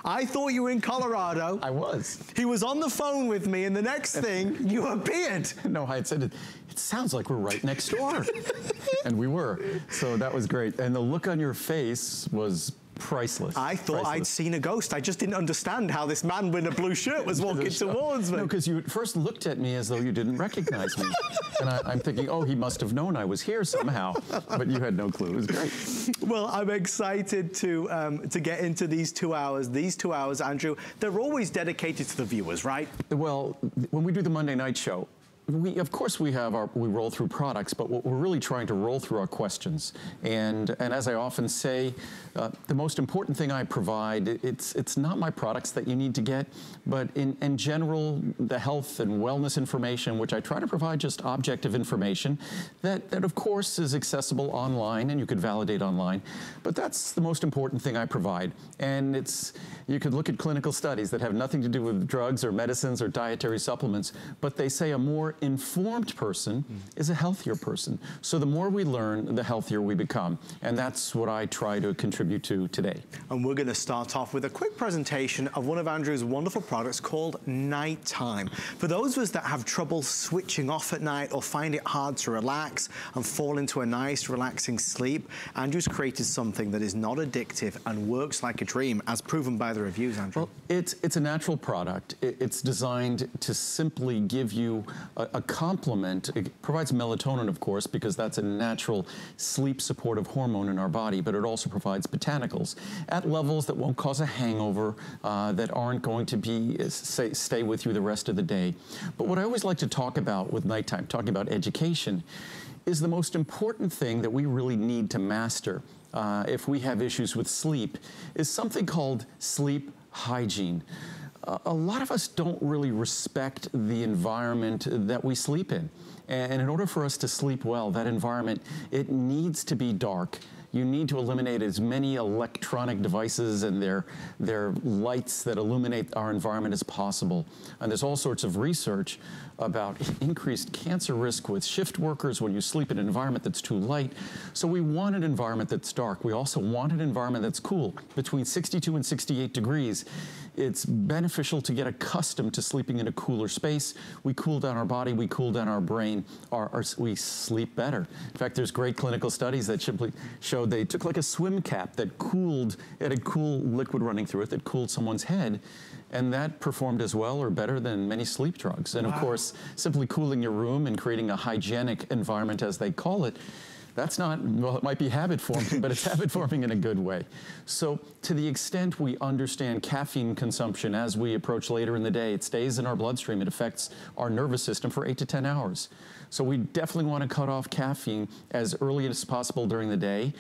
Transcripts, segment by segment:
I thought you were in Colorado. I was. He was on the phone with me, and the next thing, you appeared. No, I had said it sounds like we're right next door. And we were. So that was great. And the look on your face was priceless. I thought I'd seen a ghost. I just didn't understand how this man in a blue shirt was walking towards me. No, because you first looked at me as though you didn't recognize me. And I'm thinking, oh, he must have known I was here somehow. But you had no clue. It was great. Well, I'm excited to get into these 2 hours. These 2 hours, Andrew, they're always dedicated to the viewers, right? Well, when we do the Monday night show, of course we roll through products, but what we're really trying to roll through are questions. And as I often say, the most important thing I provide, it's not my products that you need to get, but in general, the health and wellness information, which I try to provide just objective information that of course is accessible online and you could validate online, but that's the most important thing I provide. And you could look at clinical studies that have nothing to do with drugs or medicines or dietary supplements, but they say a more informed person is a healthier person. So the more we learn, the healthier we become. And that's what I try to contribute to today. And we're going to start off with a quick presentation of one of Andrew's wonderful products called Nighttime. For those of us that have trouble switching off at night or find it hard to relax and fall into a nice, relaxing sleep, Andrew's created something that is not addictive and works like a dream, as proven by the reviews, Andrew. Well, it's a natural product. It's designed to simply give you a complement. It provides melatonin, of course, because that's a natural sleep supportive hormone in our body, but it also provides botanicals at levels that won't cause a hangover, that aren't going to stay with you the rest of the day. But what I always like to talk about with Nighttime, talking about education, is the most important thing that we really need to master if we have issues with sleep, is something called sleep hygiene. A lot of us don't really respect the environment that we sleep in. And in order for us to sleep well, that environment, it needs to be dark. You need to eliminate as many electronic devices and their lights that illuminate our environment as possible. And there's all sorts of research about increased cancer risk with shift workers when you sleep in an environment that's too light. So we want an environment that's dark. We also want an environment that's cool, between 62 and 68 degrees. It's beneficial to get accustomed to sleeping in a cooler space. We cool down our body, we cool down our brain, we sleep better. In fact, there's great clinical studies that simply showed they took like a swim cap that cooled, it had cool liquid running through it that cooled someone's head, and that performed as well or better than many sleep drugs. And of course, simply cooling your room and creating a hygienic environment, as they call it, that's not, well, it might be habit forming, but it's habit forming in a good way. So to the extent we understand caffeine consumption as we approach later in the day, it stays in our bloodstream, it affects our nervous system for 8 to 10 hours. So we definitely want to cut off caffeine as early as possible during the day.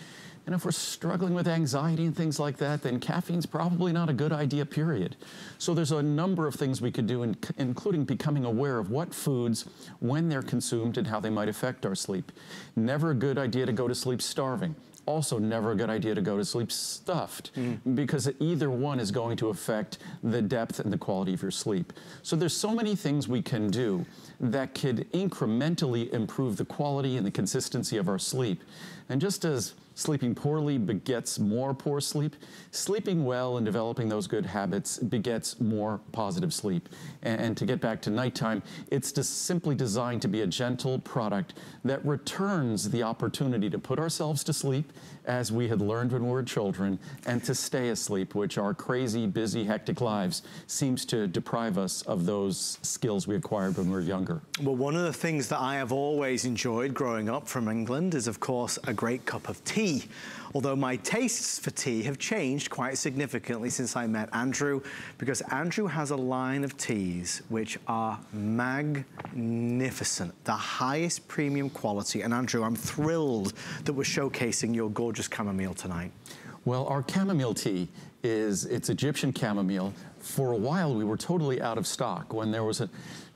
And if we're struggling with anxiety and things like that, then caffeine's probably not a good idea, period. So there's a number of things we could do, including becoming aware of what foods, when they're consumed, and how they might affect our sleep. Never a good idea to go to sleep starving. Also never a good idea to go to sleep stuffed, because either one is going to affect the depth and the quality of your sleep. So there's so many things we can do that could incrementally improve the quality and the consistency of our sleep. And just as sleeping poorly begets more poor sleep, sleeping well and developing those good habits begets more positive sleep. And to get back to Nighttime, it's just simply designed to be a gentle product that returns the opportunity to put ourselves to sleep as we had learned when we were children, and to stay asleep, which our crazy, busy, hectic lives seems to deprive us of those skills we acquired when we were younger. Well, one of the things that I have always enjoyed growing up from England is, of course, a great cup of tea. Although my tastes for tea have changed quite significantly since I met Andrew, because Andrew has a line of teas which are magnificent, the highest premium quality. And Andrew, I'm thrilled that we're showcasing your gorgeous chamomile tonight. Well, our chamomile tea it's Egyptian chamomile. For a while, we were totally out of stock when there was a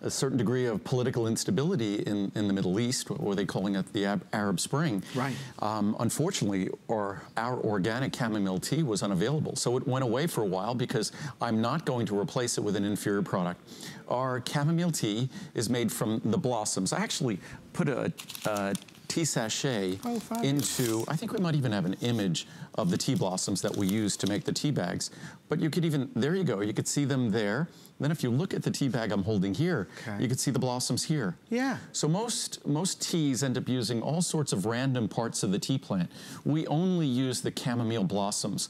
certain degree of political instability in the Middle East, or were they calling it the Arab Spring? Right. Unfortunately, our organic chamomile tea was unavailable. So it went away for a while because I'm not going to replace it with an inferior product. Our chamomile tea is made from the blossoms. I actually put a tea sachet into, I think we might even have an image of the tea blossoms that we use to make the tea bags. But you could even, there you go, you could see them there. Then if you look at the tea bag I'm holding here, you could see the blossoms here. Yeah. So most teas end up using all sorts of random parts of the tea plant. We only use the chamomile blossoms.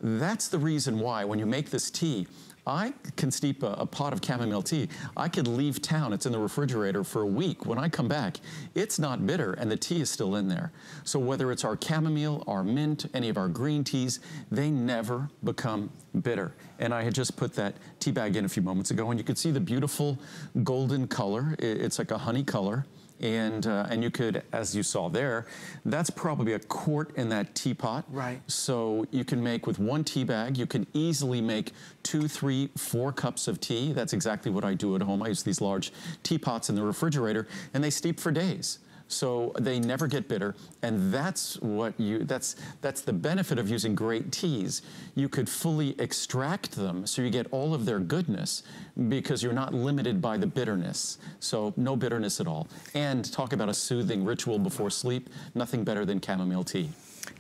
That's the reason why when you make this tea, I can steep a pot of chamomile tea. I could leave town, it's in the refrigerator for a week. When I come back, it's not bitter and the tea is still in there. So whether it's our chamomile, our mint, any of our green teas, they never become bitter. And I had just put that tea bag in a few moments ago and you could see the beautiful golden color. It's like a honey color. And you could, as you saw there, that's probably a quart in that teapot. Right. So you can make with one tea bag, you can easily make 2, 3, 4 cups of tea. That's exactly what I do at home. I use these large teapots in the refrigerator and they steep for days. So they never get bitter, and that's what that's the benefit of using great teas. You could fully extract them so you get all of their goodness because you're not limited by the bitterness. So no bitterness at all. And talk about a soothing ritual before sleep, nothing better than chamomile tea.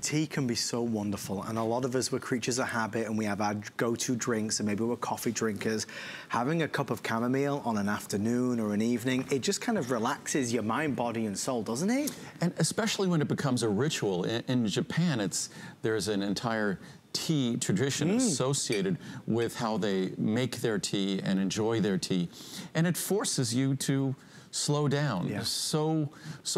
Tea can be so wonderful, and a lot of us, we're creatures of habit and we have our go-to drinks, and maybe we're coffee drinkers. Having a cup of chamomile on an afternoon or an evening, it just kind of relaxes your mind, body and soul, doesn't it? And especially when it becomes a ritual. In Japan, there's an entire tea tradition associated with how they make their tea and enjoy their tea. And it forces you to slow down. Yeah. So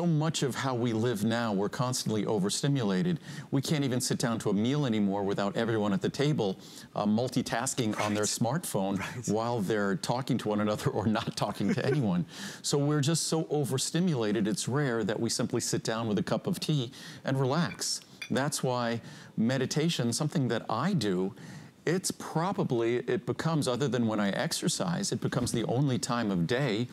much of how we live now, we're constantly overstimulated. We can't even sit down to a meal anymore without everyone at the table multitasking on their smartphone while they're talking to one another or not talking to anyone. So we're just so overstimulated, it's rare that we simply sit down with a cup of tea and relax. That's why meditation, something that I do, it becomes, other than when I exercise, it becomes the only time of day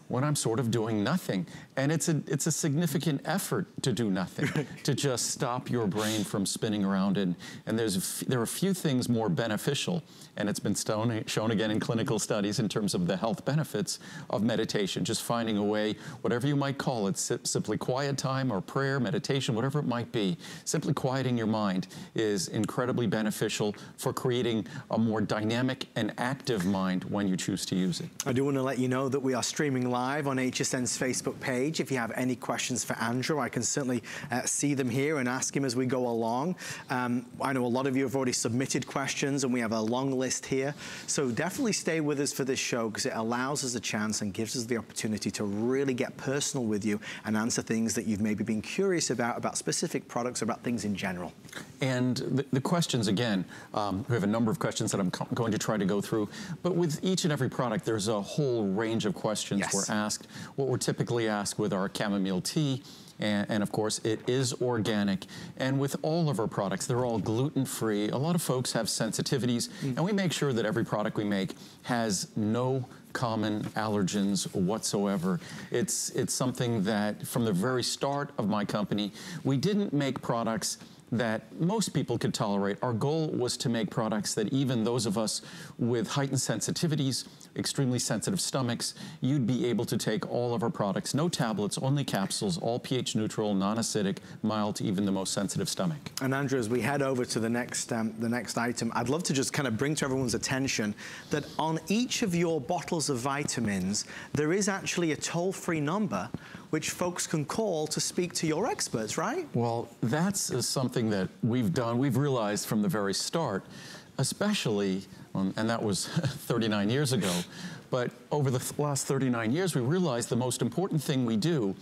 when I'm sort of doing nothing. And it's a significant effort to do nothing, to just stop your brain from spinning around. And there are a few things more beneficial, and it's been shown again in clinical studies in terms of the health benefits of meditation, just finding a way, whatever you might call it, simply quiet time or prayer, meditation, whatever it might be, simply quieting your mind is incredibly beneficial for creating a more dynamic and active mind when you choose to use it. I do want to let you know that we are streaming live on HSN's Facebook page. If you have any questions for Andrew, I can certainly see them here and ask him as we go along. I know a lot of you have already submitted questions and we have a long list here. So definitely stay with us for this show because it allows us a chance and gives us the opportunity to really get personal with you and answer things that you've maybe been curious about specific products, about things in general. And the questions, again, we have a number of questions that I'm going to try to go through, but with each and every product, there's a whole range of questions we're asked. What we're typically asked with our chamomile tea, and of course, it is organic. And with all of our products, they're all gluten-free. A lot of folks have sensitivities, and we make sure that every product we make has no common allergens whatsoever. It's something that from the very start of my company, we didn't make products that most people could tolerate. Our goal was to make products that even those of us with heightened sensitivities, extremely sensitive stomachs, you'd be able to take all of our products, no tablets, only capsules, all pH neutral, non-acidic, mild to even the most sensitive stomach. And Andrew, as we head over to the next item, I'd love to just kind of bring to everyone's attention that on each of your bottles of vitamins, there is actually a toll-free number which folks can call to speak to your experts, right? Well, that's something that we've done. We've realized from the very start, especially, and that was 39 years ago, but over the last 39 years, we realized the most important thing we do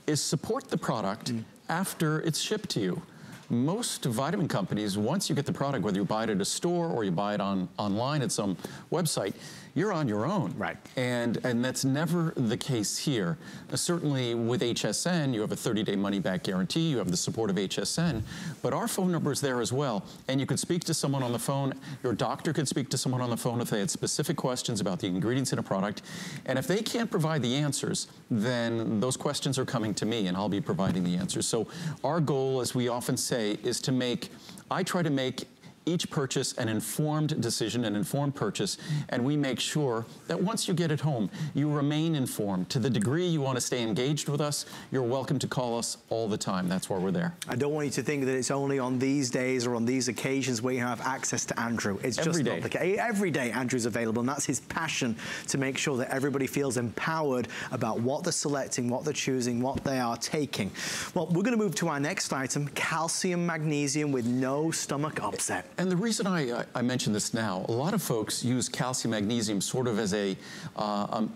is support the product after it's shipped to you. Most vitamin companies, once you get the product, whether you buy it at a store or you buy it online at some website, you're on your own. Right. And that's never the case here. Certainly with HSN, you have a 30-day money-back guarantee, you have the support of HSN, but our phone number is there as well. And you could speak to someone on the phone, your doctor could speak to someone on the phone if they had specific questions about the ingredients in a product. And if they can't provide the answers, then those questions are coming to me and I'll be providing the answers. So our goal, as we often say, is to make, I try to make each purchase an informed decision, an informed purchase, and we make sure that once you get it home, you remain informed. To the degree you want to stay engaged with us, you're welcome to call us all the time. That's why we're there. I don't want you to think that it's only on these days or on these occasions where you have access to Andrew. It's just not the case. Every day Andrew's available, and that's his passion, to make sure that everybody feels empowered about what they're selecting, what they're choosing, what they are taking. Well, we're going to move to our next item, calcium magnesium with no stomach upset. And the reason I mention this now, a lot of folks use calcium magnesium sort of as a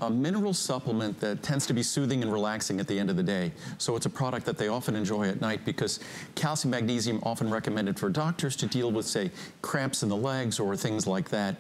mineral supplement that tends to be soothing and relaxing at the end of the day. So it's a product that they often enjoy at night, because calcium magnesium often recommended for doctors to deal with, say, cramps in the legs or things like that.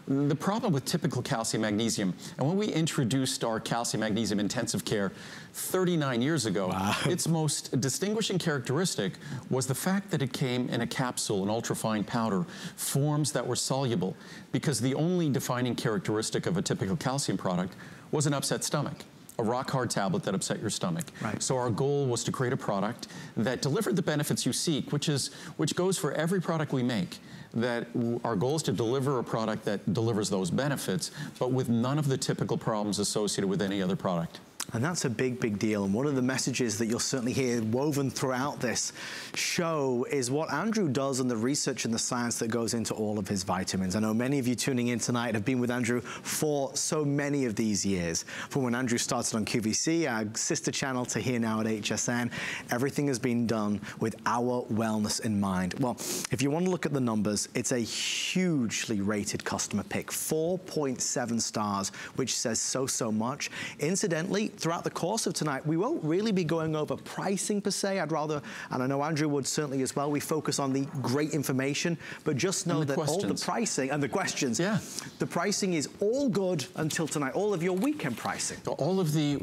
The problem with typical calcium magnesium, and when we introduced our calcium magnesium intensive care 39 years ago, its most distinguishing characteristic was the fact that it came in a capsule, an ultrafine powder, forms that were soluble, because the only defining characteristic of a typical calcium product was an upset stomach, a rock-hard tablet that upset your stomach. So our goal was to create a product that delivered the benefits you seek, which goes for every product we make. That our goal is to deliver a product that delivers those benefits, but with none of the typical problems associated with any other product. And that's a big, big deal. And one of the messages that you'll certainly hear woven throughout this show is what Andrew does and the research and the science that goes into all of his vitamins. I know many of you tuning in tonight have been with Andrew for so many of these years. From when Andrew started on QVC, our sister channel, to here now at HSN, everything has been done with our wellness in mind. Well, if you want to look at the numbers, it's a hugely rated customer pick, 4.7 stars, which says so much. Incidentally, throughout the course of tonight, we won't really be going over pricing per se. I'd rather, and I know Andrew would certainly as well, we focus on the great information, but just know that all the pricing and the questions, the pricing is all good until tonight, all of your weekend pricing.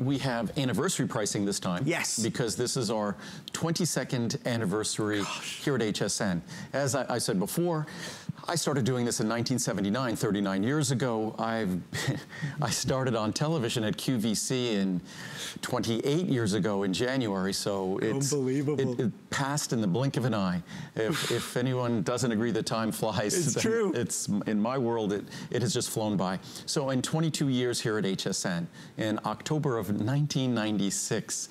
We have anniversary pricing this time. Yes. Because this is our 22nd anniversary here at HSN. As I said before, I started doing this in 1979, 39 years ago. I started on television at QVC in 28 years ago in January, so it's unbelievable. It passed in the blink of an eye. If anyone doesn't agree that time flies, it's true. It's in my world, it has just flown by. So in 22 years here at HSN, in October of 1996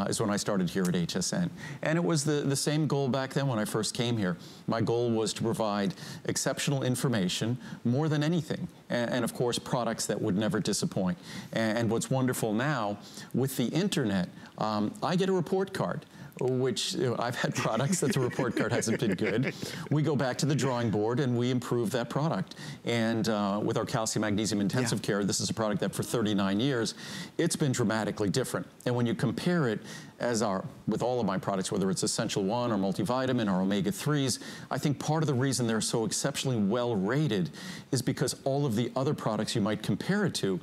is when I started here at HSN. And it was the same goal back then when I first came here. My goal was to provide exceptional information more than anything, and of course products that would never disappoint. And what's wonderful now with the internet, I get a report card, which I've had products that the report card hasn't been good. We go back to the drawing board and we improve that product. And with our calcium magnesium intensive care, this is a product that for 39 years, it's been dramatically different. And when you compare it with all of my products, whether it's Essential 1 or multivitamin or omega-3s, I think part of the reason they're so exceptionally well rated is because all of the other products you might compare it to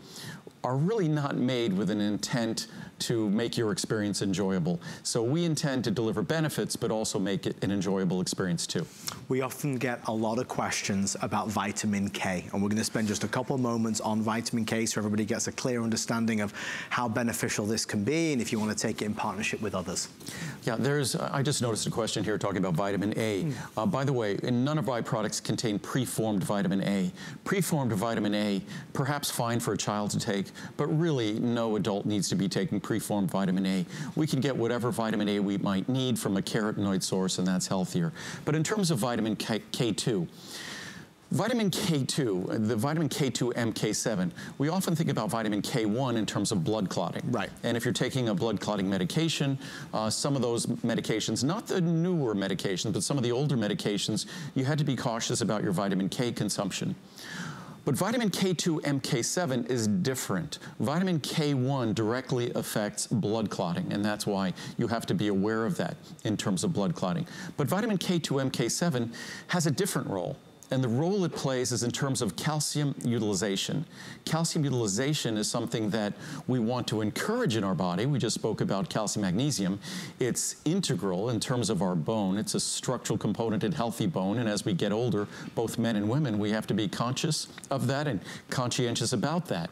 are really not made with an intent to make your experience enjoyable. So we intend to deliver benefits, but also make it an enjoyable experience too. We often get a lot of questions about vitamin K, and we're going to spend just a couple moments on vitamin K so everybody gets a clear understanding of how beneficial this can be, and if you want to take it in partnership with others. Yeah, I just noticed a question here talking about vitamin A. By the way, none of my products contain preformed vitamin A. Preformed vitamin A, perhaps fine for a child to take, but really no adult needs to be taking preformed vitamin A. We can get whatever vitamin A we might need from a carotenoid source, and that's healthier. But in terms of vitamin K2, vitamin K2, the vitamin K2 MK7, we often think about vitamin K1 in terms of blood clotting. Right. And if you're taking a blood clotting medication, some of those medications, not the newer medications, but some of the older medications, you had to be cautious about your vitamin K consumption. But vitamin K2 MK7 is different. Vitamin K1 directly affects blood clotting, and that's why you have to be aware of that in terms of blood clotting. But vitamin K2 MK7 has a different role. And the role it plays is in terms of calcium utilization. Calcium utilization is something that we want to encourage in our body. We just spoke about calcium magnesium. It's integral in terms of our bone. It's a structural component in healthy bone. And as we get older, both men and women, we have to be conscious of that and conscientious about that.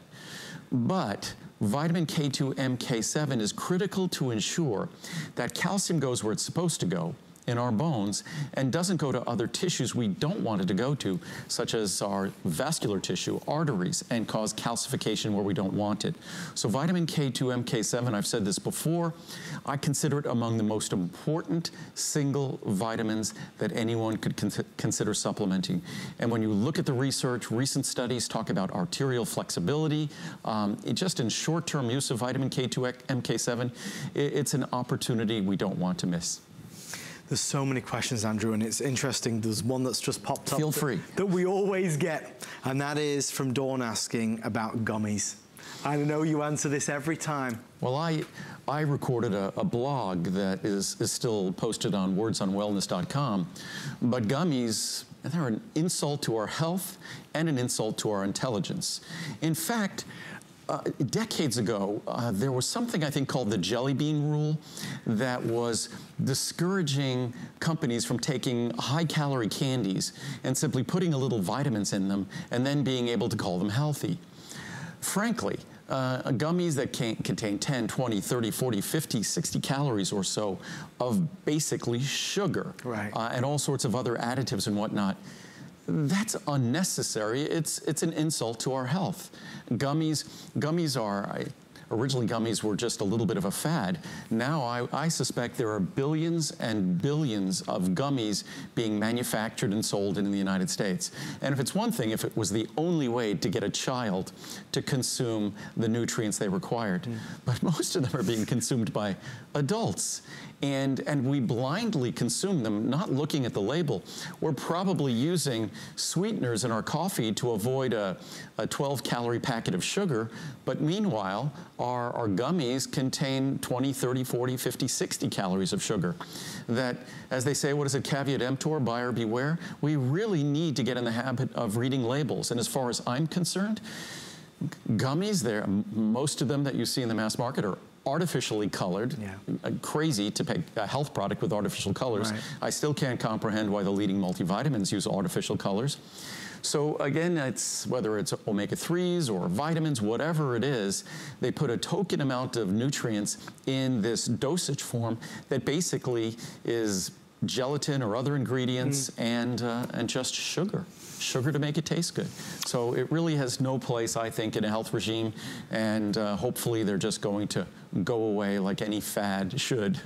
But vitamin K2 MK7 is critical to ensure that calcium goes where it's supposed to go, in our bones and doesn't go to other tissues we don't want it to go to, such as our vascular tissue, arteries, and cause calcification where we don't want it. So vitamin K2, MK7, I've said this before, I consider it among the most important single vitamins that anyone could consider supplementing. And when you look at the research, recent studies talk about arterial flexibility. Just in short-term use of vitamin K2, MK7, it's an opportunity we don't want to miss. There's so many questions, Andrew, and it's interesting. There's one that's just popped up. Feel free. That we always get, and that is from Dawn asking about gummies. I know you answer this every time. Well, I recorded a blog that is still posted on wordsonwellness.com, but gummies, they're an insult to our health and an insult to our intelligence. In fact, decades ago, there was something I think called the jelly bean rule that was discouraging companies from taking high-calorie candies and simply putting a little vitamins in them and then being able to call them healthy. Frankly, gummies that contain 10, 20, 30, 40, 50, 60 calories or so of basically sugar, right, and all sorts of other additives and whatnot, that's unnecessary. It's an insult to our health. Gummies are, originally gummies were just a little bit of a fad. Now I suspect there are billions and billions of gummies being manufactured and sold in the United States. And if it's one thing, if it was the only way to get a child to consume the nutrients they required, but most of them are being consumed by adults. And we blindly consume them, not looking at the label. We're probably using sweeteners in our coffee to avoid a 12-calorie packet of sugar, but meanwhile, our gummies contain 20, 30, 40, 50, 60 calories of sugar. That, as they say, what is it, caveat emptor, buyer beware? We really need to get in the habit of reading labels. And as far as I'm concerned, gummies, most of them that you see in the mass market are artificially colored. Yeah. Crazy to pick a health product with artificial colors. Right. I still can't comprehend why the leading multivitamins use artificial colors. So again, whether it's omega-3s or vitamins, whatever it is, they put a token amount of nutrients in this dosage form that basically is gelatin or other ingredients and just sugar to make it taste good. So it really has no place, I think, in a health regime, and hopefully they're just going to go away like any fad should.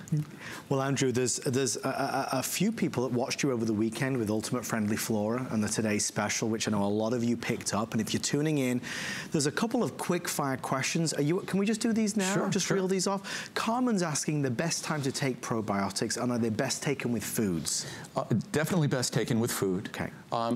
Well, Andrew, there's a few people that watched you over the weekend with Ultimate Friendly Flora and the Today Special, which I know a lot of you picked up. And if you're tuning in, there's a couple of quick-fire questions. Can we just do these now? Sure, just reel these off. Carmen's asking the best time to take probiotics, and are they best taken with foods? Definitely best taken with food. Okay.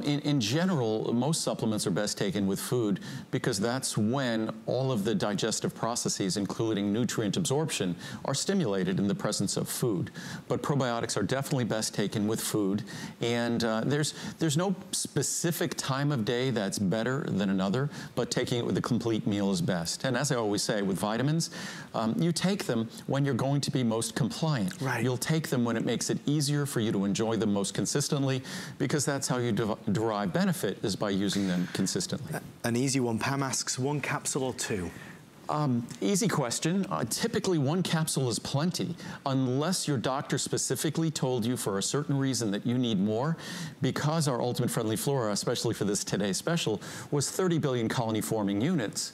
In general, most supplements are best taken with food because that's when all of the digestive processes, including nutrient absorption, are stimulated in the presence of food. But probiotics are definitely best taken with food, and there's no specific time of day that's better than another, but taking it with a complete meal is best. And as I always say, with vitamins, you take them when you're going to be most compliant. Right. You'll take them when it makes it easier for you to enjoy them most consistently, because that's how you derive benefit, is by using them consistently. An easy one. Pam asks, 1 capsule or 2? Easy question. Typically 1 capsule is plenty, unless your doctor specifically told you for a certain reason that you need more, because our Ultimate Friendly Flora, especially for this Today Special, was 30 billion colony-forming units.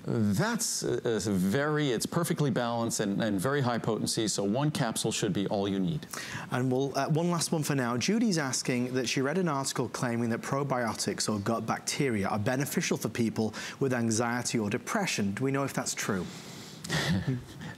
That's it's perfectly balanced and very high potency, so 1 capsule should be all you need. And we'll, one last one for now. Judy's asking that she read an article claiming that probiotics or gut bacteria are beneficial for people with anxiety or depression. Do we know if that's true?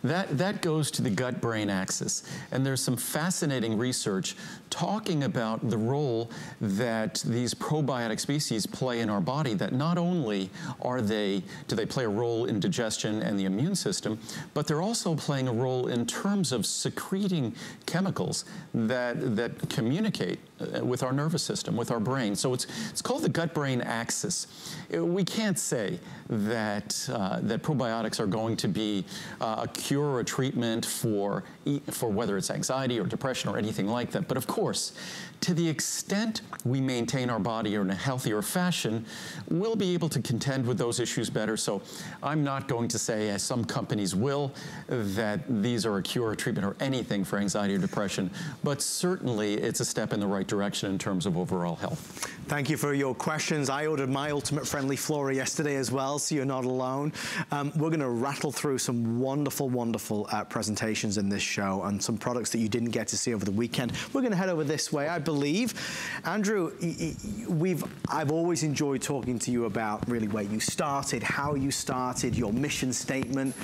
That goes to the gut-brain axis, and there's some fascinating research talking about the role that these probiotic species play in our body, that not only do they play a role in digestion and the immune system, but they're also playing a role in terms of secreting chemicals that communicate with our nervous system, with our brain. So it's called the gut-brain axis. We can't say that that probiotics are going to be a cure or a treatment for whether it's anxiety or depression or anything like that. But of course, to the extent we maintain our body in a healthier fashion, we'll be able to contend with those issues better. So I'm not going to say, as some companies will, that these are a cure or treatment or anything for anxiety or depression, but certainly it's a step in the right direction in terms of overall health. Thank you for your questions. I ordered my Ultimate Friendly Flora yesterday as well, so you're not alone. We're going to rattle through some wonderful, wonderful presentations in this show and some products that you didn't get to see over the weekend. We're going to head over this way, I believe. Andrew, I've always enjoyed talking to you about really where you started, how you started, your mission statement.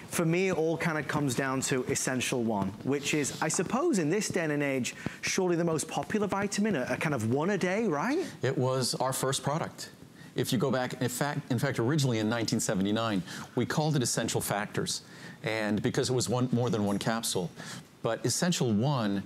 For me, it all kind of comes down to Essential One, which is, I suppose, in this day and age, surely the most popular vitamin, a kind of one a day, right? It was our first product. If you go back, in fact, originally in 1979, we called it Essential Factors, and because it was more than one capsule. But Essential One,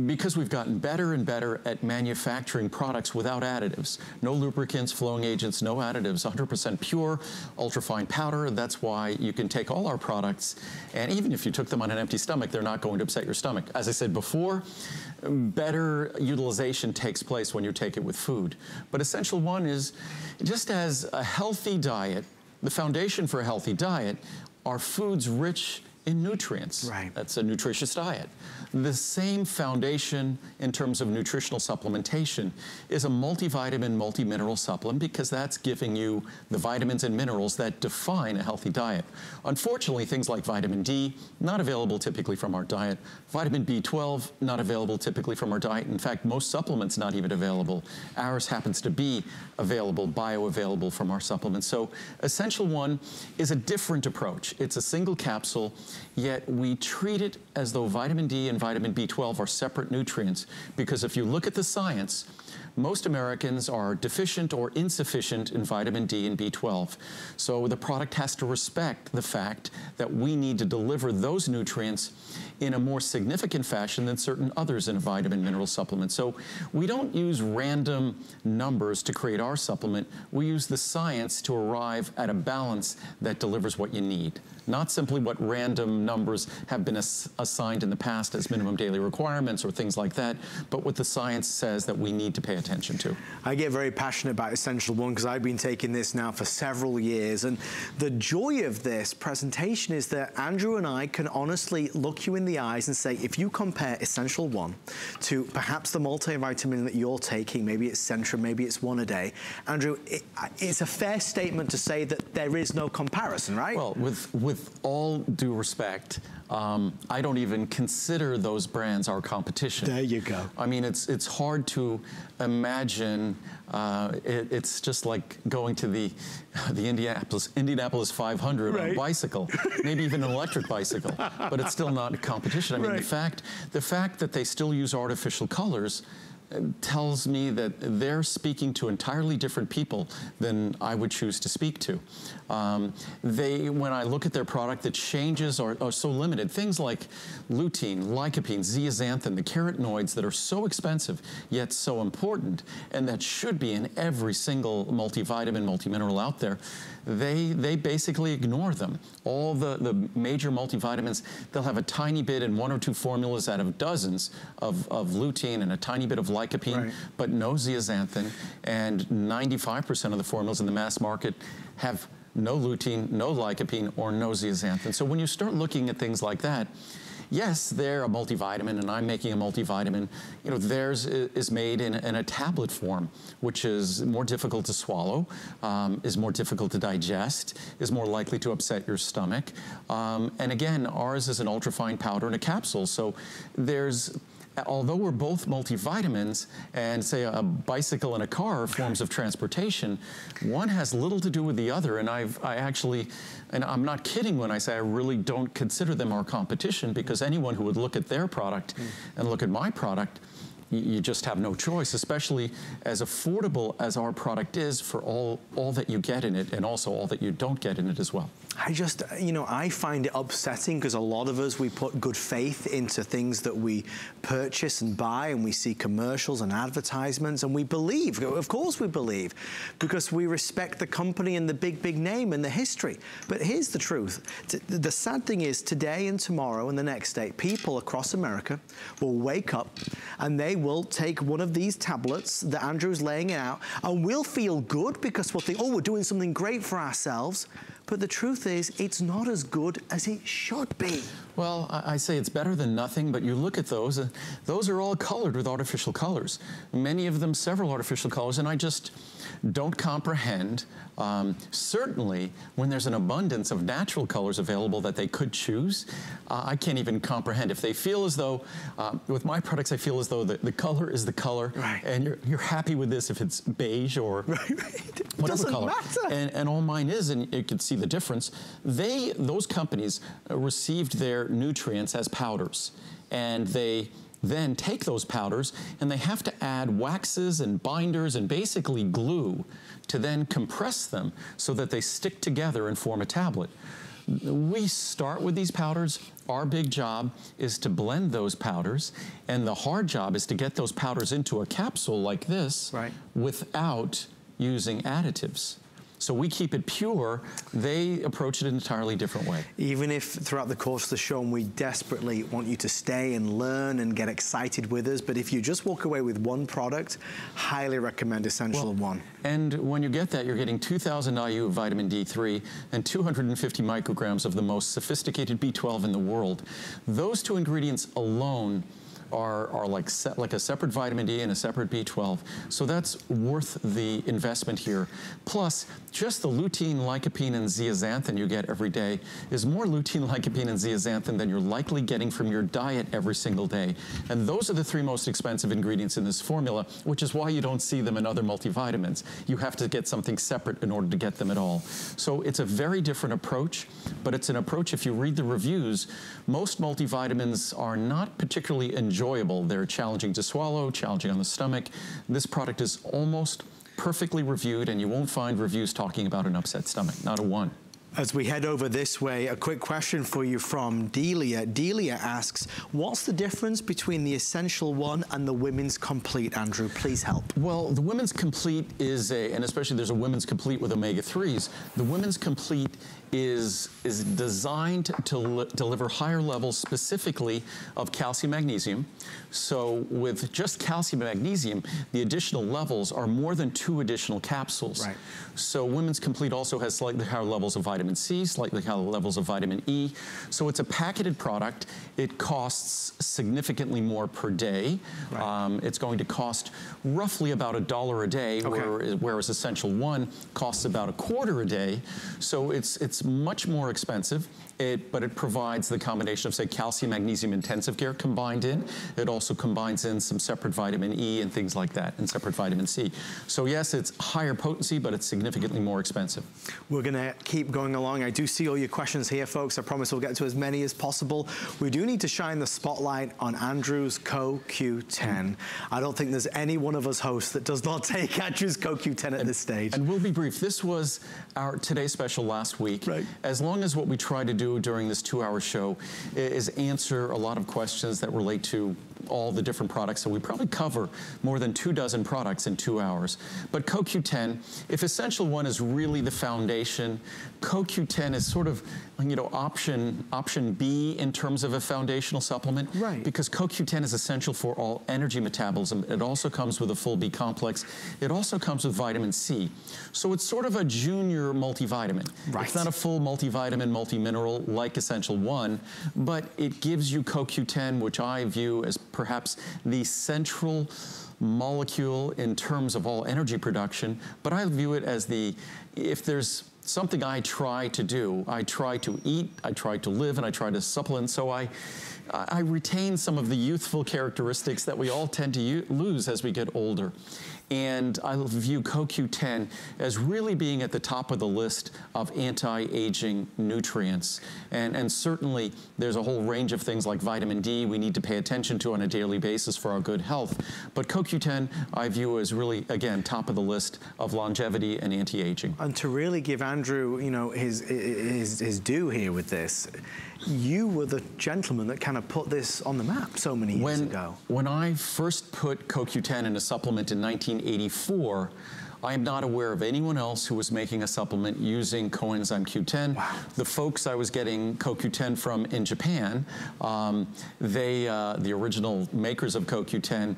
because we've gotten better and better at manufacturing products without additives, no lubricants, flowing agents, no additives, 100% pure, ultrafine powder. That's why you can take all our products, and even if you took them on an empty stomach, they're not going to upset your stomach. As I said before, better utilization takes place when you take it with food. But Essential One is just as a healthy diet, the foundation for a healthy diet are foods rich in nutrients. Right. That's a nutritious diet. The same foundation in terms of nutritional supplementation is a multivitamin, multi-mineral supplement, because that's giving you the vitamins and minerals that define a healthy diet. Unfortunately, things like vitamin D, not available typically from our diet. Vitamin B12, not available typically from our diet. In fact, most supplements not even available. Ours happens to be available, bioavailable from our supplements. So Essential One is a different approach. It's a single capsule, yet we treat it as though vitamin D and vitamin B12 are separate nutrients, because if you look at the science, most Americans are deficient or insufficient in vitamin D and B12. So the product has to respect the fact that we need to deliver those nutrients in a more significant fashion than certain others in a vitamin mineral supplement. So we don't use random numbers to create our supplement. We use the science to arrive at a balance that delivers what you need. Not simply what random numbers have been assigned in the past as minimum daily requirements or things like that, but what the science says that we need to pay attention to. I get very passionate about Essential One because I've been taking this now for several years, and the joy of this presentation is that Andrew and I can honestly look you in the eyes and say, if you compare Essential One to perhaps the multivitamin that you're taking, maybe it's Centrum, maybe it's one a day, Andrew, it's a fair statement to say that there is no comparison, right? Well, with all due respect, I don't even consider those brands our competition. There you go. I mean, it's hard to imagine. It's just like going to the Indianapolis 500 on a bicycle, maybe even an electric bicycle, but it's still not a competition. I mean, the fact that they still use artificial colors tells me that they're speaking to entirely different people than I would choose to speak to. When I look at their product, the changes are so limited. Things like lutein, lycopene, zeaxanthin, the carotenoids that are so expensive yet so important, and that should be in every single multivitamin, multimineral out there, they basically ignore them. All the major multivitamins, they'll have a tiny bit in one or two formulas out of dozens of lutein and a tiny bit of lycopene, but no zeaxanthin, and 95% of the formulas in the mass market have no lutein, no lycopene, or no zeaxanthin. So when you start looking at things like that, yes, they're a multivitamin, and I'm making a multivitamin. You know, theirs is made in a tablet form, which is more difficult to swallow, is more difficult to digest, is more likely to upset your stomach. And again, ours is an ultrafine powder in a capsule. So although we're both multivitamins, and say a bicycle and a car are forms of transportation, one has little to do with the other. And and I'm not kidding when I say I really don't consider them our competition, because anyone who would look at their product and look at my product you just have no choice, especially as affordable as our product is for all that you get in it, and also all that you don't get in it as well. I just, you know, I find it upsetting because a lot of us, we put good faith into things that we purchase and buy, and we see commercials and advertisements, and we believe, of course we believe, because we respect the company and the big name and the history. But here's the truth. The sad thing is, today and tomorrow and the next day, people across America will wake up and they will take one of these tablets that Andrew's laying out, and we'll feel good because we'll think, oh, we're doing something great for ourselves. But the truth is, it's not as good as it should be. Well, I say it's better than nothing, but you look at those are all colored with artificial colors. Many of them several artificial colors, and I just don't comprehend, certainly when there's an abundance of natural colors available that they could choose, I can't even comprehend. If they feel as though, with my products, I feel as though the color is the color, right, and you're happy with this if it's beige or whatever color. And all mine is, and you can see the difference. Those companies received their nutrients as powders, and they then take those powders and they have to add waxes and binders and basically glue to then compress them so that they stick together and form a tablet. We start with these powders. Our big job is to blend those powders, and the hard job is to get those powders into a capsule like this, right, without using additives. So we keep it pure. They approach it an entirely different way. Even if throughout the course of the show, and we desperately want you to stay and learn and get excited with us, but if you just walk away with one product, highly recommend Essential One. And when you get that, you're getting 2,000 IU of vitamin D3 and 250 micrograms of the most sophisticated B12 in the world. Those two ingredients alone are like a separate vitamin D and a separate B12. So that's worth the investment here. Plus, just the lutein, lycopene, and zeaxanthin you get every day is more lutein, lycopene, and zeaxanthin than you're likely getting from your diet every single day. And those are the three most expensive ingredients in this formula, which is why you don't see them in other multivitamins. You have to get something separate in order to get them at all. So it's a very different approach, but it's an approach, if you read the reviews, most multivitamins are not particularly enjoyable. They're challenging to swallow, challenging on the stomach. This product is almost perfectly reviewed, and you won't find reviews talking about an upset stomach, not a one. As we head over this way, a quick question for you from Delia. Delia asks, what's the difference between the Essential One and the Women's Complete, Andrew? Please help. Well, the Women's Complete is and especially there's a Women's Complete with omega-3s. The Women's Complete is designed to deliver higher levels specifically of calcium magnesium. So with just calcium and magnesium, the additional levels are more than 2 additional capsules. Right. So Women's Complete also has slightly higher levels of vitamin C, slightly higher levels of vitamin E. So it's a packaged product. It costs significantly more per day. Right. It's going to cost roughly about $1 a day, okay, whereas Essential One costs about $0.25 a day. So it's much more expensive, but it provides the combination of, say, calcium, magnesium, intensive care combined in. It also combines in some separate vitamin E and things like that, and separate vitamin C. So yes, it's higher potency, but it's significantly more expensive. We're gonna keep going along. I do see all your questions here, folks. I promise we'll get to as many as possible. We do need to shine the spotlight on Andrew's CoQ10. I don't think there's any one of us hosts that does not take Andrew's CoQ10 at this stage. And we'll be brief. This was our Today's Special last week. Right. As long as what we try to do during this 2-hour show is answer a lot of questions that relate to all the different products, so we probably cover more than 24 products in 2 hours. But CoQ10, if Essential One is really the foundation, CoQ10 is sort of, you know, option B in terms of a foundational supplement. Right. Because CoQ10 is essential for all energy metabolism. It also comes with a full B complex. It also comes with vitamin C. So it's sort of a junior multivitamin. Right. It's not a full multivitamin, multimineral like Essential One, but it gives you CoQ10, which I view as perhaps the central molecule in terms of all energy production. But I view it as if there's something I try to do, I try to eat, I try to live, and I try to supplement, so I retain some of the youthful characteristics that we all tend to lose as we get older. And I view CoQ10 as really being at the top of the list of anti-aging nutrients. And certainly there's a whole range of things like vitamin D we need to pay attention to on a daily basis for our good health. But CoQ10 I view as really, again, top of the list of longevity and anti-aging. And to really give Andrew, you know, his due here with this, you were the gentleman that kind of put this on the map so many years ago. When I first put CoQ10 in a supplement in 1984, I am not aware of anyone else who was making a supplement using coenzyme Q10. Wow. The folks I was getting CoQ10 from in Japan, the original makers of CoQ10,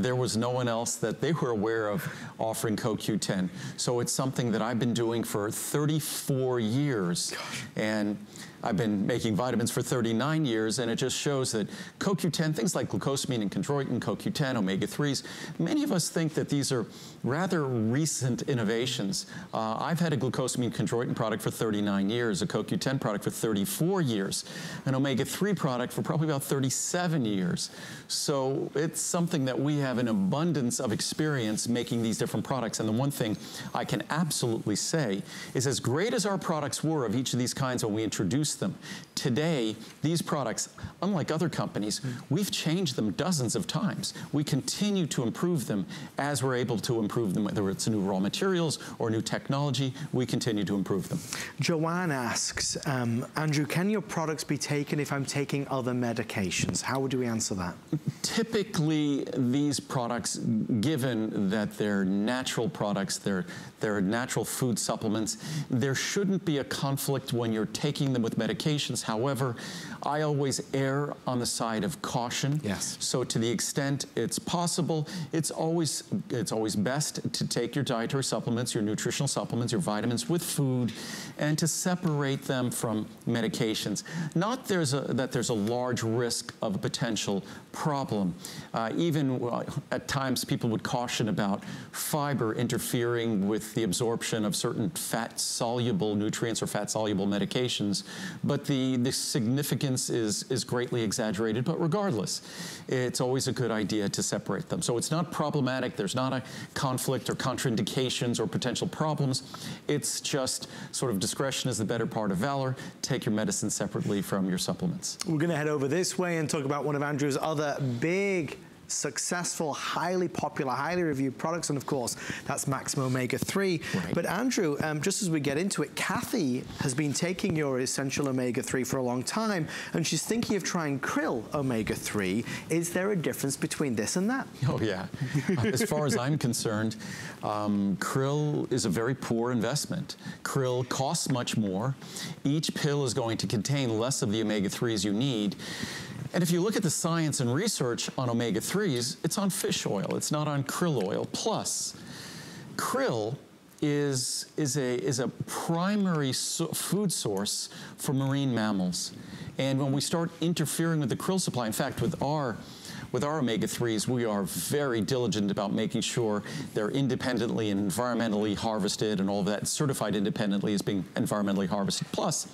there was no one else that they were aware of offering CoQ10. So it's something that I've been doing for 34 years. Gosh. And I've been making vitamins for 39 years, and it just shows that CoQ10, things like glucosamine and chondroitin, CoQ10, omega-3s, many of us think that these are rather recent innovations. I've had a glucosamine chondroitin product for 39 years, a CoQ10 product for 34 years, an omega-3 product for probably about 37 years. So it's something that we have an abundance of experience making these different products. And the one thing I can absolutely say is, as great as our products were of each of these kinds when we introduced them, today, these products, unlike other companies, we've changed them dozens of times. We continue to improve them as we're able to improve them, whether it's new raw materials or new technology, we continue to improve them. Joanne asks, Andrew, can your products be taken if I'm taking other medications? How would we answer that? Typically, these products, given that they're natural products, they're natural food supplements, there shouldn't be a conflict when you're taking them with medications. However, I always err on the side of caution. Yes. So to the extent it's possible, it's always best to take your dietary supplements, your nutritional supplements, your vitamins with food, and to separate them from medications. Not that there's a large risk of a potential problem. Even at times people would caution about fiber interfering with the absorption of certain fat-soluble nutrients or fat-soluble medications, but the significance is greatly exaggerated. But regardless, it's always a good idea to separate them. So it's not problematic, there's not a conflict or contraindications or potential problems. It's just sort of discretion is the better part of valor. Take your medicine separately from your supplements. We're going to head over this way and talk about one of Andrew's other big, successful, highly popular, highly reviewed products, and of course that's Maximum Omega-3. Right. But Andrew, just as we get into it, Kathy has been taking your essential Omega-3 for a long time, and she's thinking of trying krill Omega-3. Is there a difference between this and that? Oh yeah. As far as I'm concerned, krill is a very poor investment. Krill costs much more. Each pill is going to contain less of the omega-3s you need. And if you look at the science and research on omega-3s, it's on fish oil, it's not on krill oil. Plus, krill is a primary food source for marine mammals. And when we start interfering with the krill supply, in fact, with our omega-3s, we are very diligent about making sure they're independently and environmentally harvested and all of that, certified independently as being environmentally harvested. Plus,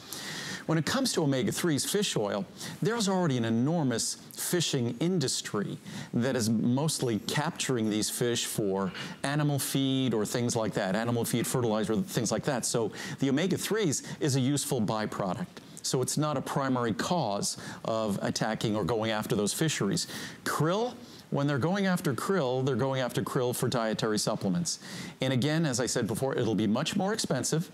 when it comes to omega-3s, fish oil, there's already an enormous fishing industry that is mostly capturing these fish for animal feed or things like that, animal feed, fertilizer, things like that. So the omega-3s is a useful byproduct. So it's not a primary cause of attacking or going after those fisheries. Krill, when they're going after krill for dietary supplements. And again, as I said before, it'll be much more expensive.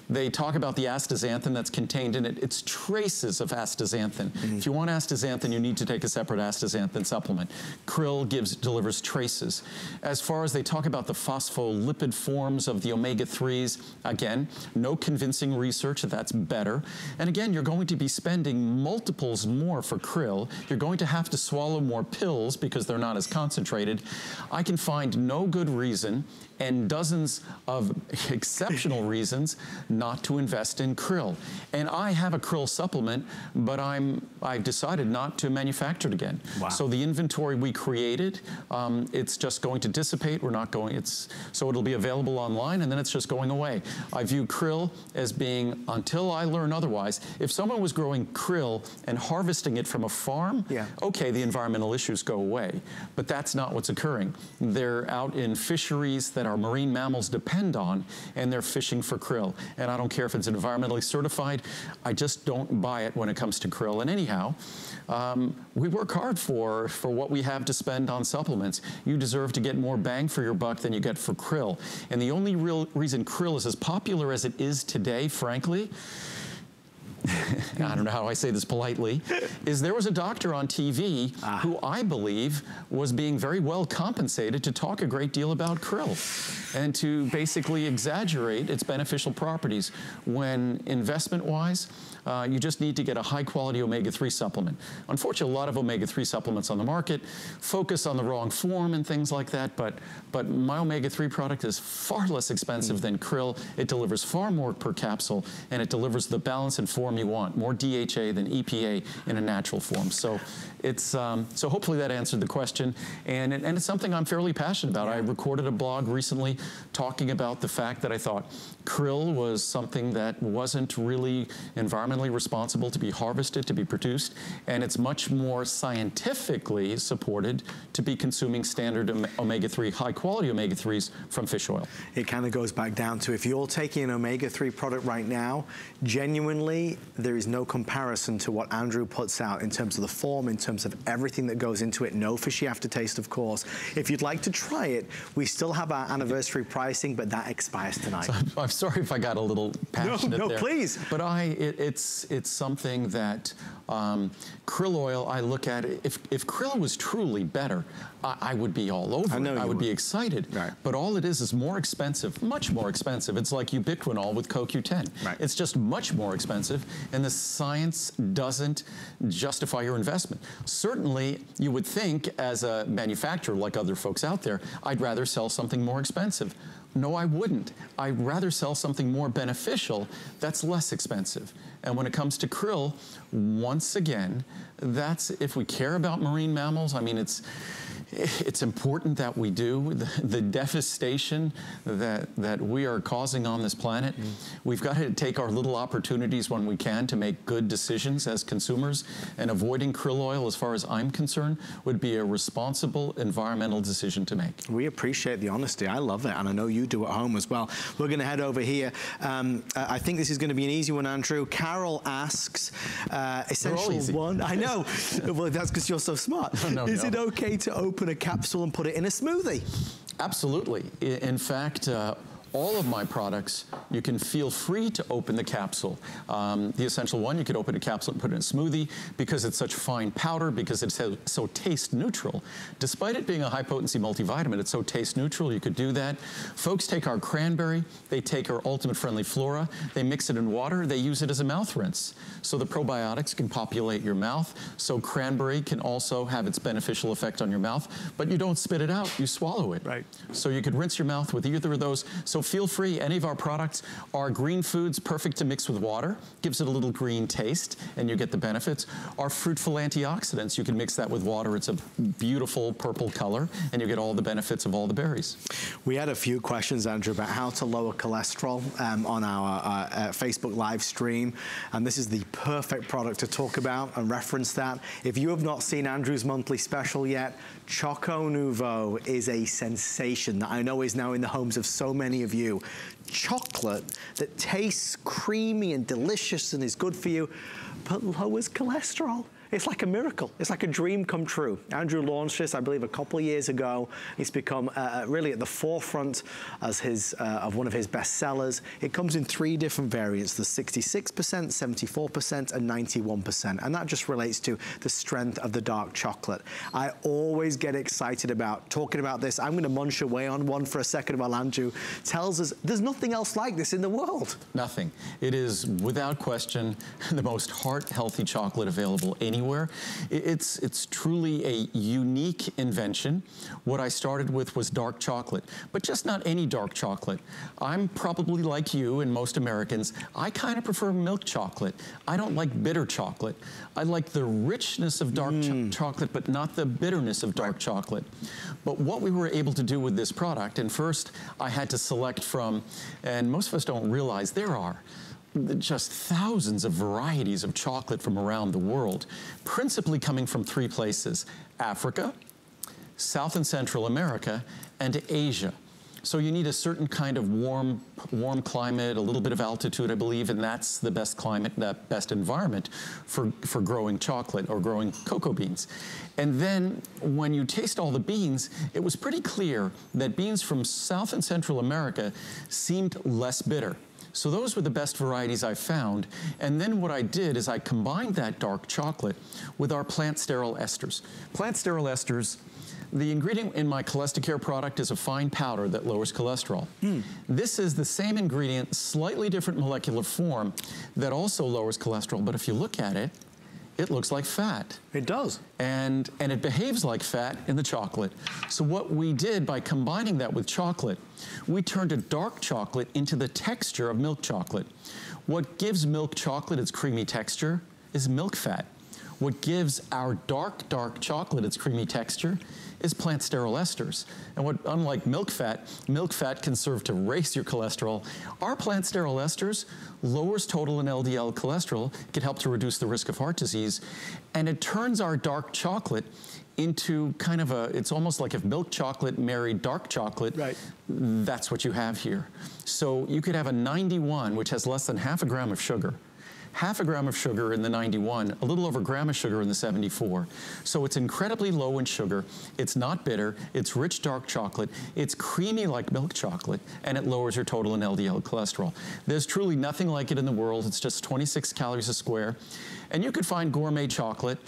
They talk about the astaxanthin that's contained in it. It's traces of astaxanthin. If you want astaxanthin, you need to take a separate astaxanthin supplement. Krill delivers traces. As far as they talk about the phospholipid forms of the omega-3s, again, no convincing research that that's better. And again, you're going to be spending multiples more for krill. You're going to have to swallow more pills because they're not as concentrated. I can find no good reason and dozens of exceptional reasons reasons not to invest in krill. And I have a krill supplement, but I've decided not to manufacture it again. Wow. So the inventory we created, it's just going to dissipate. We're not going, so it'll be available online, and then it's just going away. I view krill as being, until I learn otherwise, if someone was growing krill and harvesting it from a farm, okay, the environmental issues go away. But that's not what's occurring. They're out in fisheries that our marine mammals depend on, and they're fishing for krill. And I don't care if it's environmentally certified, I just don't buy it when it comes to krill. And anyhow, we work hard for what we have to spend on supplements. You deserve to get more bang for your buck than you get for krill. And the only real reason krill is as popular as it is today, frankly, I don't know how I say this politely, is there was a doctor on TV who I believe was being very well compensated to talk a great deal about krill and to basically exaggerate its beneficial properties when investment-wise, you just need to get a high-quality omega-3 supplement. Unfortunately, a lot of omega-3 supplements on the market focus on the wrong form and things like that, but my omega-3 product is far less expensive than krill. It delivers far more per capsule, and it delivers the balance and form you want, more DHA than EPA in a natural form. So it's so hopefully that answered the question, and it's something I'm fairly passionate about. I recorded a blog recently talking about the fact that I thought krill was something that wasn't really environmentally responsible to be harvested, to be produced, and it's much more scientifically supported to be consuming standard omega-3, high-quality omega-3s from fish oil. It kind of goes back down to, if you're taking an omega-3 product right now, genuinely, there is no comparison to what Andrew puts out in terms of the form, in terms of everything that goes into it. No fishy aftertaste, of course. If you'd like to try it, we still have our anniversary pricing, but that expires tonight. So I'm sorry if I got a little passionate there. No, please. But it's something that krill oil, I look at it, if krill was truly better, I would be all over it. I would be excited. Right. But all it is more expensive, much more expensive. It's like ubiquinol with CoQ10. Right. It's just much more expensive, and the science doesn't justify your investment. Certainly, you would think as a manufacturer, like other folks out there, I'd rather sell something more expensive. No, I wouldn't. I'd rather sell something more beneficial that's less expensive. And when it comes to krill, once again, that's, if we care about marine mammals, I mean, it's important that we do. The devastation that we are causing on this planet, we've got to take our little opportunities when we can to make good decisions as consumers, and avoiding krill oil, as far as I'm concerned, would be a responsible environmental decision to make. We appreciate the honesty. I love it, and I know you do at home as well. We're going to head over here. I think this is going to be an easy one, Andrew. Carol asks, essential one. I know. Well, that's because you're so smart. Is it okay to open a capsule and put it in a smoothie? Absolutely. In fact, all of my products, you can feel free to open the capsule. The Essential One, you could open a capsule and put it in a smoothie because it's such fine powder, because it's so taste neutral. Despite it being a high potency multivitamin, it's so taste neutral, you could do that. Folks take our cranberry, they take our Ultimate Friendly Flora, they mix it in water, they use it as a mouth rinse. So the probiotics can populate your mouth, so cranberry can also have its beneficial effect on your mouth, but you don't spit it out, you swallow it. Right. So you could rinse your mouth with either of those. So feel free, any of our products are green foods, perfect to mix with water, gives it a little green taste, and you get the benefits. Our fruitful antioxidants, you can mix that with water, it's a beautiful purple color, and you get all the benefits of all the berries. We had a few questions, Andrew, about how to lower cholesterol on our Facebook live stream, and this is the perfect product to talk about and reference that. If you have not seen Andrew's monthly special yet, Choco Nouveau is a sensation that I know is now in the homes of so many of you. Chocolate that tastes creamy and delicious and is good for you, but lowers cholesterol. It's like a miracle. It's like a dream come true. Andrew launched this, I believe, a couple of years ago. It's become really at the forefront as of one of his best sellers. It comes in 3 different variants, the 66%, 74%, and 91%. And that just relates to the strength of the dark chocolate. I always get excited about talking about this. I'm gonna munch away on one for a second while Andrew tells us there's nothing else like this in the world. Nothing. It is, without question, the most heart-healthy chocolate available anywhere anywhere. It's truly a unique invention. What I started with was dark chocolate, but just not any dark chocolate. I'm probably like you and most Americans, I kind of prefer milk chocolate. I don't like bitter chocolate. I like the richness of dark chocolate, but not the bitterness of dark chocolate. But what we were able to do with this product, and first I had to select from, and most of us don't realize there are just thousands of varieties of chocolate from around the world, principally coming from 3 places: Africa, South and Central America, and Asia. So you need a certain kind of warm climate, a little bit of altitude, I believe, and that's the best climate, that best environment for growing chocolate or growing cocoa beans. And then when you taste all the beans, it was pretty clear that beans from South and Central America seemed less bitter. So those were the best varieties I found. And then what I did is I combined that dark chocolate with our plant sterol esters. Plant sterol esters, the ingredient in my Cholesterol product is a fine powder that lowers cholesterol. This is the same ingredient, slightly different molecular form, that also lowers cholesterol. But if you look at it, it looks like fat. It does. And it behaves like fat in the chocolate. So what we did by combining that with chocolate, we turned a dark chocolate into the texture of milk chocolate. What gives milk chocolate its creamy texture is milk fat. What gives our dark chocolate its creamy texture is plant sterol esters. And unlike milk fat can serve to raise your cholesterol. Our plant sterol esters lowers total and LDL cholesterol, can help to reduce the risk of heart disease, and it turns our dark chocolate into kind of it's almost like if milk chocolate married dark chocolate, right. That's what you have here. So you could have a 91, which has less than half a gram of sugar, half a gram of sugar in the 91, a little over a gram of sugar in the 74. So it's incredibly low in sugar, it's not bitter, it's rich dark chocolate, it's creamy like milk chocolate, and it lowers your total and LDL cholesterol. There's truly nothing like it in the world. It's just 26 calories a square. And you could find gourmet chocolate,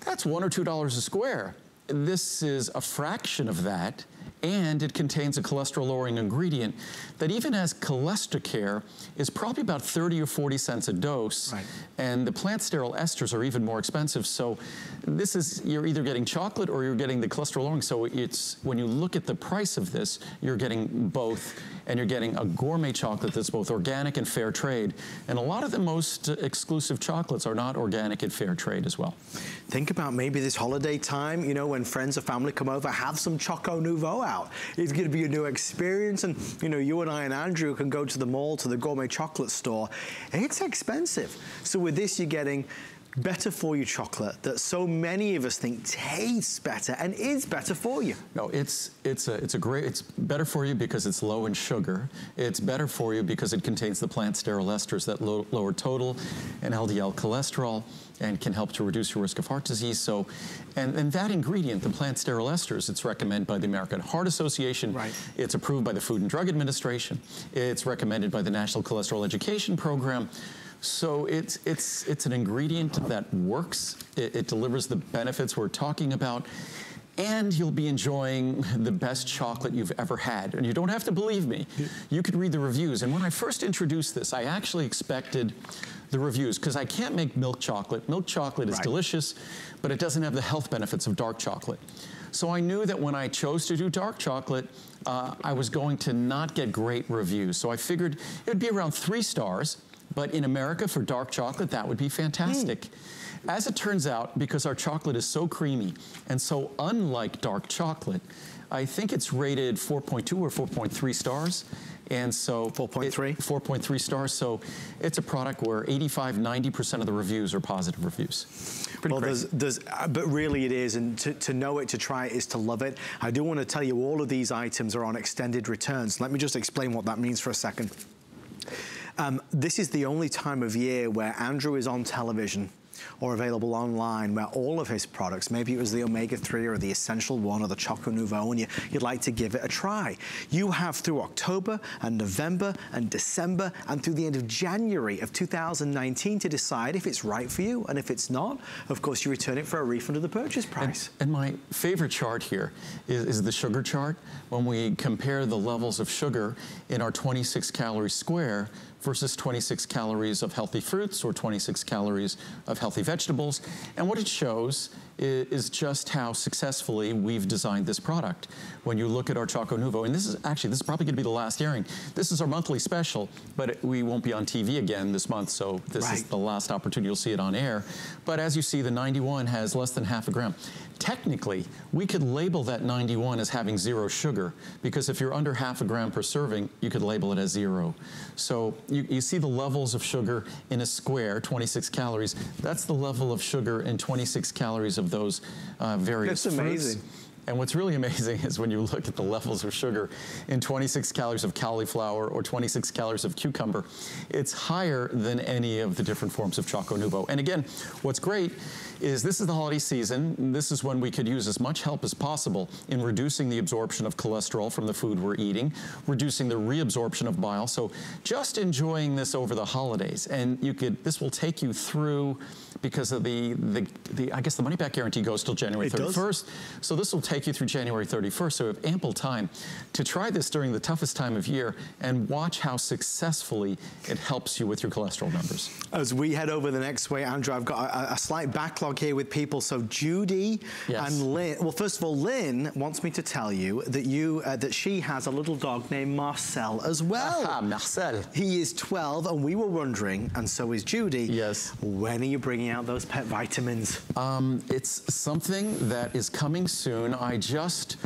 that's $1 or $2 a square. This is a fraction of that, and it contains a cholesterol-lowering ingredient that even as Cholesterol is probably about 30 or 40 cents a dose, right. And the plant sterol esters are even more expensive. So this is, you're either getting chocolate or you're getting the cholesterol-lowering. So it's, when you look at the price of this, you're getting both, and you're getting a gourmet chocolate that's both organic and fair trade. And a lot of the most exclusive chocolates are not organic and fair trade as well. Think about maybe this holiday time, you know, when friends or family come over, have some Choco Nouveau out. It's going to be a new experience, and you know, you and I and Andrew can go to the mall, to the gourmet chocolate store. It's expensive. So with this, you're getting better for you chocolate that so many of us think tastes better and is better for you. No, it's better for you because it's low in sugar. It's better for you because it contains the plant sterol esters that lower total and LDL cholesterol and can help to reduce your risk of heart disease. So, and that ingredient, the plant sterol esters, it's recommended by the American Heart Association. Right. It's approved by the Food and Drug Administration. It's recommended by the National Cholesterol Education Program. So it's an ingredient that works. It delivers the benefits we're talking about, and you'll be enjoying the best chocolate you've ever had. And you don't have to believe me. You could read the reviews. And when I first introduced this, I actually expected the reviews, because I can't make milk chocolate. Milk chocolate is delicious, but it doesn't have the health benefits of dark chocolate. So I knew that when I chose to do dark chocolate, I was going to not get great reviews. So I figured it would be around 3 stars. But in America, for dark chocolate, that would be fantastic. As it turns out, because our chocolate is so creamy and so unlike dark chocolate, I think it's rated 4.2 or 4.3 stars. And so 4.3? 4.3 stars. So it's a product where 85–90% of the reviews are positive reviews. Pretty crazy. But really it is, and to know it, to try it, is to love it. I do want to tell you all of these items are on extended returns. Let me just explain what that means for a second. This is the only time of year where Andrew is on television or available online, where all of his products, maybe it was the omega-3 or the Essential 1 or the Choco Nouveau, and you'd like to give it a try. You have through October and November and December and through the end of January of 2019 to decide if it's right for you, and if it's not, of course, you return it for a refund of the purchase price. And my favorite chart here is the sugar chart. When we compare the levels of sugar in our 26 calorie square versus 26 calories of healthy fruits or 26 calories of healthy vegetables. And what it shows is just how successfully we've designed this product. When you look at our Choco Nouveau, and this is probably gonna be the last airing. This is our monthly special, but we won't be on TV again this month, so this is the last opportunity you'll see it on air. But as you see, the 91 has less than half a gram. Technically, we could label that 91 as having 0 sugar, because if you're under half a gram per serving, you could label it as 0. So you see the levels of sugar in a square, 26 calories. That's the level of sugar in 26 calories of those various fruits. That's amazing. And what's really amazing is when you look at the levels of sugar in 26 calories of cauliflower or 26 calories of cucumber, it's higher than any of the different forms of Choco Nouveau. And again, what's great is this is the holiday season, and this is when we could use as much help as possible in reducing the absorption of cholesterol from the food we're eating, reducing the reabsorption of bile. So just enjoying this over the holidays, and this will take you through, because of I guess the money back guarantee goes till January 31st. So this will take you through January 31st. So we have ample time to try this during the toughest time of year and watch how successfully it helps you with your cholesterol numbers. As we head over the next way, Andrew, I've got a slight backlog here with people. So Judy and Lynn. Well, first of all, Lynn wants me to tell you that that she has a little dog named Marcel as well. Aha, Marcel. He is 12, and we were wondering, and so is Judy. Yes. When are you bringing out those pet vitamins? It's something that is coming soon. I just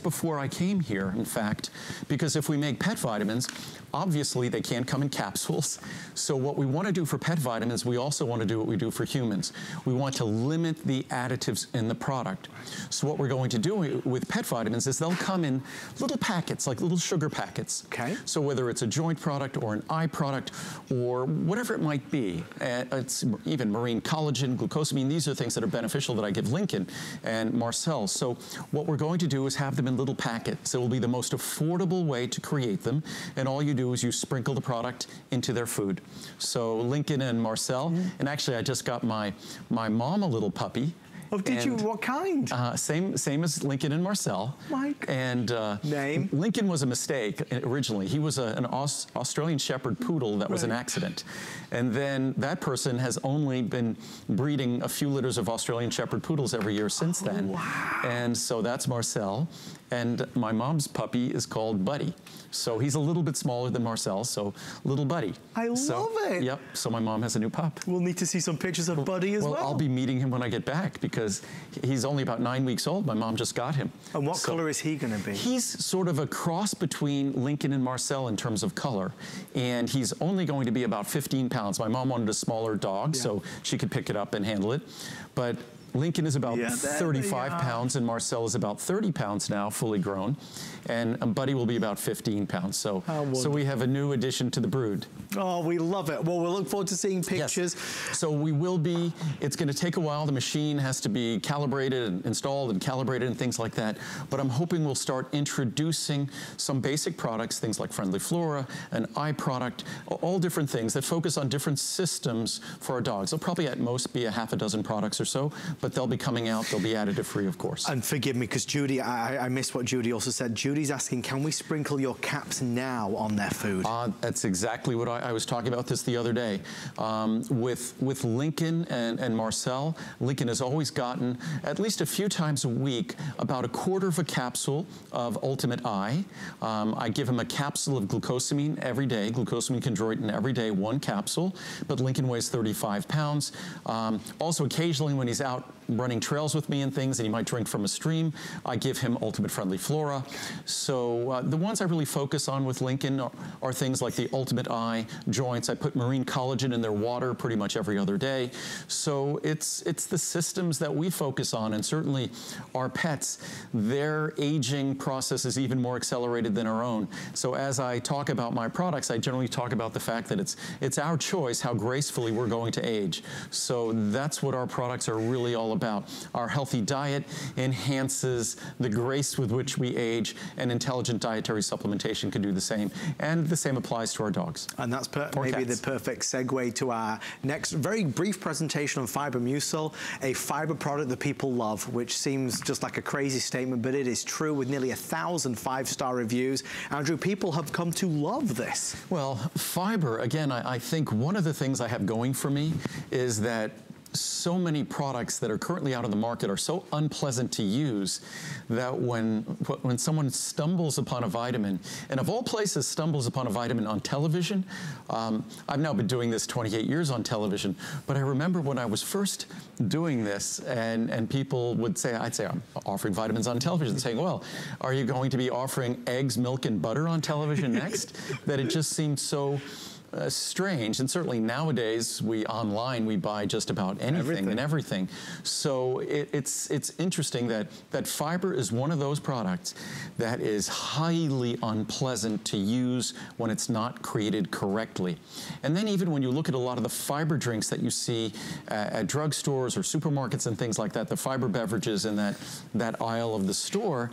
before I came here, in fact, because if we make pet vitamins, obviously they can't come in capsules. So what we want to do for pet vitamins, we also want to do what we do for humans. We want to limit the additives in the product. So what we're going to do with pet vitamins is they'll come in little packets, like little sugar packets. Okay. So whether it's a joint product or an eye product or whatever it might be, it's even marine collagen, glucosamine, these are things that are beneficial that I give Lincoln and Marcel. So what we're going to do is have them in little packets. It will be the most affordable way to create them, and all you do is you sprinkle the product into their food. So Lincoln and Marcel, and actually I just got my mom a little puppy. Oh, did you? What kind? Same as Lincoln and Marcel. Mike. And name? Lincoln was a mistake originally. He was an Australian Shepherd Poodle that was an accident. And then that person has only been breeding a few litters of Australian Shepherd Poodles every year since then. Wow. And so that's Marcel. And my mom's puppy is called Buddy. So he's a little bit smaller than Marcel, so little Buddy. I love it. Yep, so my mom has a new pup. We'll need to see some pictures of Buddy as well. Well, I'll be meeting him when I get back because he's only about 9 weeks old. My mom just got him. And what color is he gonna be? He's sort of a cross between Lincoln and Marcel in terms of color. And he's only going to be about 15 pounds. My mom wanted a smaller dog so she could pick it up and handle it. But Lincoln is about 35 pounds and Marcel is about 30 pounds now, fully grown. And Buddy will be about 15 pounds. So we have a new addition to the brood. Oh, we love it. Well, we'll look forward to seeing pictures. Yes. So we will be, it's going to take a while. The machine has to be calibrated and installed and calibrated and things like that. But I'm hoping we'll start introducing some basic products, things like Friendly Flora, an eye product, all different things that focus on different systems for our dogs. There'll probably at most be a half a dozen products or so, but they'll be coming out. They'll be additive free, of course. And forgive me, because Judy, I missed what Judy also said. Judy's asking, can we sprinkle your caps now on their food? That's exactly what I was talking about this the other day. With Lincoln and Marcel, Lincoln has always gotten, at least a few times a week, about a quarter of a capsule of Ultimate Eye. I give him a capsule of glucosamine every day, glucosamine chondroitin every day, 1 capsule, but Lincoln weighs 35 pounds. Also, occasionally when he's out running trails with me and things, and he might drink from a stream, I give him Ultimate Friendly Flora. So the ones I really focus on with Lincoln are things like the Ultimate Eye, joints. I put marine collagen in their water pretty much every other day. So it's the systems that we focus on, and certainly our pets, their aging process is even more accelerated than our own. So as I talk about my products, I generally talk about the fact that it's our choice how gracefully we're going to age. So that's what our products are really all all about. Our healthy diet enhances the grace with which we age, and intelligent dietary supplementation can do the same. And the same applies to our dogs. And that's maybe the perfect segue to our next very brief presentation on Fiber Mucil, a fiber product that people love, which seems just like a crazy statement, but it is true with nearly 1,000 5-star reviews. Andrew, people have come to love this. Well, fiber, again, I think one of the things I have going for me is that so many products that are currently out on the market are so unpleasant to use that when someone stumbles upon a vitamin, and of all places stumbles upon a vitamin on television, I've now been doing this 28 years on television, but I remember when I was first doing this and people would say, I'd say, I'm offering vitamins on television, saying, well, are you going to be offering eggs, milk, and butter on television next? That it just seemed so strange. And certainly nowadays we buy just about anything and everything. So it's interesting that fiber is one of those products that is highly unpleasant to use when it's not created correctly. And then even when you look at a lot of the fiber drinks that you see at drugstores or supermarkets and things like that, the fiber beverages in that aisle of the store,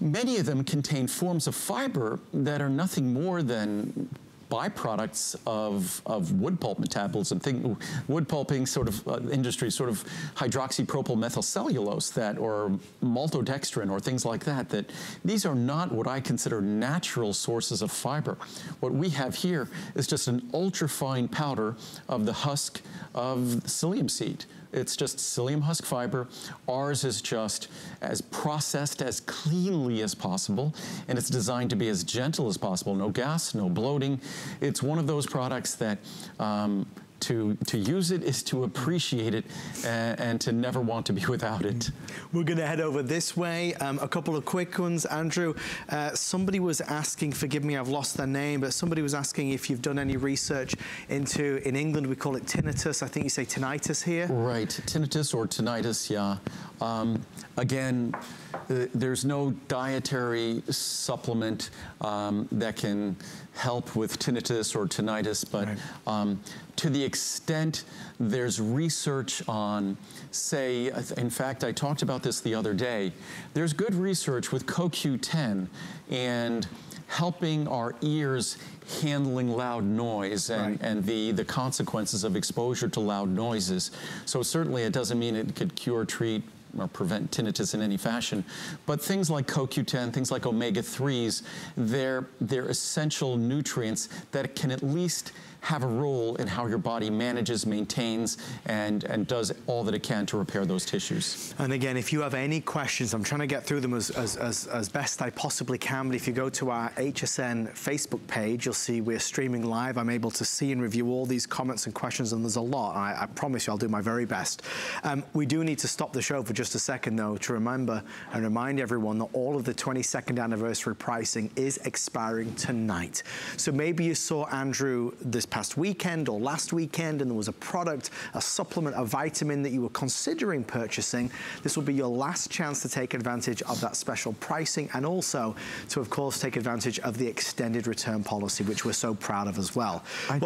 many of them contain forms of fiber that are nothing more than byproducts of wood pulp metabolism, wood pulping sort of industry, sort of hydroxypropyl methylcellulose or maltodextrin or things like that, these are not what I consider natural sources of fiber. What we have here is just an ultra-fine powder of the husk of psyllium seed. It's just psyllium husk fiber. Ours is just as processed as cleanly as possible, and it's designed to be as gentle as possible. No gas, no bloating. It's one of those products that to use it is to appreciate it and to never want to be without it. We're going to head over this way. A couple of quick ones. Andrew, somebody was asking, forgive me, I've lost their name, but somebody was asking if you've done any research into, in England we call it tinnitus. I think you say tinnitus here. Right, tinnitus or tinnitus, yeah. Again, there's no dietary supplement that can help with tinnitus or tinnitus, but right. To the extent there's research on, say, in fact, I talked about this the other day, there's good research with CoQ10 and helping our ears handling loud noise and the consequences of exposure to loud noises. So certainly it doesn't mean it could cure, treat, or prevent tinnitus in any fashion. But things like CoQ10, things like omega-3s, they're essential nutrients that can at least have a role in how your body manages, maintains, and does all that it can to repair those tissues. And again, if you have any questions, I'm trying to get through them as best I possibly can, but if you go to our HSN Facebook page, you'll see we're streaming live. I'm able to see and review all these comments and questions, and there's a lot. I promise you I'll do my very best. We do need to stop the show for just a second, though, to remember and remind everyone that all of the 22nd anniversary pricing is expiring tonight. So maybe you saw Andrew this past weekend or last weekend and there was a product, a supplement, a vitamin that you were considering purchasing. This will be your last chance to take advantage of that special pricing and also to, of course, take advantage of the extended return policy, which we're so proud of as well. I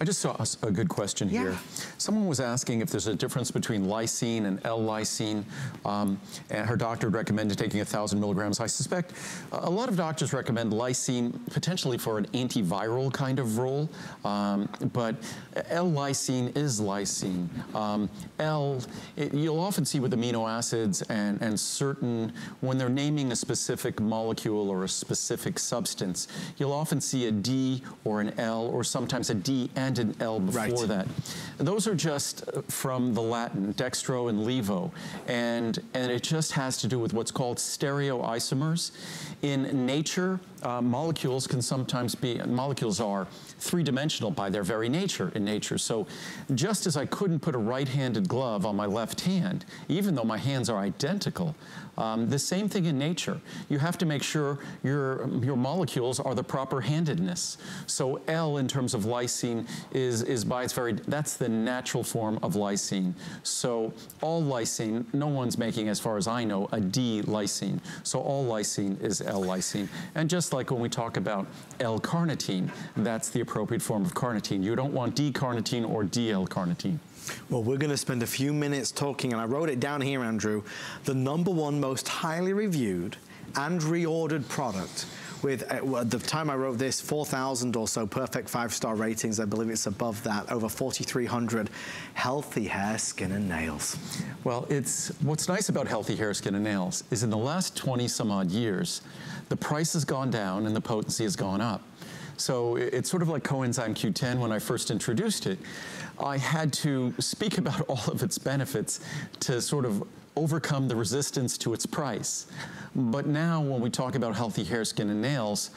just saw a good question here. Someone was asking if there's a difference between lysine and L-lysine, and her doctor recommended taking 1,000 milligrams. I suspect a lot of doctors recommend lysine potentially for an antiviral kind of role, but L-lysine is lysine. You'll often see with amino acids and certain, when they're naming a specific molecule or a specific substance, you'll often see a D or an L or sometimes a D and an L before that. Those are just from the Latin, dextro and levo, and it just has to do with what's called stereoisomers. In nature, molecules can sometimes be, molecules are three-dimensional by their very nature in nature. So just as I couldn't put a right-handed glove on my left hand, even though my hands are identical, the same thing in nature. You have to make sure your molecules are the proper handedness. So L in terms of lysine is by its very, that's the natural form of lysine. So all lysine, no one's making, as far as I know, a D lysine. So all lysine is L lysine. And just like when we talk about L-carnitine, that's the appropriate form of carnitine. You don't want D-carnitine or DL-carnitine. Well, we're going to spend a few minutes talking, and I wrote it down here, Andrew, the #1 most highly reviewed and reordered product with, at the time I wrote this, 4,000 or so perfect 5-star ratings. I believe it's above that, over 4,300 healthy hair, skin, and nails. Well, what's nice about healthy hair, skin, and nails is in the last 20 some odd years, the price has gone down and the potency has gone up. So it's sort of like coenzyme Q10 when I first introduced it. I had to speak about all of its benefits to sort of overcome the resistance to its price. But now when we talk about healthy hair, skin, and nails,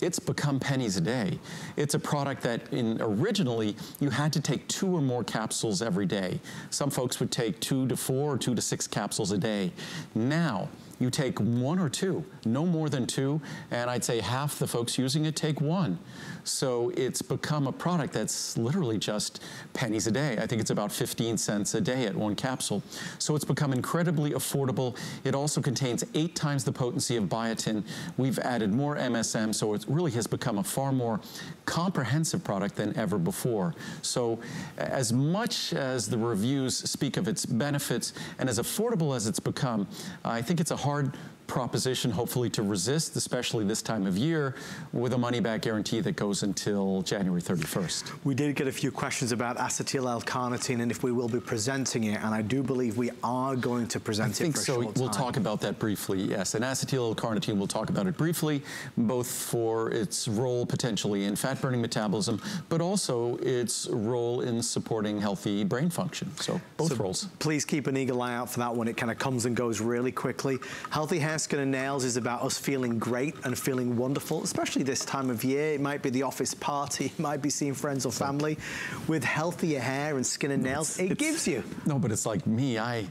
it's become pennies a day. It's a product that originally you had to take 2 or more capsules every day. Some folks would take 2 to 4 or 2 to 6 capsules a day. Now, you take 1 or 2, no more than 2, and I'd say half the folks using it take 1. So it's become a product that's literally just pennies a day. I think it's about 15 cents a day at 1 capsule. So it's become incredibly affordable. It also contains 8 times the potency of biotin. We've added more MSM, so it really has become a far more comprehensive product than ever before. So as much as the reviews speak of its benefits and as affordable as it's become, I think it's a hard proposition, hopefully, to resist, especially this time of year, with a money-back guarantee that goes until January 31st. We did get a few questions about acetyl L-carnitine and if we will be presenting it, and I do believe we are going to present it for a short time. I think so. We'll talk about that briefly, yes. And acetyl L-carnitine, we'll talk about it briefly, both for its role potentially in fat-burning metabolism, but also its role in supporting healthy brain function. So both roles. Please keep an eagle eye out for that one. It kind of comes and goes really quickly. Healthy hair, skin, and nails is about us feeling great and feeling wonderful, especially this time of year. It might be the office party, it might be seeing friends or family. With healthier hair and skin and nails, it gives you. No, but it's like me. I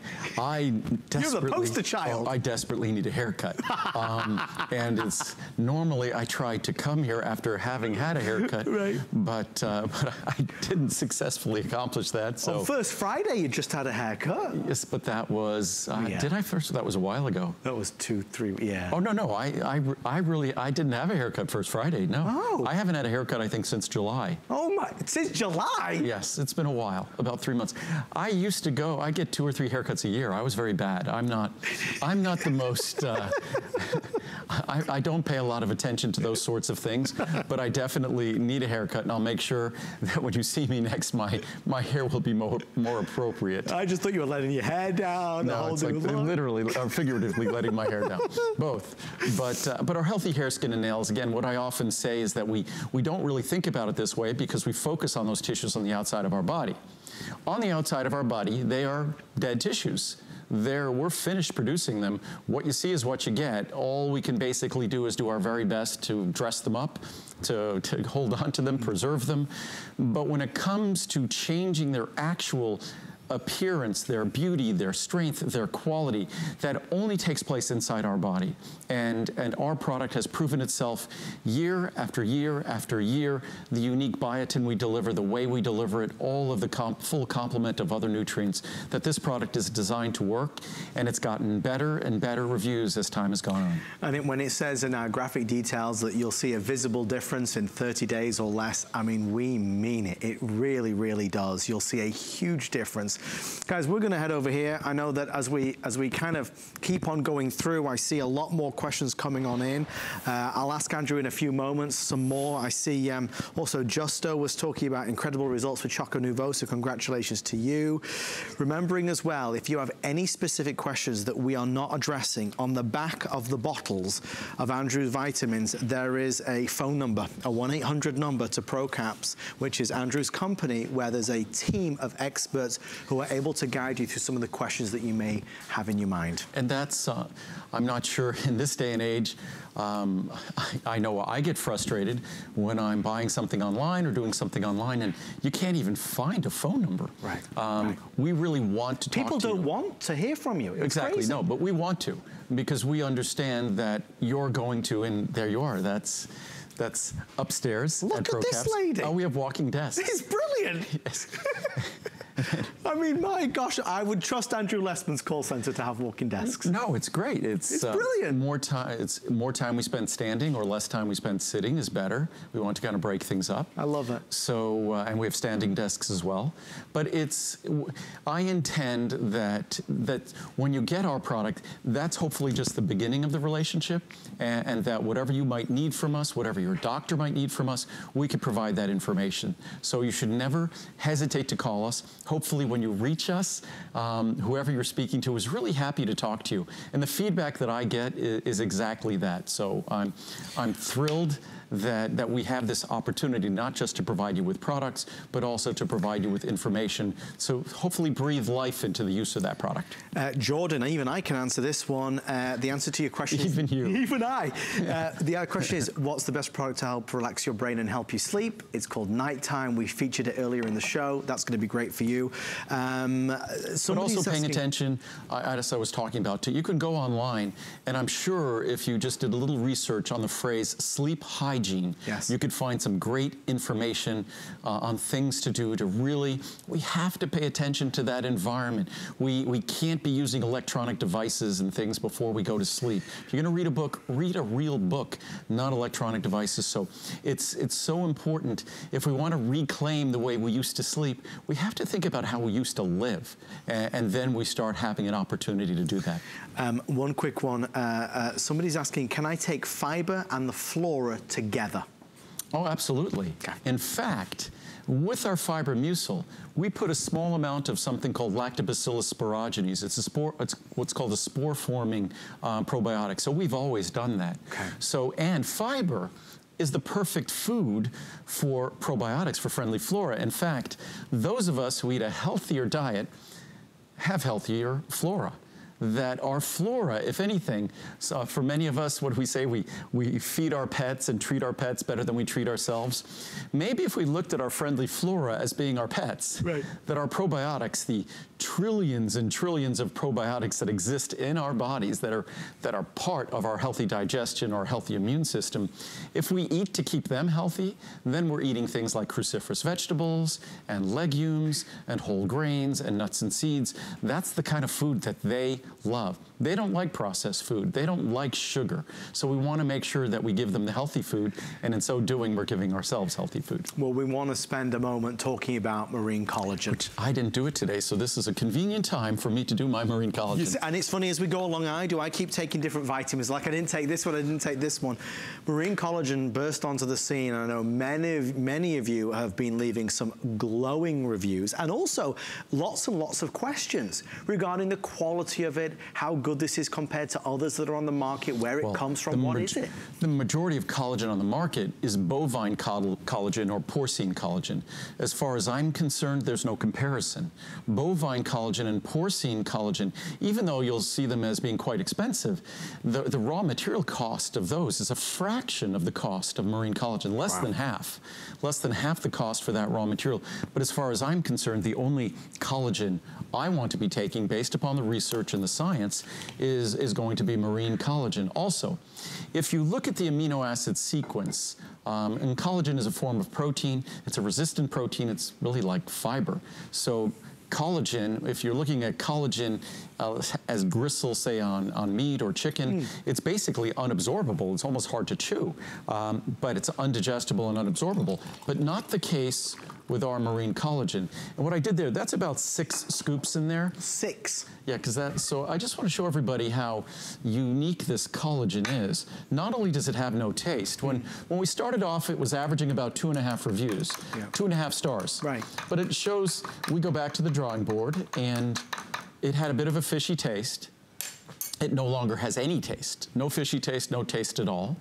desperately... You're the poster child. I desperately need a haircut. And it's normally I try to come here after having had a haircut, right. but I didn't successfully accomplish that. So on First Friday, you just had a haircut. Yes, but that was did I first? That was a while ago. That was 2, 3, yeah. Oh no, I didn't have a haircut First Friday. No, I haven't had a haircut I think since July. Oh my, since July? Yes, it's been a while, about 3 months. I used to go. I get 2 or 3 haircuts a year. I was very bad. I'm not the most. I don't pay a lot of attention to those sorts of things, but I definitely need a haircut, and I'll make sure that when you see me next, my hair will be more appropriate. I just thought you were letting your hair down. No, it's like literally or figuratively letting my hair down. Both. But our healthy hair, skin, and nails, again, what I often say is that we don't really think about it this way because we focus on those tissues on the outside of our body. On the outside of our body, they are dead tissues. We're finished producing them. What you see is what you get. All we can basically do is do our very best to dress them up, to hold on to them, preserve them. But when it comes to changing their actual appearance, their beauty, their strength, their quality, that only takes place inside our body. And our product has proven itself year after year after year. The unique biotin we deliver, the way we deliver it, all of the full complement of other nutrients, that this product is designed to work, and it's gotten better and better reviews as time has gone on. And when it says in our graphic details that you'll see a visible difference in 30 days or less, I mean, we mean it. It really, really does. You'll see a huge difference. Guys, we're gonna head over here. I know that as we kind of keep on going through, I see a lot more questions coming on in. I'll ask Andrew in a few moments some more. I see also Justo was talking about incredible results with Choco Nouveau, so congratulations to you. Remembering as well, if you have any specific questions that we are not addressing, on the back of the bottles of Andrew's vitamins, there is a phone number, a 1-800 number to ProCaps, which is Andrew's company, where there's a team of experts who are able to guide you through some of the questions that you may have in your mind. And that's, I'm not sure in this day and age, I know I get frustrated when I'm buying something online or doing something online and you can't even find a phone number. Right. We really want to talk to you. People don't want to hear from you. It's exactly, crazy. No, but we want to, because we understand that you're going to, and there you are, that's upstairs. Look at this lady. Oh, we have walking desks. This is brilliant. Yes. I mean, my gosh, I would trust Andrew Lessman's call center to have walking desks. No, it's great. It's brilliant. It's more time we spend standing or less time we spend sitting is better. We want to kind of break things up. I love it. So, and we have standing desks as well. But I intend that when you get our product, that's hopefully just the beginning of the relationship, and that whatever you might need from us, whatever your doctor might need from us, we can provide that information. So you should never hesitate to call us. Hopefully when you reach us, whoever you're speaking to is really happy to talk to you. And the feedback that I get is exactly that. So I'm thrilled that we have this opportunity not just to provide you with products, but also to provide you with information. So hopefully breathe life into the use of that product. Jordan, even I can answer this one. The answer to your question is... Even you. Even I. The question is, what's the best product to help relax your brain and help you sleep? It's called Nighttime. We featured it earlier in the show. That's going to be great for you. But also paying attention, as I was talking about, you can go online, and I'm sure if you just did a little research on the phrase sleep hygiene, yes, you could find some great information on things to do to really, we have to pay attention to that environment. We can't be using electronic devices and things before we go to sleep. If you're going to read a book, read a real book, not electronic devices. So it's so important. If we want to reclaim the way we used to sleep, we have to think about how we used to live, and then we start having an opportunity to do that. One quick one. Somebody's asking, can I take fiber and the flora together? Oh, absolutely. Okay. In fact, with our fiber mucil, we put a small amount of something called Lactobacillus sporogenes. It's what's called a spore-forming probiotic. So we've always done that. Okay. So, and fiber is the perfect food for probiotics, for friendly flora. In fact, those of us who eat a healthier diet have healthier flora. That our flora, if anything, so for many of us, what do we say? We feed our pets and treat our pets better than we treat ourselves. Maybe if we looked at our friendly flora as being our pets, right, that our probiotics, the trillions and trillions of probiotics that exist in our bodies that are part of our healthy digestion, our healthy immune system, if we eat to keep them healthy, then we're eating things like cruciferous vegetables and legumes and whole grains and nuts and seeds. That's the kind of food that they love. They don't like processed food. They don't like sugar. So we want to make sure that we give them the healthy food, and in so doing, we're giving ourselves healthy food. Well, we want to spend a moment talking about marine collagen. Which I didn't do it today, so this is a convenient time for me to do my marine collagen. Yes, and it's funny, as we go along, I keep taking different vitamins. Like I didn't take this one, I didn't take this one. Marine collagen burst onto the scene, and I know many of you have been leaving some glowing reviews, and also lots and lots of questions regarding the quality of it, how good this is compared to others that are on the market, where it comes from, what is it? The majority of collagen on the market is bovine collagen or porcine collagen. As far as I'm concerned, there's no comparison. Bovine collagen and porcine collagen, even though you'll see them as being quite expensive, the raw material cost of those is a fraction of the cost of marine collagen, less than half the cost for that raw material. But as far as I'm concerned, the only collagen I want to be taking based upon the research and the science is going to be marine collagen. Also, if you look at the amino acid sequence, and collagen is a form of protein, it's a resistant protein, it's really like fiber. So collagen, if you're looking at collagen as gristle, say, on meat or chicken, it's basically unabsorbable. It's almost hard to chew, but it's undigestible and unabsorbable. But not the case with our marine collagen. And what I did there, that's about 6 scoops in there. 6? Yeah, because so I just want to show everybody how unique this collagen is. Not only does it have no taste, when we started off, it was averaging about 2.5 reviews, 2.5 stars. Right. But it shows, we go back to the drawing board, and it had a bit of a fishy taste. It no longer has any taste. No fishy taste, no taste at all.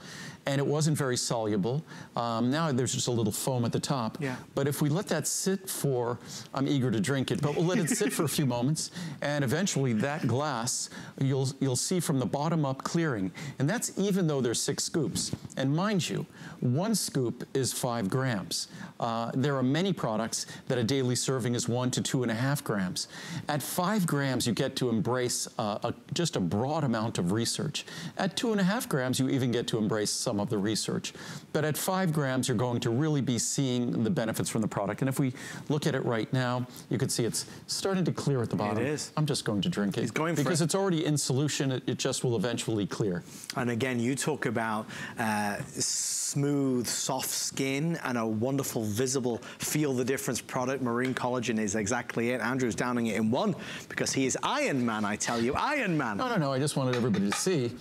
And it wasn't very soluble. Now there's just a little foam at the top. Yeah. But if we let that sit for, I'm eager to drink it, but we'll let it sit for a few moments, and eventually that glass, you'll see from the bottom up clearing. And that's even though there's 6 scoops. And mind you, 1 scoop is 5 grams. There are many products that a daily serving is 1 to 2.5 grams. At 5 grams, you get to embrace just a broad amount of research. At 2.5 grams, you even get to embrace some some of the research. But at 5 grams, you're going to really be seeing the benefits from the product. And if we look at it right now, you can see it's starting to clear at the bottom. It is. I'm just going to drink it. He's going for because it. It's already in solution. It just will eventually clear. And again, you talk about smooth, soft skin and a wonderful, visible, feel the difference product. Marine collagen is exactly it. Andrew's downing it in one because he is Iron Man, I tell you, Iron Man. No, I just wanted everybody to see.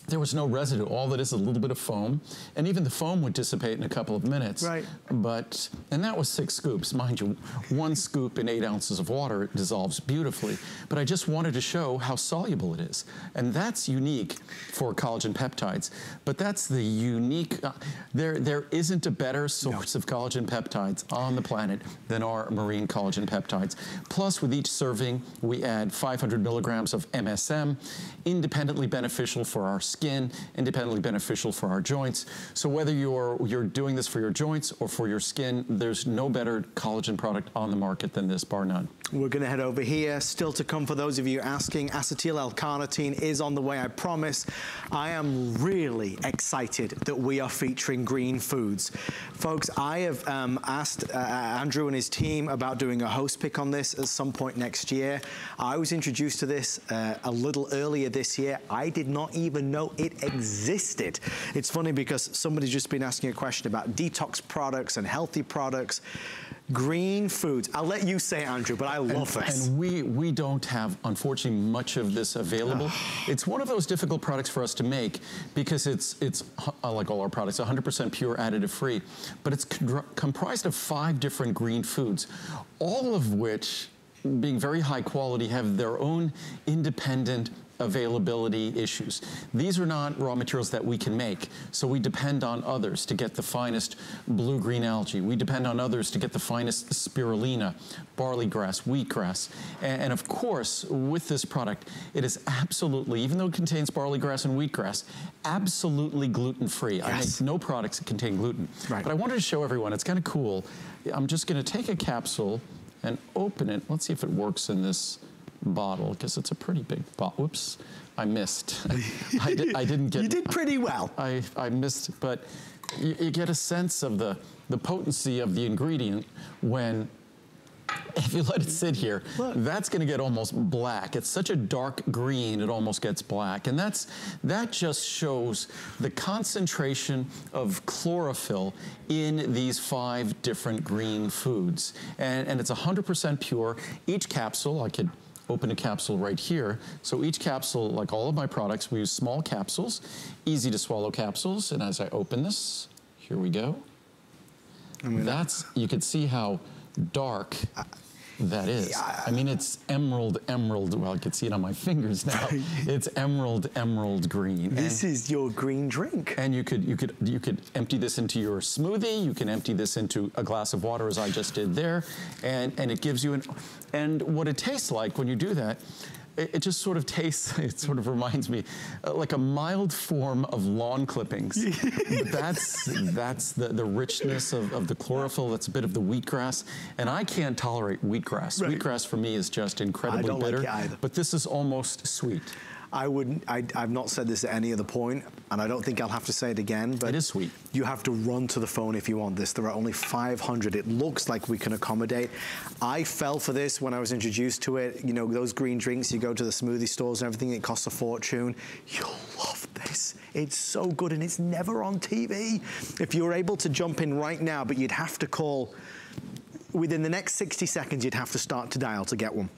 There was no residue. All that is a little bit of foam, and even the foam would dissipate in a couple of minutes. Right. And that was 6 scoops. Mind you, 1 scoop in 8 ounces of water, it dissolves beautifully. But I just wanted to show how soluble it is. And that's unique for collagen peptides. But that's the unique, there isn't a better source of collagen peptides on the planet than our marine collagen peptides. Plus, with each serving, we add 500 milligrams of MSM, independently beneficial for our skin, independently beneficial for our joints. So whether you're doing this for your joints or for your skin, there's no better collagen product on the market than this, bar none. We're gonna head over here. Still to come for those of you asking, acetyl L-carnitine is on the way, I promise. I am really excited that we are featuring green foods. Folks, I have asked Andrew and his team about doing a host pick on this at some point next year. I was introduced to this a little earlier this year. I did not even know it existed. It's funny because somebody's just been asking a question about detox products and healthy products. Green foods. I'll let you say, Andrew, but I love this. And we don't have, unfortunately, much of this available. It's one of those difficult products for us to make because it's like all our products, 100% pure, additive free. But it's comprised of 5 different green foods, all of which, being very high quality, have their own independent availability issues. These are not raw materials that we can make, so we depend on others to get the finest blue-green algae. We depend on others to get the finest spirulina, barley grass, wheatgrass. And of course, with this product, it is absolutely, even though it contains barley grass and wheatgrass, absolutely gluten-free. Yes. I make no products that contain gluten. Right. But I wanted to show everyone, it's kind of cool. I'm just gonna take a capsule and open it. Let's see if it works in this bottle, because it's a pretty big bottle. Whoops, I missed. I didn't get. You did pretty well. I missed, but you get a sense of the potency of the ingredient when, if you let it sit here, look, that's going to get almost black. It's such a dark green, it almost gets black. And that just shows the concentration of chlorophyll in these 5 different green foods. And it's 100% pure. Each capsule, I could open a capsule right here. So each capsule, like all of my products, we use small capsules, easy to swallow capsules. And as I open this, here we go. You can see how dark that is. I mean, it's emerald. Well, I can see it on my fingers now. It's emerald green. This is your green drink. And you could empty this into your smoothie. You can empty this into a glass of water, as I just did there, and it gives you and what it tastes like when you do that. It just sort of tastes, it sort of reminds me like a mild form of lawn clippings. That's the richness of the chlorophyll. That's a bit of the wheatgrass. And I can't tolerate wheatgrass. Right. Wheatgrass for me is just incredibly bitter. Like it either. But this is almost sweet. I've not said this at any other point, and I don't think I'll have to say it again, but it is sweet. You have to run to the phone if you want this. There are only 500. It looks like we can accommodate. I fell for this when I was introduced to it. You know, those green drinks, you go to the smoothie stores and everything, it costs a fortune. You'll love this. It's so good, and it's never on TV. If you're able to jump in right now, but you'd have to call, within the next 60 seconds, you'd have to start to dial to get one.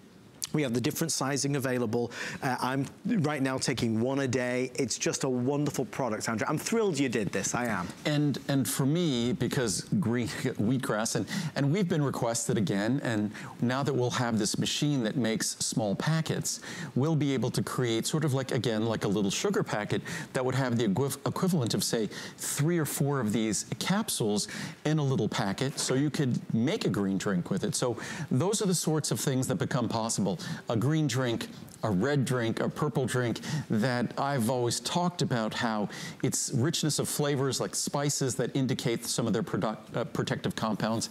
We have the different sizing available. I'm right now taking 1 a day. It's just a wonderful product, Andrew. I'm thrilled you did this, I am. And for me, because green wheatgrass, and we've been requested again, and now that we'll have this machine that makes small packets, we'll be able to create sort of like, again, like a little sugar packet that would have the equivalent of, say, 3 or 4 of these capsules in a little packet, so you could make a green drink with it. So those are the sorts of things that become possible. A green drink a red drink, a purple drink, that I've always talked about how its richness of flavors like spices that indicate some of their protective compounds,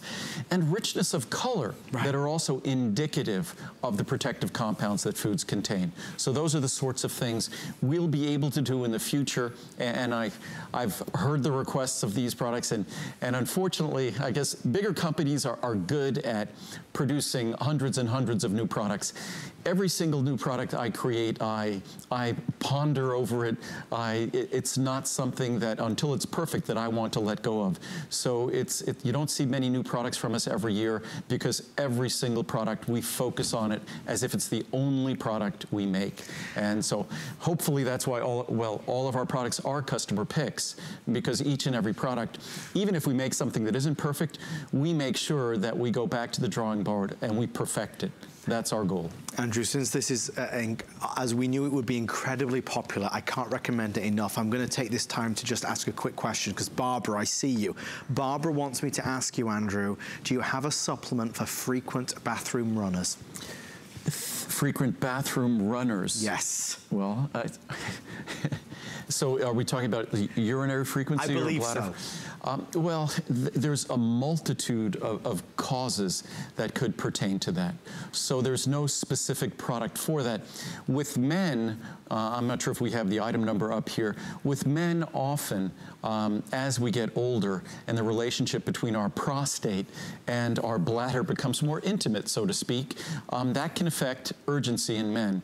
and richness of color that are also indicative of the protective compounds that foods contain. So those are the sorts of things we'll be able to do in the future, and I've heard the requests of these products, and unfortunately, I guess bigger companies are good at producing hundreds and hundreds of new products. Every single new product I create, I ponder over it. It's not something that, until it's perfect, that I want to let go of. So you don't see many new products from us every year, because every single product, we focus on it as if it's the only product we make. And so hopefully that's why all of our products are customer picks, because each and every product, even if we make something that isn't perfect, we make sure that we go back to the drawing board and we perfect it. That's our goal. Andrew, since this is, as we knew it would be incredibly popular, I can't recommend it enough. I'm going to take this time to just ask a quick question, because Barbara, I see you. Barbara wants me to ask you, Andrew, do you have a supplement for frequent bathroom runners? Frequent bathroom runners? Yes. Well, so are we talking about the urinary frequency? I believe or bladder? so. Well, there's a multitude of causes that could pertain to that. So there's no specific product for that. With men, I'm not sure if we have the item number up here. With men, often, as we get older and the relationship between our prostate and our bladder becomes more intimate, so to speak, that can affect urgency in men.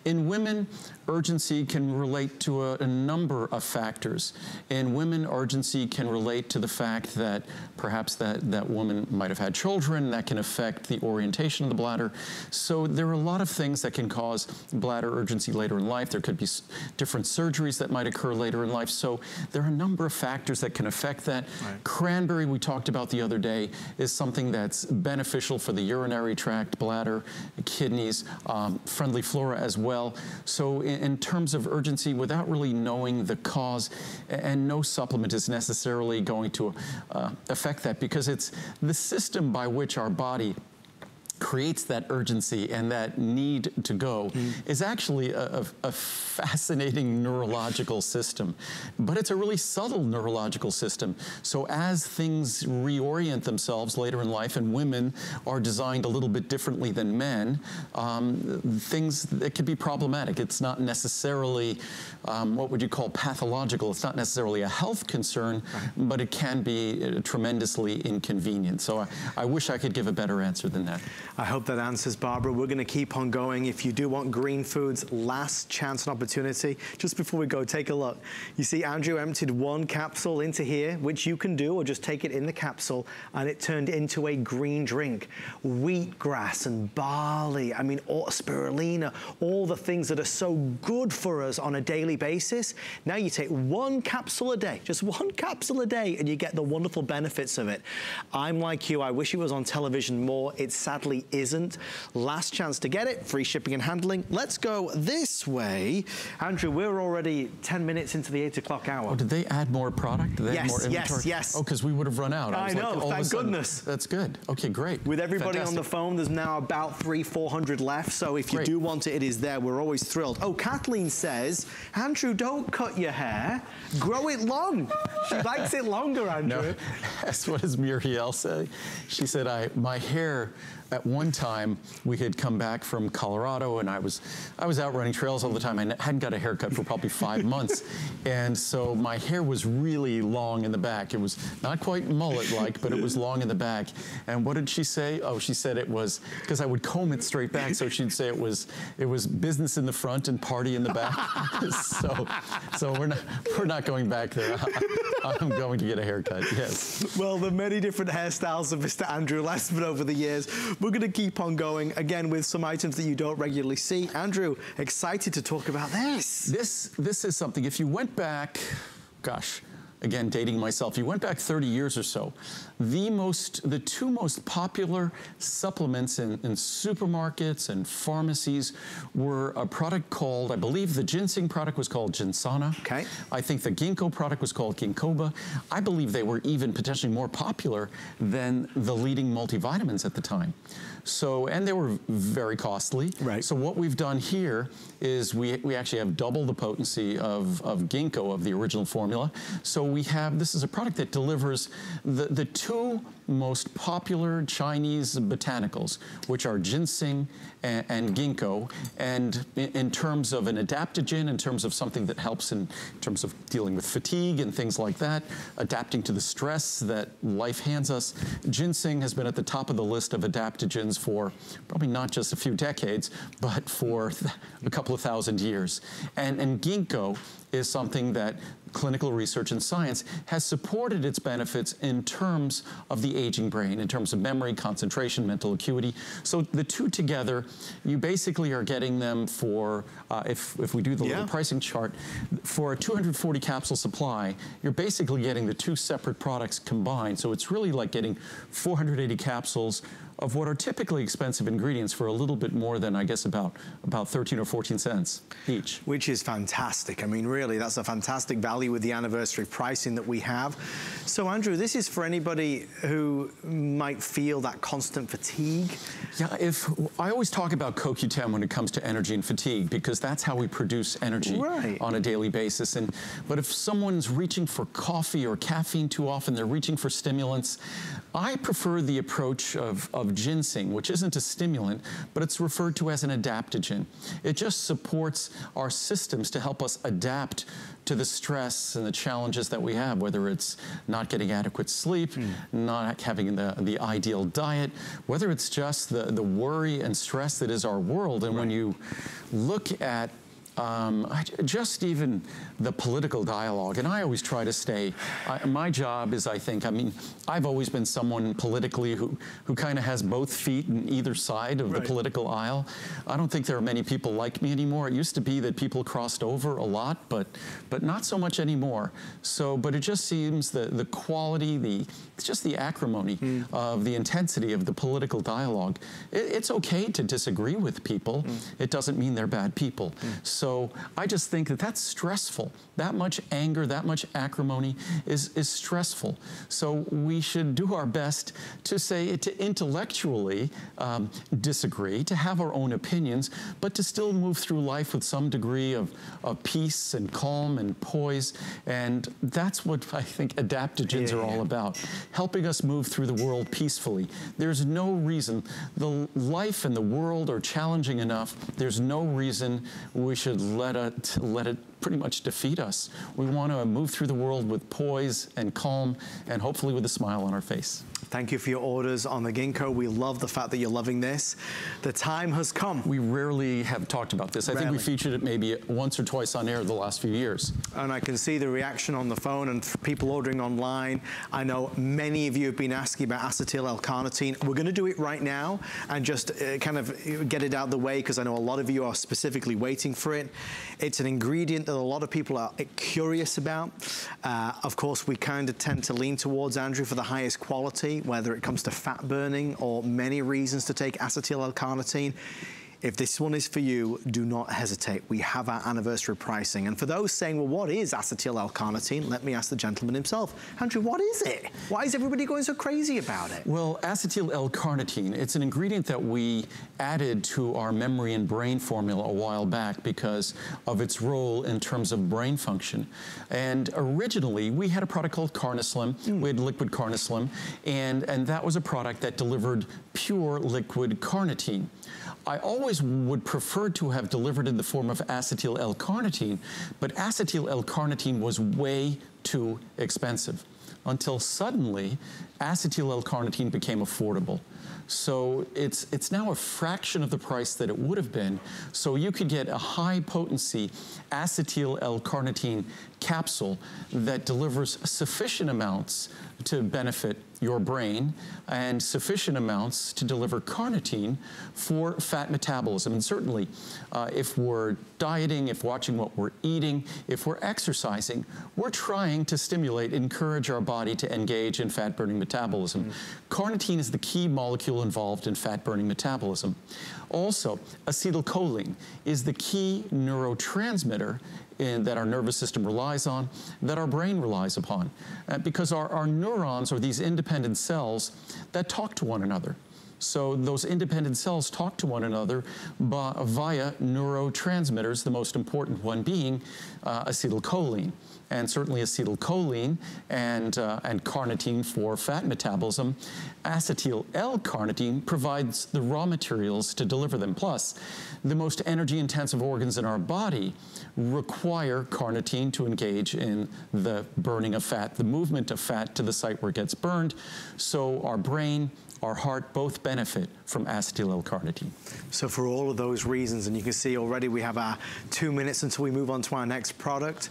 In women, urgency can relate to a number of factors. In women, urgency can relate to the fact that perhaps that woman might have had children. That can affect the orientation of the bladder. So there are a lot of things that can cause bladder urgency later in life. There could be different surgeries that might occur later in life. So there are a number of factors that can affect that. Right. Cranberry, we talked about the other day, is something that's beneficial for the urinary tract, bladder, kidneys, friendly flora as well. So in terms of urgency, without really knowing the cause, and no supplement is necessarily going to affect that, because it's the system by which our body creates that urgency and that need to go is actually a fascinating neurological system. But it's a really subtle neurological system. So as things reorient themselves later in life, and women are designed a little bit differently than men, things that could be problematic. It's not necessarily what would you call pathological. It's not necessarily a health concern, but it can be tremendously inconvenient. So I wish I could give a better answer than that. I hope that answers, Barbara. We're going to keep on going. If you do want green foods, last chance and opportunity. Just before we go, take a look. You see Andrew emptied one capsule into here, which you can do, or just take it in the capsule, and it turned into a green drink. Wheatgrass and barley, I mean, spirulina, all the things that are so good for us on a daily basis. Now you take one capsule a day, just one capsule a day, and you get the wonderful benefits of it. I'm like you, I wish it was on television more. It sadly isn't. Last chance to get it, free shipping and handling. Let's go this way. Andrew, we're already 10 minutes into the 8 o'clock hour. Oh, did they add more product? Did they add more inventory? Yes, yes. Oh, because we would have run out. I know, like, thank goodness. That's good. Okay, great. With everybody Fantastic. on the phone, there's now about 300-400 left, so if you do want it, it is there. We're always thrilled. Oh, Kathleen says, Andrew, don't cut your hair. Grow it long. She likes it longer, Andrew. No, that's what does Muriel say? She said, my hair, at one time, we had come back from Colorado, and I was out running trails all the time. I hadn't got a haircut for probably 5 months. And so my hair was really long in the back. It was not quite mullet-like, but it was long in the back. And what did she say? Oh, she said it was, because I would comb it straight back, so she'd say it was business in the front and party in the back. so we're not going back there. I'm going to get a haircut, yes. Well, the many different hairstyles of Mr. Andrew Lessman over the years. We're going to keep on going, again, with some items that you don't regularly see. Andrew, excited to talk about this. This is something, if you went back, gosh, again, dating myself, you went back 30 years or so, the two most popular supplements in supermarkets and pharmacies were a product called, I believe the ginseng product was called Ginsana. Okay. I think the Ginkgo product was called Ginkgoba. I believe they were even potentially more popular than the leading multivitamins at the time. So, and they were very costly. Right. So what we've done here is we actually have double the potency of Ginkgo, of the original formula. So we have, this is a product that delivers the two most popular Chinese botanicals, which are ginseng and ginkgo. And in terms of an adaptogen, in terms of something that helps in terms of dealing with fatigue and things like that, adapting to the stress that life hands us, ginseng has been at the top of the list of adaptogens for probably not just a few decades, but for a couple of thousand years. And ginkgo is something that clinical research and science has supported its benefits in terms of the aging brain, in terms of memory, concentration, mental acuity. So the two together, you basically are getting them for, if we do the little pricing chart, for a 240 capsule supply, you're basically getting the two separate products combined. So it's really like getting 480 capsules of what are typically expensive ingredients for a little bit more than, I guess, about 13 or 14 cents each. Which is fantastic. I mean, really, that's a fantastic value with the anniversary pricing that we have. So, Andrew, this is for anybody who might feel that constant fatigue. Yeah, I always talk about CoQ10 when it comes to energy and fatigue, because that's how we produce energy on a daily basis. But if someone's reaching for coffee or caffeine too often, they're reaching for stimulants, I prefer the approach of ginseng, which isn't a stimulant, but it's referred to as an adaptogen. It just supports our systems to help us adapt to the stress and the challenges that we have, whether it's not getting adequate sleep, not having the ideal diet, whether it's just the worry and stress that is our world. And when you look at just even the political dialogue, and I always try to stay, my job is, I mean, I've always been someone politically who kind of has both feet in either side of the political aisle. I don't think there are many people like me anymore. It used to be that people crossed over a lot, but not so much anymore. So, but it just seems the quality, it's just the acrimony of the intensity of the political dialogue. It's okay to disagree with people. It doesn't mean they're bad people. So I just think that that's stressful. That much anger, that much acrimony is stressful. So we should do our best to say, to intellectually disagree, to have our own opinions, but to still move through life with some degree of peace and calm and poise. And that's what I think adaptogens are all about, helping us move through the world peacefully. There's no reason, the life and the world are challenging enough, there's no reason we should let it pretty much defeat us. We want to move through the world with poise and calm, and hopefully with a smile on our face. Thank you for your orders on the Ginkgo. We love the fact that you're loving this. The time has come. We rarely have talked about this. I think we featured it maybe once or twice on air the last few years. And I can see the reaction on the phone and people ordering online. I know many of you have been asking about acetyl L-carnitine. We're going to do it right now and just kind of get it out of the way, because I know a lot of you are specifically waiting for it. It's an ingredient that a lot of people are curious about. Of course, we kind of tend to lean towards, Andrew, for the highest quality, whether it comes to fat burning or many reasons to take acetyl L-carnitine. If this one is for you, do not hesitate. We have our anniversary pricing. And for those saying, well, what is acetyl L-carnitine? Let me ask the gentleman himself. Andrew, what is it? Why is everybody going so crazy about it? Well, acetyl L-carnitine, it's an ingredient that we added to our memory and brain formula a while back because of its role in terms of brain function. And originally, we had a product called Carnislim. We had liquid Carnislim, and that was a product that delivered pure liquid carnitine. I always would prefer to have delivered in the form of acetyl L-carnitine, but acetyl L-carnitine was way too expensive until suddenly acetyl L-carnitine became affordable. So it's now a fraction of the price that it would have been. So you could get a high potency acetyl L-carnitine capsule that delivers sufficient amounts to benefit your brain and sufficient amounts to deliver carnitine for fat metabolism. And certainly, if we're dieting, if watching what we're eating, if we're exercising, we're trying to stimulate, encourage our body to engage in fat-burning metabolism. Carnitine is the key molecule involved in fat-burning metabolism. Also, acetylcholine is the key neurotransmitter that our nervous system relies on, that our brain relies upon. Because our neurons are these independent cells that talk to one another. So those independent cells talk to one another via neurotransmitters, the most important one being acetylcholine. And certainly acetylcholine and carnitine for fat metabolism. Acetyl L-carnitine provides the raw materials to deliver them. Plus, the most energy-intensive organs in our body require carnitine to engage in the burning of fat, the movement of fat to the site where it gets burned. So our brain, our heart both benefit from acetyl L-carnitine. So for all of those reasons, and you can see already we have our 2 minutes until we move on to our next product.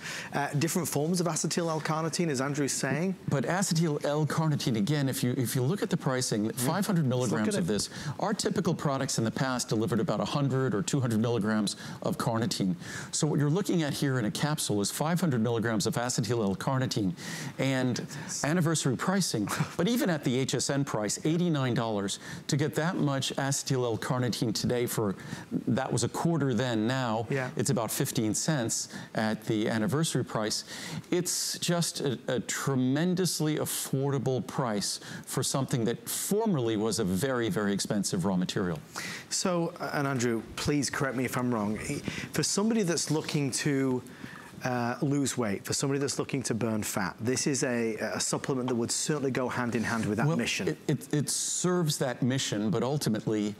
Different forms of acetyl L-carnitine, as Andrew's saying. But acetyl L-carnitine, again, if you look at the pricing, 500 milligrams of this, our typical products in the past delivered about 100 or 200 milligrams of carnitine. So what you're looking at here in a capsule is 500 milligrams of acetyl L-carnitine and anniversary pricing. But even at the HSN price, $89, to get that much acetyl L-carnitine today for, that was a quarter then, now it's about 15 cents at the anniversary price. It's just a tremendously affordable price for something that formerly was a very, very expensive raw material. So, and Andrew, please correct me if I'm wrong. For somebody that's looking to lose weight, for somebody that's looking to burn fat, this is a supplement that would certainly go hand in hand with that mission. It serves that mission, but ultimately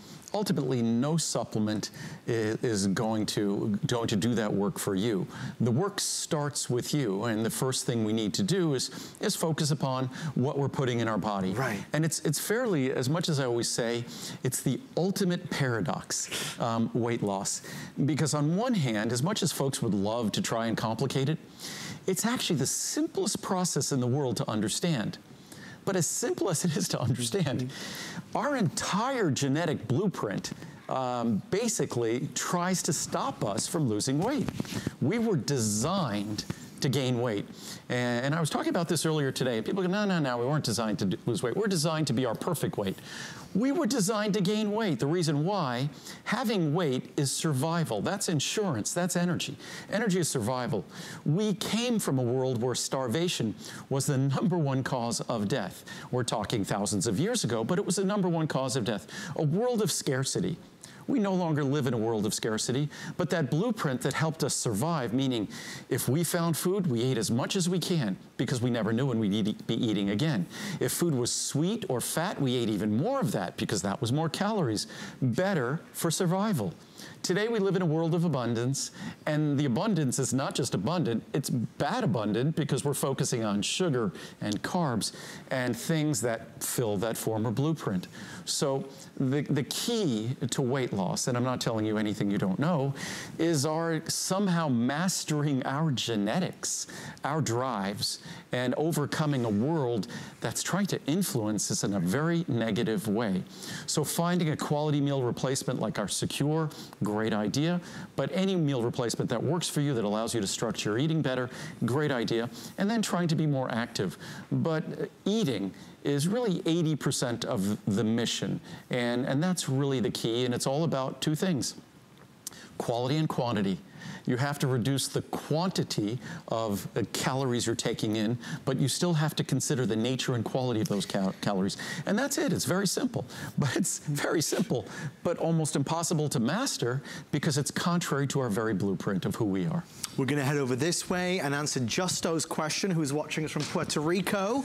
no supplement is going to do that work for you. The work starts with you, and the first thing we need to do is focus upon what we're putting in our body. Right. And it's fairly, as much as I always say, it's the ultimate paradox, weight loss. Because on one hand, as much as folks would love to try and complicate it, it's actually the simplest process in the world to understand. But as simple as it is to understand, our entire genetic blueprint basically tries to stop us from losing weight. We were designed to gain weight. And I was talking about this earlier today. People go, no, we weren't designed to lose weight. We're designed to be our perfect weight. We were designed to gain weight. The reason why, having weight is survival. That's insurance, that's energy. Energy is survival. We came from a world where starvation was the #1 cause of death. We're talking thousands of years ago, but it was the #1 cause of death. A world of scarcity. We no longer live in a world of scarcity, but that blueprint that helped us survive, meaning if we found food, we ate as much as we can because we never knew when we'd be eating again. If food was sweet or fat, we ate even more of that because that was more calories. Better for survival. Today we live in a world of abundance, and the abundance is not just abundant, it's bad abundant because we're focusing on sugar and carbs and things that fill that former blueprint. So the key to weight loss, and I'm not telling you anything you don't know, is our somehow mastering our genetics, our drives, and overcoming a world that's trying to influence us in a very negative way. So finding a quality meal replacement like our Secure, great idea, but any meal replacement that works for you, that allows you to structure your eating better, great idea, and then trying to be more active. But eating is really 80% of the mission, and that's really the key, and it's all about two things, quality and quantity. You have to reduce the quantity of calories you're taking in, but you still have to consider the nature and quality of those calories. And that's it. It's very simple. But it's very simple, but almost impossible to master because it's contrary to our very blueprint of who we are. We're going to head over this way and answer Justo's question, who's watching us from Puerto Rico.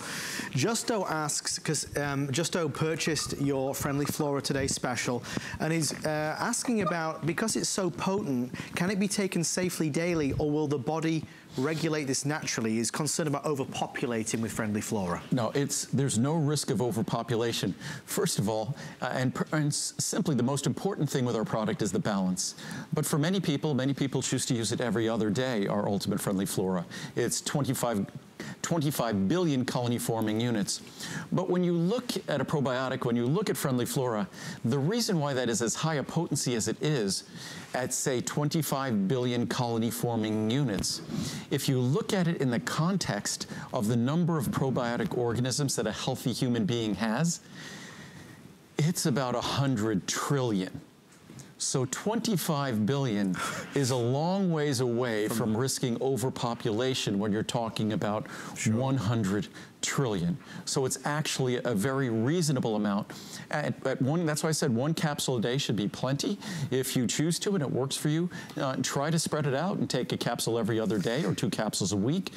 Justo asks, because Justo purchased your Friendly Flora Today special, and he's asking about, because it's so potent, can it be taken safely daily, or will the body regulate this naturally? Is concerned about overpopulating with Friendly Flora. No, there's no risk of overpopulation. First of all, and simply the most important thing with our product is the balance. But for many people choose to use it every other day, our Ultimate Friendly Flora. It's 25 25 billion colony-forming units. But when you look at a probiotic, when you look at Friendly Flora, the reason why that is as high a potency as it is at, say, 25 billion colony-forming units, if you look at it in the context of the number of probiotic organisms that a healthy human being has, it's about 100 trillion. So 25 billion is a long ways away from risking overpopulation when you're talking about 100 trillion. So it's actually a very reasonable amount. That's why I said one capsule a day should be plenty. If you choose to and it works for you, try to spread it out and take a capsule every other day or 2 capsules a week.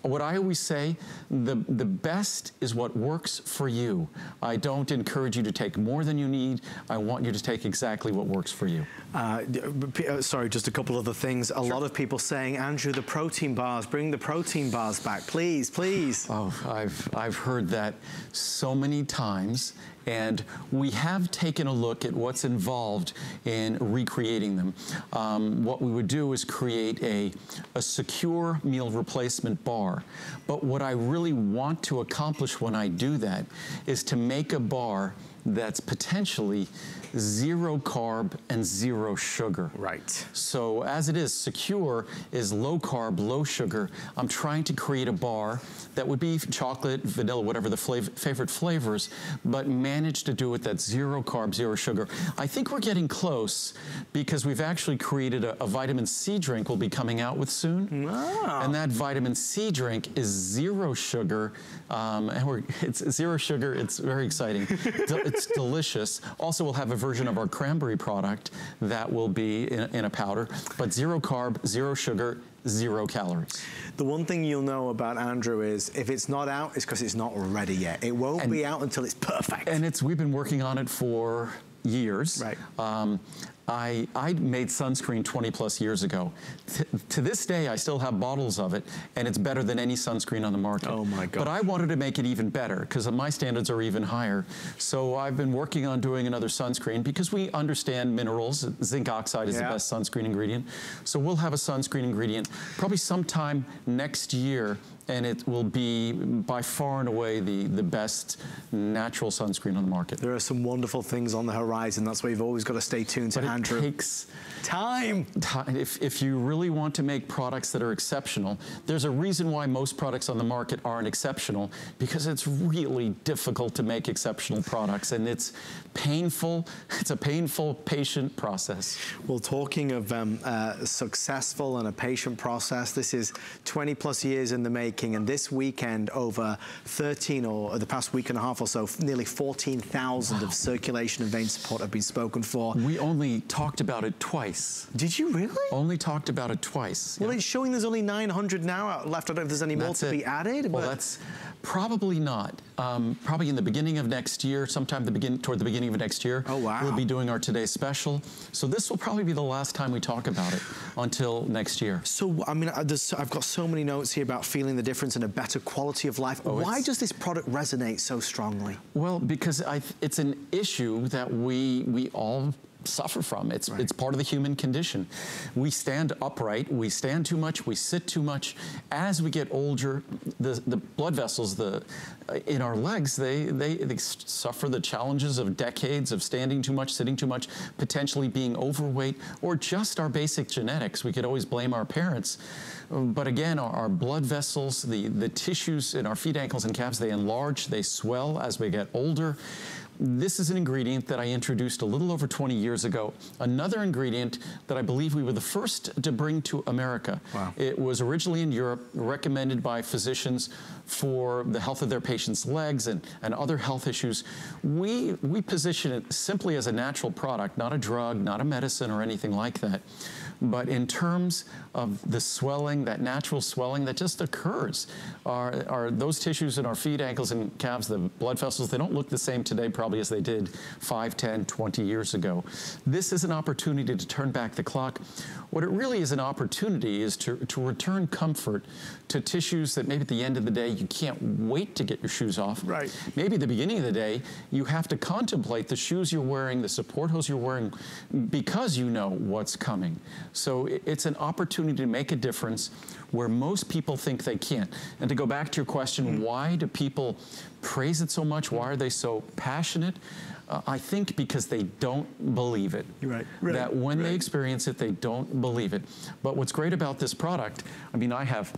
What I always say, the best is what works for you. I don't encourage you to take more than you need. I want you to take exactly what works for you. Sorry, just a couple other things. A lot of people saying, Andrew, the protein bars, bring the protein bars back, please, please. Oh, I've heard that so many times, and we have taken a look at what's involved in recreating them. What we would do is create a secure meal replacement bar. But what I really want to accomplish when I do that is to make a bar that's potentially 0 carb and 0 sugar. Right. So as it is, secure is low carb, low sugar. I'm trying to create a bar that would be chocolate, vanilla, whatever the favorite flavors, but manage to do it that's 0 carb, 0 sugar. I think we're getting close because we've actually created a vitamin C drink we'll be coming out with soon. Wow. And that vitamin C drink is 0 sugar. It's 0 sugar. It's very exciting. It's delicious. Also, we'll have a version of our cranberry product that will be in a powder, but 0 carb, 0 sugar, 0 calories. The one thing you'll know about Andrew is if it's not out, it's because it's not ready yet. It won't be out until it's perfect. And we've been working on it for years. Right. I made sunscreen 20+ years ago. To this day, I still have bottles of it, and it's better than any sunscreen on the market. Oh my God. But I wanted to make it even better because my standards are even higher. So I've been working on doing another sunscreen because we understand minerals. Zinc oxide is the best sunscreen ingredient. So we'll have a sunscreen ingredient probably sometime next year, and it will be by far and away the best natural sunscreen on the market. There are some wonderful things on the horizon. That's why you've always got to stay tuned to Andrew. It takes time. If you really want to make products that are exceptional, there's a reason why most products on the market aren't exceptional, because it's really difficult to make exceptional products, and it's painful. It's a painful, patient process. Well, talking of successful and a patient process, this is 20+ years in the making, and this weekend over 13 or the past week and a half or so, nearly 14,000 of circulation and vein support have been spoken for. We only talked about it twice. Did you really? Only talked about it twice. Well, it's showing there's only 900 now left. I don't know if there's any more to be added. Well, that's probably not. Probably in the beginning of next year, sometime toward the beginning of next year. Oh, wow. We'll be doing our Today Special. So this will probably be the last time we talk about it until next year. So, I mean, I've got so many notes here about feeling the difference and a better quality of life. Why does this product resonate so strongly? Well, because it's an issue that we all suffer from. It's part of the human condition. We stand upright, we stand too much, we sit too much. As we get older, the blood vessels in our legs, they suffer the challenges of decades of standing too much, sitting too much, potentially being overweight, or just our basic genetics. We could always blame our parents. But again, our blood vessels, the tissues in our feet, ankles, and calves, they enlarge, they swell as we get older. This is an ingredient that I introduced a little over 20 years ago. Another ingredient that I believe we were the first to bring to America. Wow. It was originally in Europe, recommended by physicians for the health of their patients' legs and other health issues. We position it simply as a natural product, not a drug, not a medicine or anything like that. But in terms of the swelling, that natural swelling that just occurs, are those tissues in our feet, ankles, and calves, the blood vessels, they don't look the same today probably as they did 5, 10, 20 years ago. This is an opportunity to turn back the clock. What it really is an opportunity is to return comfort to tissues that maybe at the end of the day you can't wait to get your shoes off. Right. Maybe at the beginning of the day you have to contemplate the shoes you're wearing, the support hose you're wearing, because you know what's coming. So it's an opportunity to make a difference where most people think they can't. And to go back to your question, why do people praise it so much? Why are they so passionate? I think because they don't believe it. Right. That when they experience it, they don't believe it. But what's great about this product, I mean, I have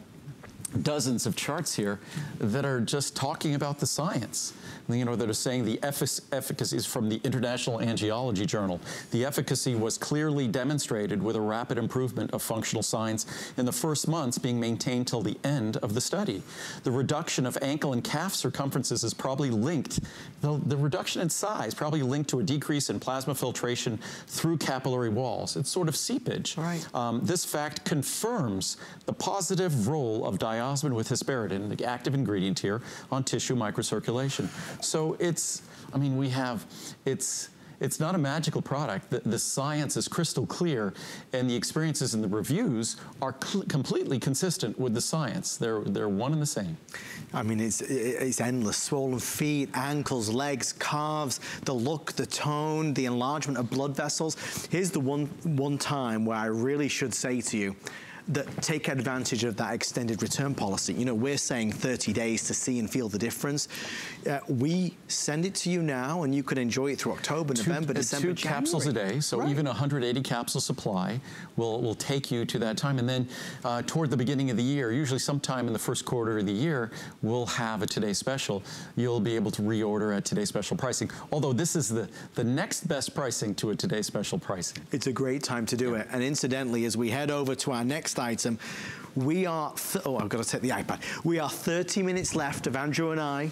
dozens of charts here that are just talking about the science. You know, that are saying the efficacy is from the International Angiology Journal. The efficacy was clearly demonstrated with a rapid improvement of functional signs in the first months being maintained till the end of the study. The reduction of ankle and calf circumferences is probably linked, the reduction in size probably linked to a decrease in plasma filtration through capillary walls. It's sort of seepage. Right. This fact confirms the positive role of diosmin with hesperidin, the active ingredient here, on tissue microcirculation. So it's, I mean, it's not a magical product. The science is crystal clear, and the experiences and the reviews are completely consistent with the science. They're one and the same. I mean, it's endless. Swollen feet, ankles, legs, calves, the look, the tone, the enlargement of blood vessels. Here's the one time where I really should say to you, that take advantage of that extended return policy. You know, we're saying 30 days to see and feel the difference. We send it to you now, and you can enjoy it through October, November, December, January. 2 capsules a day, so even 180 capsule supply will take you to that time. And then toward the beginning of the year, usually sometime in the first quarter of the year, we'll have a Today Special. You'll be able to reorder at Today Special pricing, although this is the next best pricing to a Today Special pricing. It's a great time to do it. And incidentally, as we head over to our next item, we are, I've got to take the iPad. We are 30 minutes left of Andrew and I.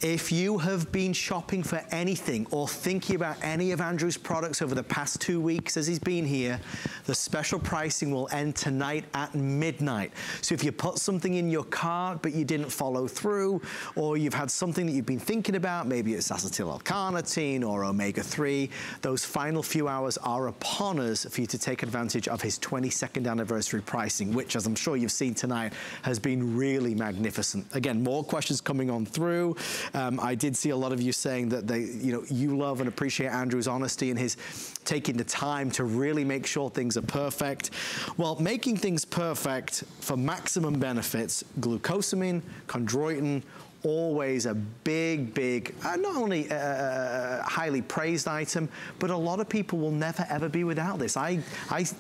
If you have been shopping for anything or thinking about any of Andrew's products over the past 2 weeks as he's been here, the special pricing will end tonight at midnight. So if you put something in your cart but you didn't follow through, or you've had something that you've been thinking about, maybe it's acetyl L-carnitine or omega-3, those final few hours are upon us for you to take advantage of his 22nd anniversary pricing, which, as I'm sure you've seen tonight, has been really magnificent. Again, more questions coming on through. I did see a lot of you saying that you love and appreciate Andrew's honesty and his taking the time to really make sure things are perfect. Well, making things perfect for maximum benefits, glucosamine, chondroitin, always a big, not only highly praised item, but a lot of people will never ever be without this.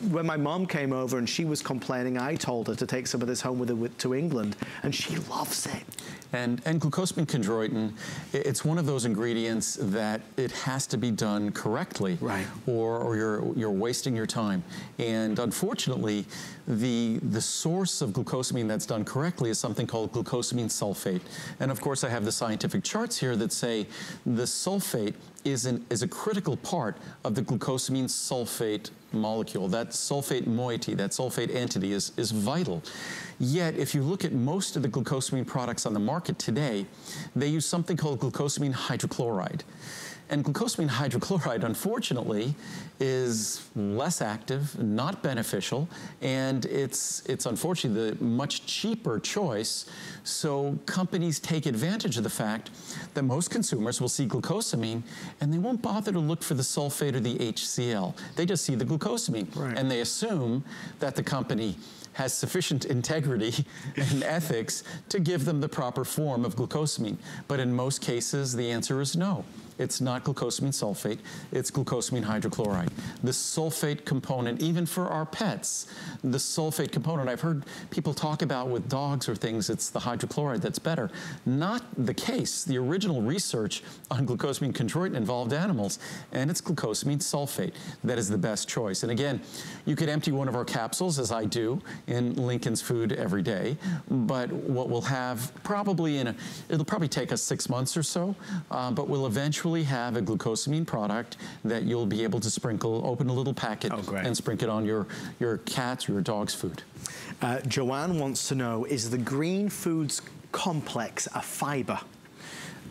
When my mom came over and she was complaining, I told her to take some of this home with her to England, and she loves it. And glucosamine chondroitin, it's one of those ingredients that it has to be done correctly, right? Or you're wasting your time. And unfortunately, the source of glucosamine that's done correctly is something called glucosamine sulfate. And of course, I have the scientific charts here that say the sulfate is a critical part of the glucosamine sulfate molecule. That sulfate moiety, that sulfate entity is vital. Yet, if you look at most of the glucosamine products on the market today, they use something called glucosamine hydrochloride. And glucosamine hydrochloride, unfortunately, is less active, not beneficial, and it's unfortunately the much cheaper choice. So companies take advantage of the fact that most consumers will see glucosamine and they won't bother to look for the sulfate or the HCl. They just see the glucosamine, and they assume that the company has sufficient integrity and ethics to give them the proper form of glucosamine. But in most cases, the answer is no. It's not glucosamine sulfate, it's glucosamine hydrochloride. The sulfate component, even for our pets, the sulfate component, I've heard people talk about with dogs or things, it's the hydrochloride that's better. Not the case. The original research on glucosamine chondroitin involved animals, and it's glucosamine sulfate that is the best choice. And again, you could empty one of our capsules, as I do, in Lincoln's food every day, but what we'll have probably it'll probably take us 6 months or so, but we'll eventually have a glucosamine product that you'll be able to sprinkle, open a little packet and sprinkle it on your cat's or your dog's food. Joanne wants to know, is the green foods complex a fiber?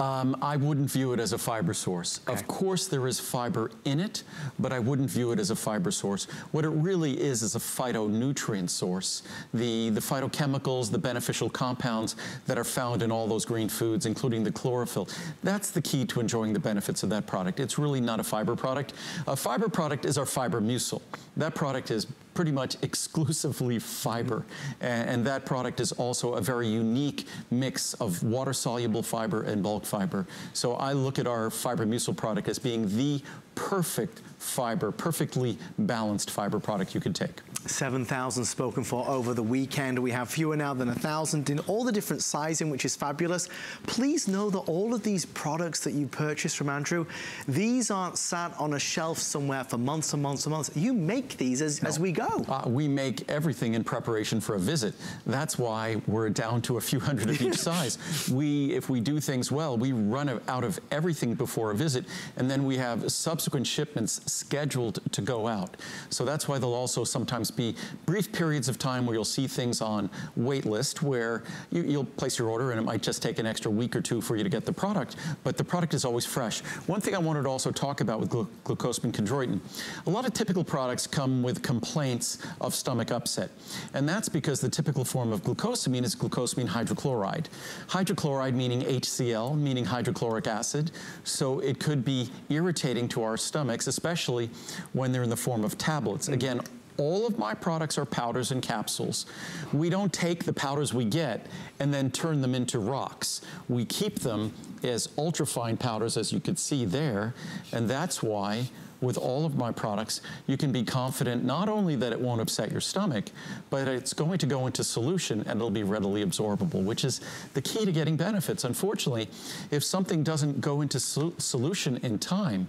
I wouldn't view it as a fiber source. Of course there is fiber in it, but I wouldn't view it as a fiber source. What it really is a phytonutrient source. The phytochemicals, the beneficial compounds that are found in all those green foods, including the chlorophyll, that's the key to enjoying the benefits of that product. It's really not a fiber product. A fiber product is our fiber mucil. That product is pretty much exclusively fiber. And that product is also a very unique mix of water-soluble fiber and bulk fiber. So I look at our Fiber Mucil product as being the perfect fiber, perfectly balanced fiber product you could take. 7,000 spoken for over the weekend. We have fewer now than 1,000 in all the different sizing, which is fabulous. Please know that all of these products that you purchase from Andrew, these aren't sat on a shelf somewhere for months and months and months. You make these as we go. We make everything in preparation for a visit. That's why we're down to a few hundred of each size. If we do things well, we run out of everything before a visit, and then we have subsequent shipments scheduled to go out. So that's why there'll also sometimes be brief periods of time where you'll see things on wait list where you'll place your order and it might just take an extra week or two for you to get the product, but the product is always fresh. One thing I wanted to also talk about with glucosamine chondroitin, a lot of typical products come with complaints of stomach upset, and that's because the typical form of glucosamine is glucosamine hydrochloride. Hydrochloride meaning HCl, meaning hydrochloric acid, so it could be irritating to our stomachs, especially when they're in the form of tablets. Again, all of my products are powders and capsules. We don't take the powders we get and then turn them into rocks. We keep them as ultrafine powders, as you could see there, and that's why with all of my products, you can be confident not only that it won't upset your stomach, but it's going to go into solution and it'll be readily absorbable, which is the key to getting benefits. Unfortunately, if something doesn't go into solution in time,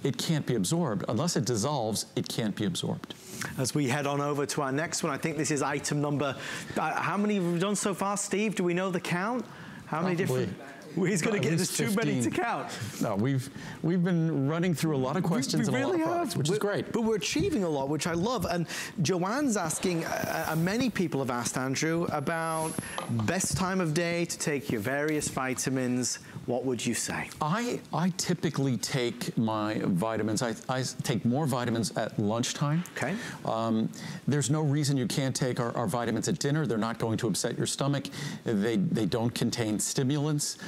it can't be absorbed. Unless it dissolves, it can't be absorbed. As we head on over to our next one, I think this is item number, how many have we done so far, Steve? Do we know the count? How many different? He's going to get us too many to count. No, we've been running through a lot of questions and really a lot of products, which is great. But we're achieving a lot, which I love. And Joanne's asking, many people have asked Andrew about best time of day to take your various vitamins. What would you say? I typically take my vitamins. I take more vitamins at lunchtime. Okay. There's no reason you can't take our vitamins at dinner. They're not going to upset your stomach. They don't contain stimulants.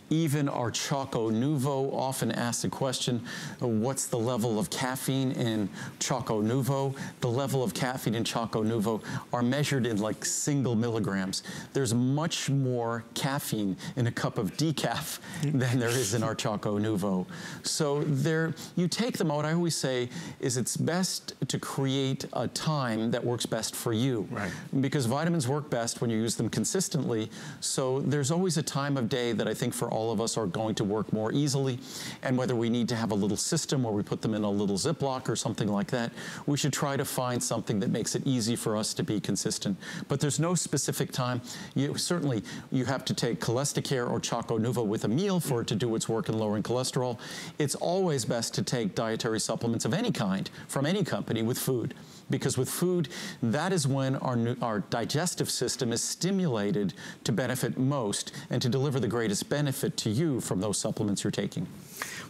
Even our Choco Nouveau often asks the question, what's the level of caffeine in Choco Nouveau? The level of caffeine in Choco Nouveau are measured in like single milligrams. There's much more caffeine in a cup of decaf than there is in our Choco Nouveau. So you take them out. I always say is it's best to create a time that works best for you. Right. Because vitamins work best when you use them consistently. So there's always a time of day that I think for all of us are going to work more easily. And whether we need to have a little system where we put them in a little Ziploc or something like that, we should try to find something that makes it easy for us to be consistent. But there's no specific time. Certainly, you have to take Cholesterol or Choco Nouveau with a meal for it to do its work in lowering cholesterol. It's always best to take dietary supplements of any kind from any company with food. Because with food, that is when our digestive system is stimulated to benefit most and to deliver the greatest benefit to you from those supplements you're taking.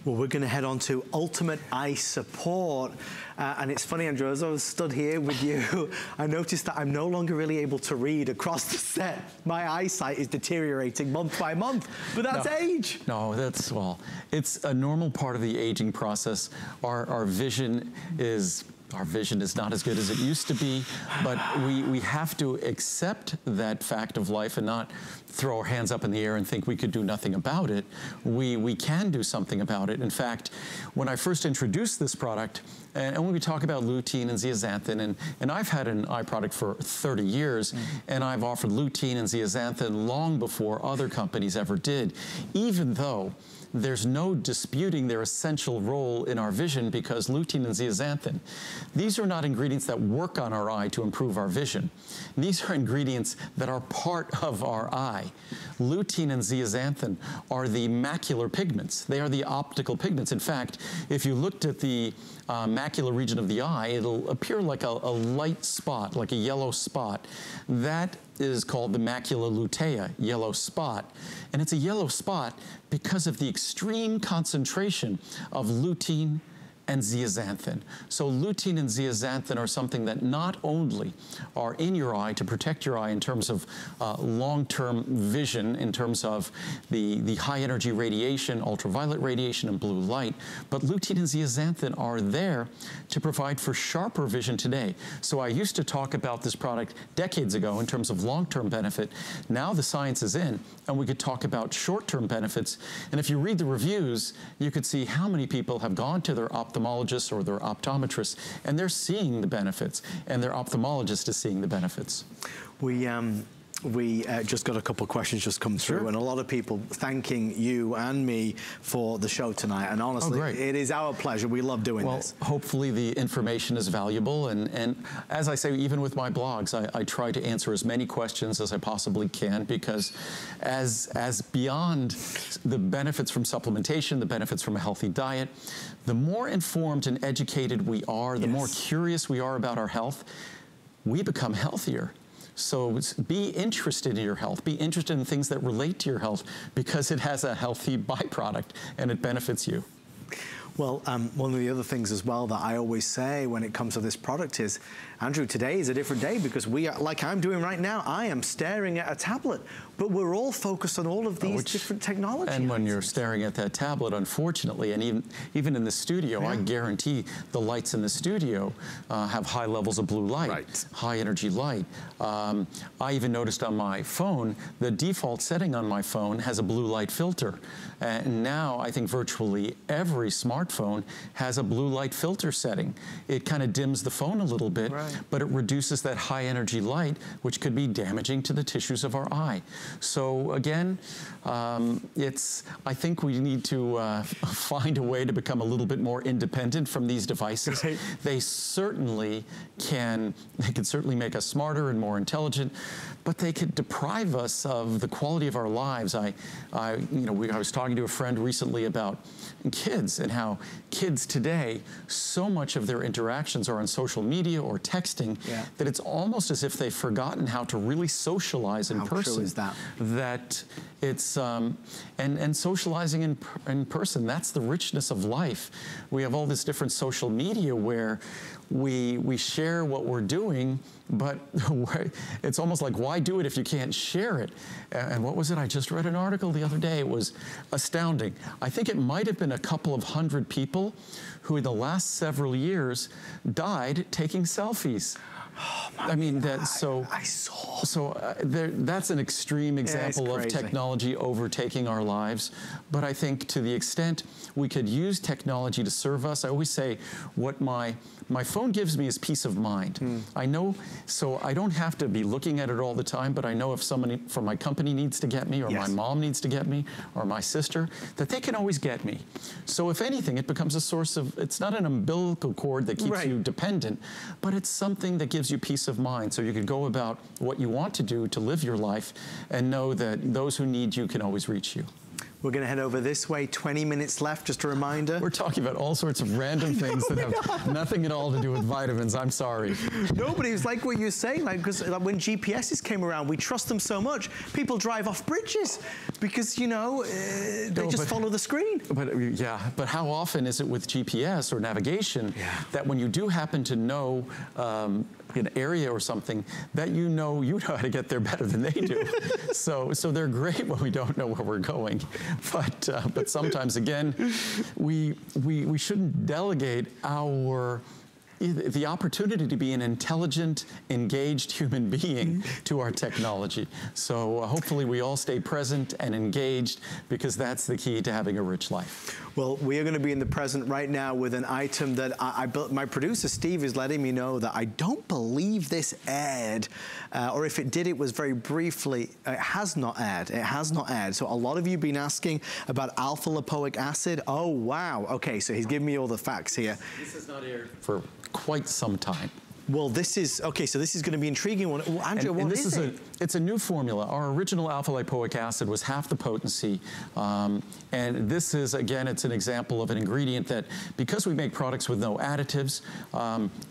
Well, we're going to head on to Ultimate Eye Support. And it's funny, Andrew, as I was stood here with you, I noticed that I'm no longer really able to read across the set. My eyesight is deteriorating month by month, but that's age. No, well, it's a normal part of the aging process. Our vision is not as good as it used to be, but we have to accept that fact of life and not throw our hands up in the air and think we could do nothing about it. We can do something about it. In fact, when I first introduced this product, and when we talk about lutein and zeaxanthin, and I've had an eye product for 30 years, and I've offered lutein and zeaxanthin long before other companies ever did, even though there's no disputing their essential role in our vision, because lutein and zeaxanthin, these are not ingredients that work on our eye to improve our vision. These are ingredients that are part of our eye. Lutein and zeaxanthin are the macular pigments. They are the optical pigments. In fact, if you looked at the macular region of the eye, it'll appear like a light spot, like a yellow spot. That is called the macula lutea, yellow spot. And it's a yellow spot because of the extreme concentration of lutein and zeaxanthin. So lutein and zeaxanthin are something that not only are in your eye to protect your eye in terms of long-term vision, in terms of the high energy radiation, ultraviolet radiation, and blue light, but lutein and zeaxanthin are there to provide for sharper vision today. So I used to talk about this product decades ago in terms of long-term benefit. Now the science is in, and we could talk about short-term benefits. And if you read the reviews, you could see how many people have gone to their ophthalmologist or their optometrist, and they're seeing the benefits, and their ophthalmologist is seeing the benefits. We just got a couple of questions just come through, and a lot of people thanking you and me for the show tonight. And honestly, it is our pleasure. We love doing this. Well, hopefully the information is valuable. And as I say, even with my blogs, I try to answer as many questions as I possibly can, because as beyond the benefits from supplementation, the benefits from a healthy diet, the more informed and educated we are, the more curious we are about our health, we become healthier. So be interested in your health. Be interested in things that relate to your health, because it has a healthy byproduct and it benefits you. Well, one of the other things as well that I always say when it comes to this product is, Andrew, today is a different day, because we are, like I'm doing right now, I am staring at a tablet, but we're all focused on all of these different technologies. And when you're staring at that tablet, unfortunately, and even in the studio, I guarantee the lights in the studio have high levels of blue light, high energy light. I even noticed on my phone, the default setting on my phone has a blue light filter. And now I think virtually every smartphone has a blue light filter setting. It kind of dims the phone a little bit, but it reduces that high energy light, which could be damaging to the tissues of our eye. So again, I think we need to find a way to become a little bit more independent from these devices. They certainly can certainly make us smarter and more intelligent, but they could deprive us of the quality of our lives. I was talking to a friend recently about kids, and how kids today, so much of their interactions are on social media or texting, that it's almost as if they've forgotten how to really socialize in person. How true is that? That it's, and socializing in person, that's the richness of life. We have all this different social media where we share what we're doing, but it's almost like, why do it if you can't share it? And what was it? I just read an article the other day. It was astounding. I think it might have been a couple of hundred people who in the last several years died taking selfies. Oh, I mean, that's an extreme example of technology overtaking our lives. But I think to the extent we could use technology to serve us, I always say what my phone gives me is peace of mind. I know, so I don't have to be looking at it all the time, but I know if somebody from my company needs to get me, or my mom needs to get me, or my sister, that they can always get me. So if anything, it becomes a source of, it's not an umbilical cord that keeps you dependent, but it's something that gives you peace of mind, so you can go about what you want to do to live your life and know that those who need you can always reach you. We're going to head over this way. 20 minutes left, just a reminder. We're talking about all sorts of random things that have nothing at all to do with vitamins. I'm sorry. No, but it's like what you're saying, like, because when GPSs came around, we trust them so much. People drive off bridges because, you know, they just follow the screen. But how often is it with GPS or navigation that when you do happen to know an area or something, that you know how to get there better than they do. so they're great when we don't know where we're going. But sometimes, again, we shouldn't delegate the opportunity to be an intelligent, engaged human being to our technology. So hopefully we all stay present and engaged, because that's the key to having a rich life. Well, we are going to be in the present right now with an item that I built. My producer, Steve, is letting me know that I don't believe this aired, or if it did, it was very briefly. It has not aired. It has not aired. So a lot of you have been asking about alpha lipoic acid. Oh, wow. Okay, so he's giving me all the facts here. This is not aired for quite some time. Well, this is, okay, so this is going to be intriguing. Well, Andrew, what is it? It's a new formula. Our original alpha lipoic acid was half the potency. And this is, again, it's an example of an ingredient that, because we make products with no additives,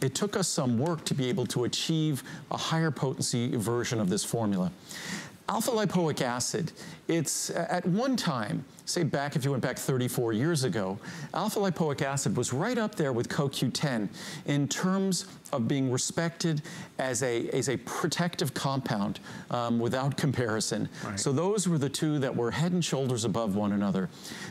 it took us some work to be able to achieve a higher potency version of this formula. Alpha lipoic acid, it's at one time, say back, if you went back 34 years ago, alpha lipoic acid was right up there with CoQ10 in terms of being respected as a protective compound without comparison. Right. So those were the two that were head and shoulders above one another.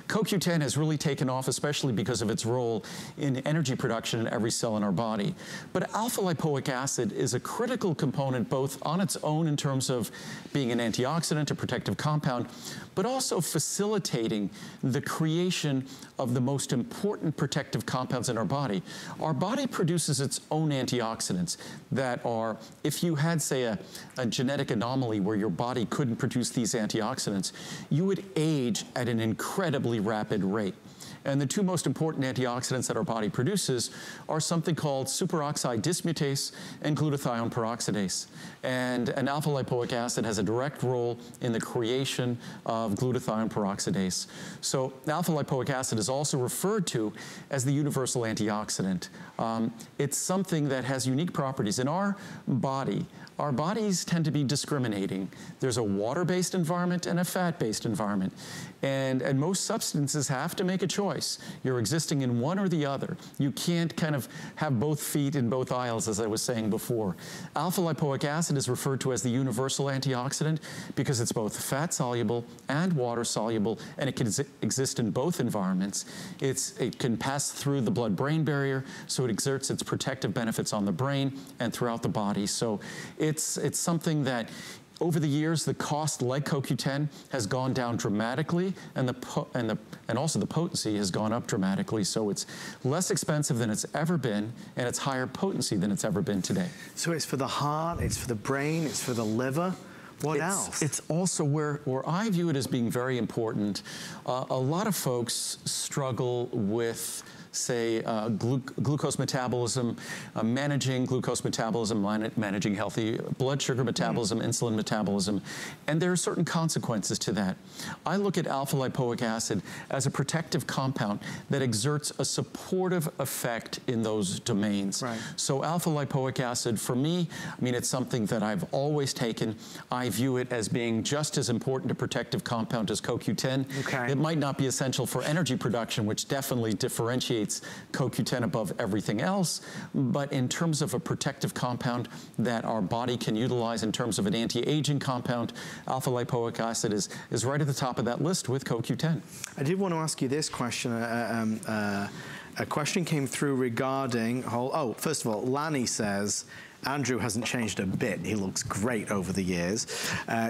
CoQ10 has really taken off, especially because of its role in energy production in every cell in our body. But alpha lipoic acid is a critical component both on its own in terms of being an antioxidant, a protective compound, but also facilitating the creation of the most important protective compounds in our body. Our body produces its own antioxidants that are, if you had, say, a genetic anomaly where your body couldn't produce these antioxidants, you would age at an incredibly rapid rate. And the two most important antioxidants that our body produces are something called superoxide dismutase and glutathione peroxidase. And an alpha lipoic acid has a direct role in the creation of glutathione peroxidase. So alpha lipoic acid is also referred to as the universal antioxidant. It's something that has unique properties. In our body, our bodies tend to be discriminating. There's a water-based environment and a fat-based environment. And most substances have to make a choice. You're existing in one or the other. You can't kind of have both feet in both aisles, as I was saying before. Alpha lipoic acid is referred to as the universal antioxidant because it's both fat-soluble and water-soluble, and it can exist in both environments. It can pass through the blood-brain barrier, so it exerts its protective benefits on the brain and throughout the body. So it's something that over the years, the cost, like CoQ10, has gone down dramatically, and also the potency has gone up dramatically. So it's less expensive than it's ever been, and it's higher potency than it's ever been today. So it's for the heart, it's for the brain, it's for the liver. What else? It's also where I view it as being very important. A lot of folks struggle with, say, glucose metabolism, managing glucose metabolism, managing healthy blood sugar metabolism, insulin metabolism, and there are certain consequences to that. I look at alpha lipoic acid as a protective compound that exerts a supportive effect in those domains. Right. So alpha lipoic acid, for me, I mean, it's something that I've always taken. I view it as being just as important a protective compound as CoQ10. Okay. It might not be essential for energy production, which definitely differentiates CoQ10 above everything else, but in terms of a protective compound that our body can utilize in terms of an anti-aging compound, alpha lipoic acid is right at the top of that list with CoQ10. I did want to ask you this question. A question came through regarding, first of all, Lanny says, Andrew hasn't changed a bit. He looks great over the years.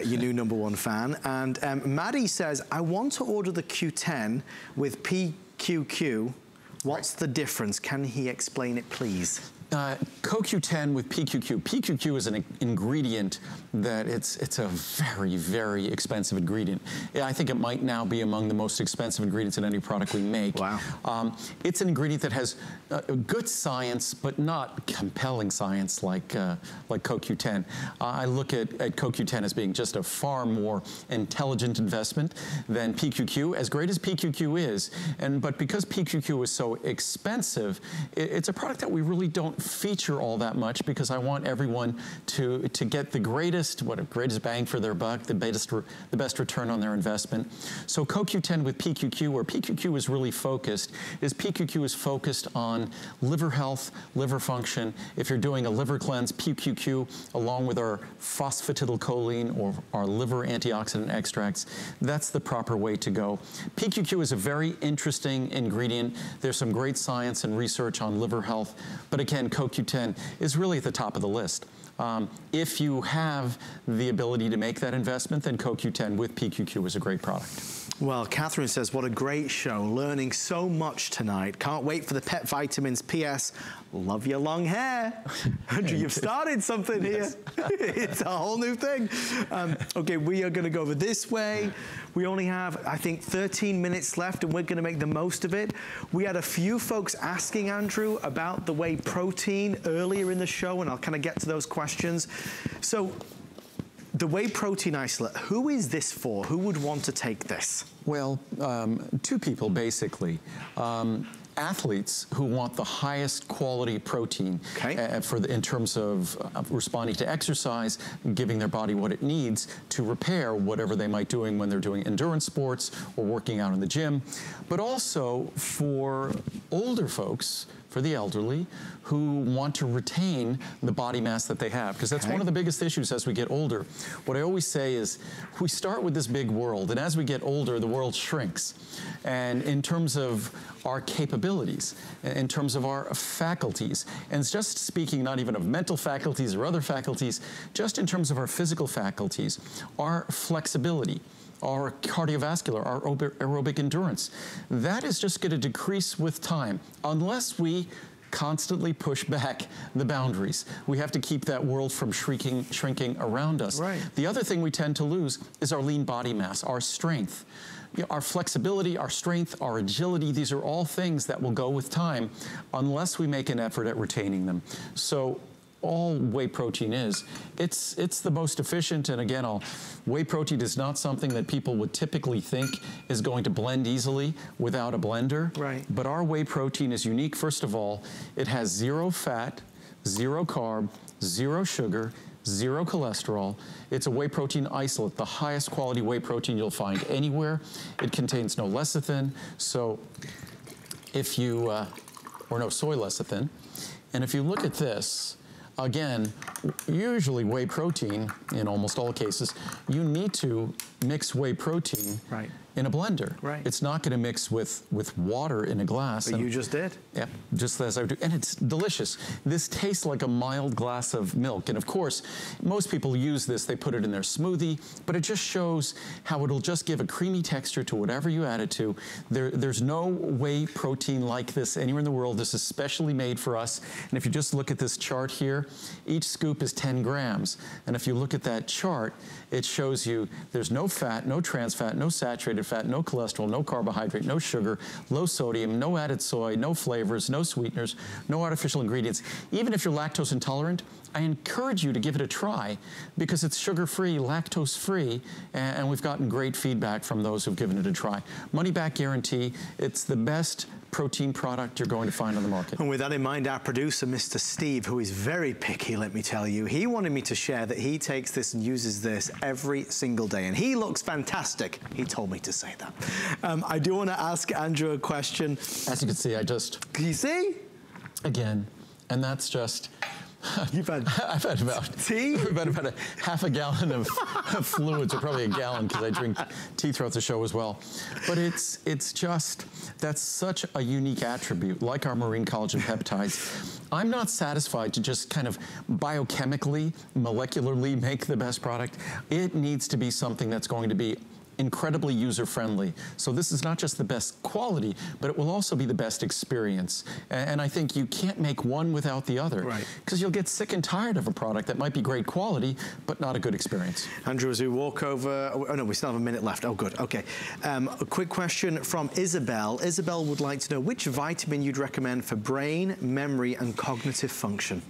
Your new #1 fan. And Maddie says, I want to order the Q10 with PQQ. What's the difference? Can he explain it, please? CoQ10 with PQQ. PQQ is an ingredient that it's a very, very expensive ingredient. I think it might now be among the most expensive ingredients in any product we make. Wow. It's an ingredient that has good science, but not compelling science like CoQ10. I look at CoQ10 as being just a far more intelligent investment than PQQ, as great as PQQ is. But because PQQ is so expensive, it's a product that we really don't feature all that much because I want everyone to get the greatest bang for their buck, the best return on their investment. So CoQ10 with PQQ, where PQQ is really focused, is PQQ is focused on liver health, liver function. If you're doing a liver cleanse, PQQ, along with our phosphatidylcholine or our liver antioxidant extracts, that's the proper way to go. PQQ is a very interesting ingredient. There's some great science and research on liver health, but again, CoQ10 is really at the top of the list. If you have the ability to make that investment, then CoQ10 with PQQ is a great product. Well, Catherine says, what a great show. Learning so much tonight. Can't wait for the pet vitamins. P.S. Love your long hair. Andrew, you've started something here. It's a whole new thing. Okay, we are going to go over this way. We only have, I think, 13 minutes left, and we're going to make the most of it. We had a few folks asking Andrew about the whey protein earlier in the show, and I'll kind of get to those questions. So, the whey protein isolate, who is this for? Who would want to take this? Well, two people, basically. athletes who want the highest quality protein in terms of responding to exercise, giving their body what it needs to repair whatever they might be doing when they're doing endurance sports or working out in the gym, but also for older folks, for the elderly, who want to retain the body mass that they have, because that's one of the biggest issues as we get older. What I always say is, we start with this big world, and as we get older, the world shrinks. And in terms of our capabilities, in terms of our faculties, and it's just speaking not even of mental faculties or other faculties, just in terms of our physical faculties, our flexibility, our cardiovascular, our aerobic endurance, that is just going to decrease with time unless we constantly push back the boundaries. We have to keep that world from shrinking around us. The other thing we tend to lose is our lean body mass, our strength. Our flexibility, our strength, our agility, these are all things that will go with time unless we make an effort at retaining them. So all whey protein is, it's the most efficient, and again, whey protein is not something that people would typically think is going to blend easily without a blender. But our whey protein is unique. First of all, it has 0 fat, 0 carb, 0 sugar, 0 cholesterol. It's a whey protein isolate, the highest quality whey protein you'll find anywhere. It contains no lecithin, so if you, or no soy lecithin. And if you look at this, again, usually whey protein, in almost all cases, you need to mix whey protein in a blender. It's not going to mix with water in a glass. But you just did. Yeah, just as I do. And it's delicious. This tastes like a mild glass of milk. And of course, most people use this, they put it in their smoothie, but it just shows how it'll just give a creamy texture to whatever you add it to. There's no whey protein like this anywhere in the world. This is specially made for us. And if you just look at this chart here, each scoop is 10 grams. And if you look at that chart, it shows you there's no fat, no trans fat, no saturated fat, no cholesterol, no carbohydrate, no sugar, low sodium, no added soy, no flavors, no sweeteners, no artificial ingredients. Even if you're lactose intolerant, I encourage you to give it a try because it's sugar-free, lactose-free, and we've gotten great feedback from those who've given it a try. Money-back guarantee. It's the best protein product you're going to find on the market. And with that in mind, our producer, Mr. Steve, who is very picky, let me tell you, he wanted me to share that he takes this and uses this every single day, and he looks fantastic. He told me to say that. I do want to ask Andrew a question. As you can see, Can you see? Again, and that's just... I've had about tea? about a half a gallon of fluids, or probably a gallon because I drink tea throughout the show as well. But it's just, that's such a unique attribute, like our marine collagen peptides. I'm not satisfied to just kind of biochemically, molecularly make the best product. It needs to be something that's going to be incredibly user-friendly. So this is not just the best quality, but it will also be the best experience. And I think you can't make one without the other. Because you'll get sick and tired of a product that might be great quality, but not a good experience. Andrew, as we walk over, oh no, we still have a minute left. Oh, good, okay. A quick question from Isabel. Isabel would like to know which vitamin you'd recommend for brain, memory, and cognitive function.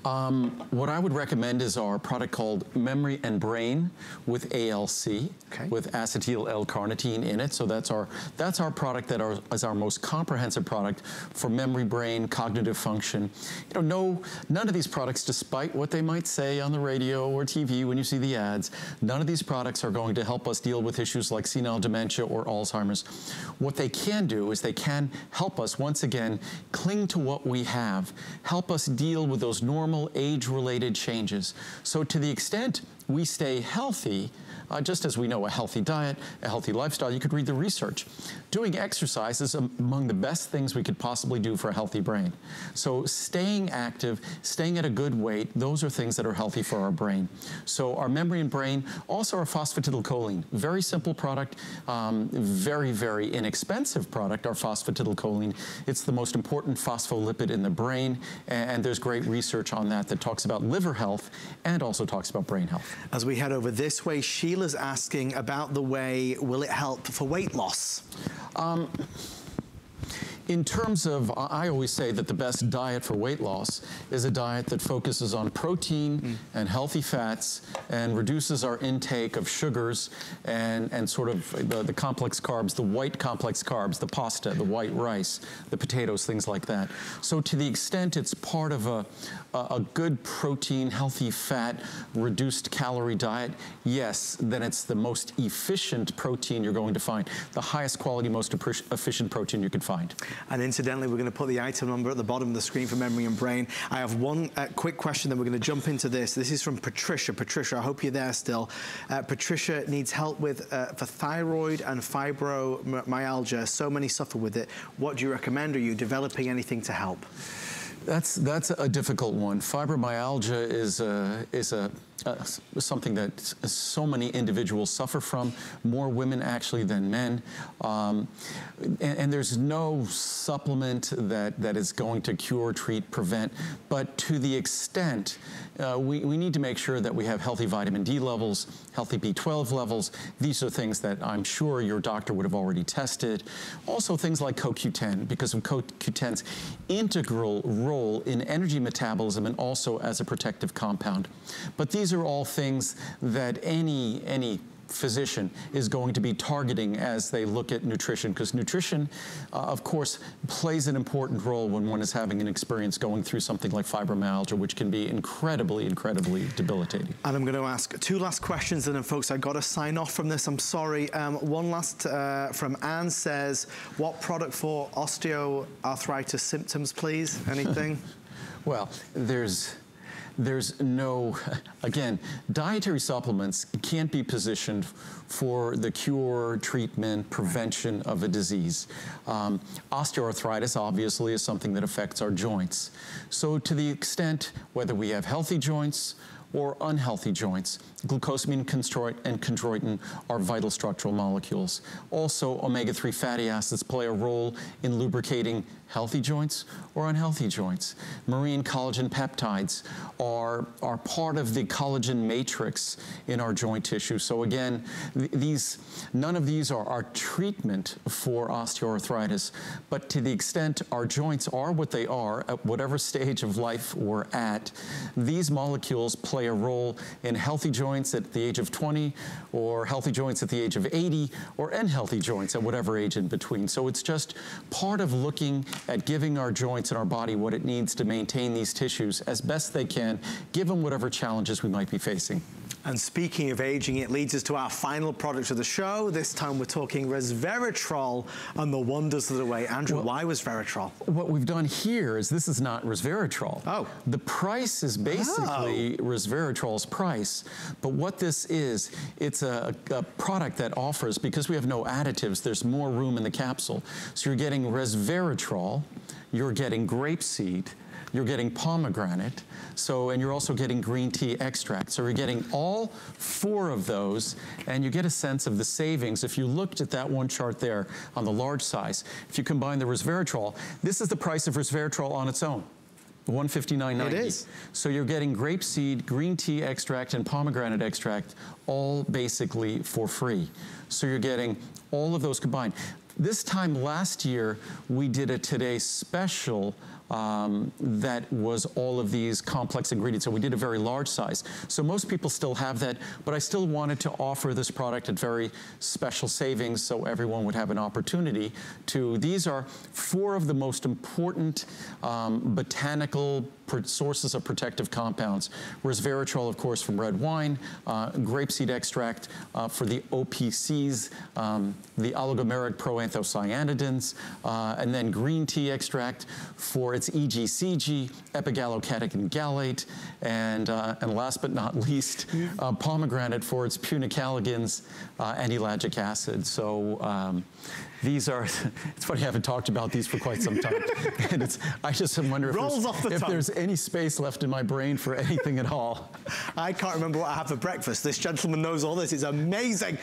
What I would recommend is our product called Memory and Brain with ALC, with acetyl L-carnitine in it. So that's our product that is our most comprehensive product for memory, brain, cognitive function. You know, none of these products, despite what they might say on the radio or TV when you see the ads, none of these products are going to help us deal with issues like senile dementia or Alzheimer's. What they can do is they can help us, once again, cling to what we have, help us deal with those normal age-related changes. So to the extent we stay healthy, just as we know a healthy diet, a healthy lifestyle, you could read the research. Doing exercise is among the best things we could possibly do for a healthy brain. So staying active, staying at a good weight, those are things that are healthy for our brain. So our memory and brain, also our phosphatidylcholine, very simple product, very, very inexpensive product, our phosphatidylcholine. It's the most important phospholipid in the brain, and there's great research on that talks about liver health and also talks about brain health. As we head over this way, Sheila's asking about the whey, will it help for weight loss? In terms of, I always say that the best diet for weight loss is a diet that focuses on protein and healthy fats and reduces our intake of sugars and sort of the complex carbs, the white complex carbs, the pasta, the white rice, the potatoes, things like that. So to the extent it's part of a good protein, healthy fat, reduced calorie diet, yes, then it's the most efficient protein you're going to find, the highest quality, most efficient protein you can find. And incidentally, we're going to put the item number at the bottom of the screen for memory and brain. I have one quick question, then we're going to jump into this. This is from Patricia. Patricia, I hope you're there still. Patricia needs help with for thyroid and fibromyalgia. So many suffer with it. What do you recommend? Are you developing anything to help? That's a difficult one. Fibromyalgia is something that so many individuals suffer from, more women actually than men. And there's no supplement that is going to cure, treat, prevent, but to the extent we need to make sure that we have healthy vitamin D levels, healthy B12 levels. These are things that I'm sure your doctor would have already tested. Also things like CoQ10, because of CoQ10's integral role in energy metabolism and also as a protective compound. But these are all things that any physician is going to be targeting as they look at nutrition, because nutrition, of course, plays an important role when one is having an experience going through something like fibromyalgia, which can be incredibly, incredibly debilitating. And I'm going to ask two last questions, and then, folks, I got to sign off from this. I'm sorry. One last from Anne says, what product for osteoarthritis symptoms, please? Anything? Well, there's no, again, dietary supplements can't be positioned for the cure, treatment, prevention of a disease. Osteoarthritis, obviously, is something that affects our joints. So to the extent whether we have healthy joints or unhealthy joints, glucosamine and chondroitin are vital structural molecules. Also, omega-3 fatty acids play a role in lubricating healthy joints or unhealthy joints. Marine collagen peptides are part of the collagen matrix in our joint tissue. So again, none of these are our treatment for osteoarthritis, but to the extent our joints are what they are at whatever stage of life we're at, these molecules play a role in healthy joints at the age of 20, or healthy joints at the age of 80, or unhealthy joints at whatever age in between. So it's just part of looking at giving our joints and our body what it needs to maintain these tissues as best they can, given whatever challenges we might be facing. And speaking of aging, it leads us to our final product of the show. This time we're talking Resveratrol and the wonders of the Whey. Andrew, why Resveratrol? What we've done here is this is not Resveratrol. Oh. The price is basically Resveratrol's price. But what this is, it's a product that offers, because we have no additives, there's more room in the capsule. So you're getting Resveratrol, you're getting grapeseed, you're getting pomegranate, and you're also getting green tea extract. So you're getting all four of those, and you get a sense of the savings. If you looked at that one chart there on the large size, if you combine the Resveratrol, this is the price of Resveratrol on its own. $159.90. It is. So you're getting grapeseed, green tea extract, and pomegranate extract all basically for free. So you're getting all of those combined. This time last year, we did a Today Special that was all of these complex ingredients. So we did a very large size. So most people still have that, but I still wanted to offer this product at very special savings so everyone would have an opportunity to. These are four of the most important botanical sources of protective compounds. Resveratrol, of course, from red wine, grapeseed extract for the OPCs, the oligomeric proanthocyanidins, and then green tea extract for its EGCG, epigallocatechin gallate, and last but not least, pomegranate for its punicalagins and ellagic acid. So these are, it's funny, I haven't talked about these for quite some time. And I just wonder if there's any space left in my brain for anything at all. I can't remember what I have for breakfast. This gentleman knows all this. It's amazing.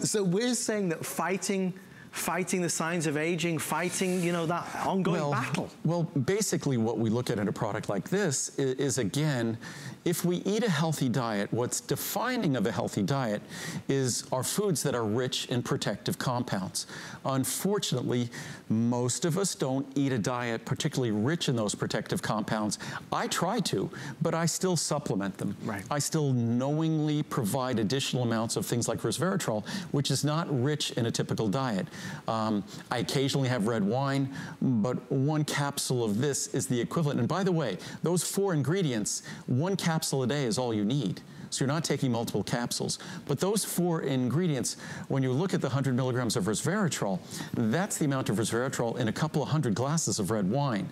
So we're saying that fighting fighting the signs of aging, fighting, you know, that ongoing battle? Well, basically what we look at in a product like this is again, if we eat a healthy diet, what's defining of a healthy diet is our foods that are rich in protective compounds. Unfortunately, most of us don't eat a diet particularly rich in those protective compounds. I try to, but I still supplement them. Right. I still knowingly provide additional amounts of things like resveratrol, which is not rich in a typical diet. I occasionally have red wine, but 1 capsule of this is the equivalent. And by the way, those 4 ingredients, 1 capsule a day is all you need. So you're not taking multiple capsules. But those 4 ingredients, when you look at the 100 milligrams of resveratrol, that's the amount of resveratrol in a couple of 100 glasses of red wine.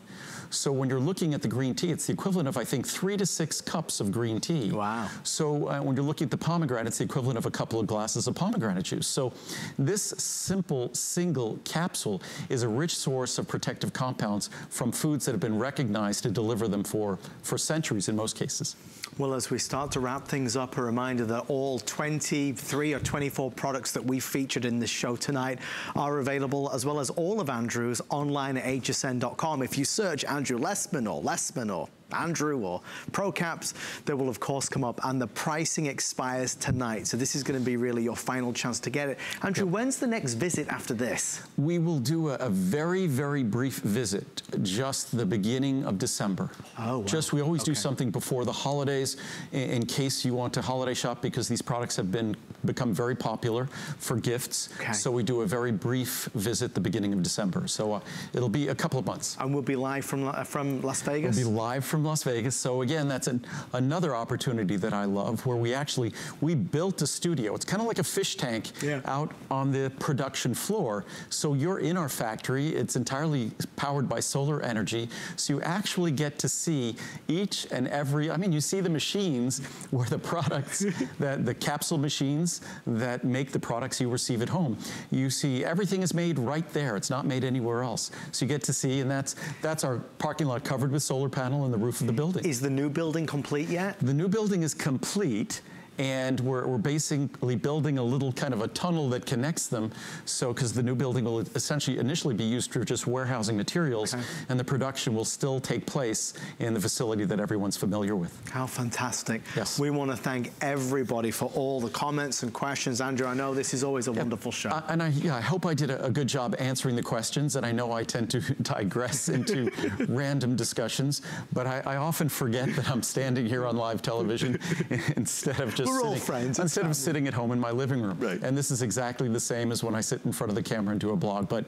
So when you're looking at the green tea, it's the equivalent of, I think, 3 to 6 cups of green tea. Wow. So when you're looking at the pomegranate, it's the equivalent of a couple of glasses of pomegranate juice. So this simple single capsule is a rich source of protective compounds from foods that have been recognized to deliver them for centuries in most cases. Well, as we start to wrap things up, a reminder that all 23 or 24 products that we featured in this show tonight are available, as well as all of Andrew's online at hsn.com. If you search Andrew Lessman or Andrew or ProCaps, they will of course come up, and the pricing expires tonight. So this is going to be really your final chance to get it. Andrew, when's the next visit after this? We will do a very, very brief visit, just the beginning of December. Oh, wow. We always do something before the holidays in case you want to holiday shop, because these products have become very popular for gifts. Okay. So we do a very brief visit the beginning of December. So it'll be a couple of months. And we'll be live from Las Vegas? We'll be live from Las Vegas. So again, that's another opportunity that I love, where we built a studio. It's kind of like a fish tank out on the production floor. So you're in our factory. It's entirely powered by solar energy. So you actually get to see each and every, I mean, you see the machines where the products, the capsule machines that make the products you receive at home. You see everything is made right there. It's not made anywhere else. So you get to see, and that's our parking lot covered with solar panel and the roof of the building. Is the new building complete yet? The new building is complete, and we're basically building a little kind of a tunnel that connects them. So, because the new building will essentially initially be used for just warehousing materials, and the production will still take place in the facility that everyone's familiar with. How fantastic. Yes. We want to thank everybody for all the comments and questions. Andrew, I know this is always a wonderful show. And I hope I did a good job answering the questions, and I know I tend to digress into random discussions, but I often forget that I'm standing here on live television instead of just sitting at home in my living room. Right. And this is exactly the same as when I sit in front of the camera and do a blog. But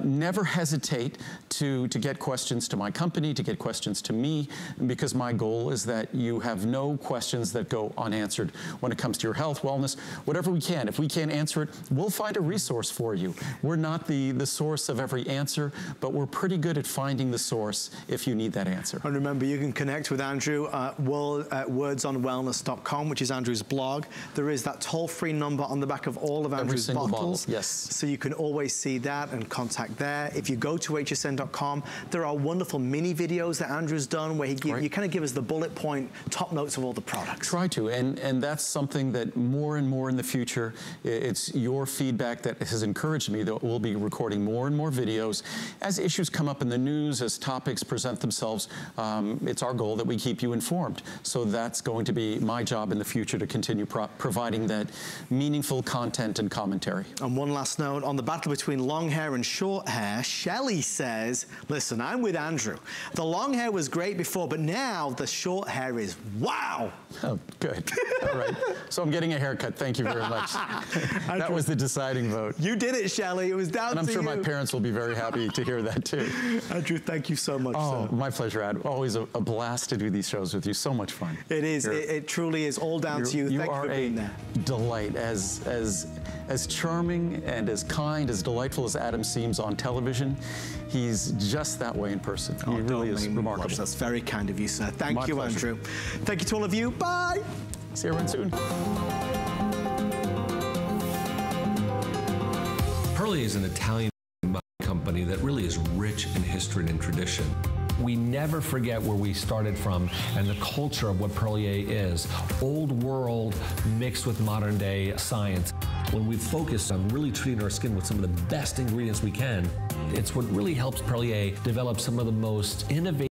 never hesitate to get questions to my company, to get questions to me, because my goal is that you have no questions that go unanswered when it comes to your health, wellness, whatever we can. If we can't answer it, we'll find a resource for you. We're not the source of every answer, but we're pretty good at finding the source if you need that answer. And remember, you can connect with Andrew at wordsonwellness.com, which is Andrew's blog. There is that toll-free number on the back of all of Andrew's bottles. Yes. So you can always see that and contact there. If you go to hsn.com, there are wonderful mini videos that Andrew's done where you kind of give us the bullet point top notes of all the products. Try to, and that's something that more and more in the future, it's your feedback that has encouraged me that we'll be recording more and more videos. As issues come up in the news, as topics present themselves, it's our goal that we keep you informed. So that's going to be my job in the future, to continue providing that meaningful content and commentary. And one last note on the battle between long hair and short hair, Shelley says, listen, I'm with Andrew. The long hair was great before, but now the short hair is wow. Oh, good. All right. So I'm getting a haircut. Thank you very much. That was the deciding vote. You did it, Shelley. It was down to you. And I'm sure my parents will be very happy to hear that too. Andrew, thank you so much, sir. My pleasure, Ad. Always a blast to do these shows with you. So much fun. It is. It truly is all down to you. Thank you for being there. Delight, as charming and as kind, as delightful as Adam seems on television. He's just that way in person. He really is remarkable. That's very kind of you, sir. Thank you, pleasure. Andrew. Thank you to all of you. Bye. See everyone soon. Pearly is an Italian company that really is rich in history and tradition. We never forget where we started from and the culture of what Perlier is. Old world mixed with modern day science. When we focus on really treating our skin with some of the best ingredients we can, it's what really helps Perlier develop some of the most innovative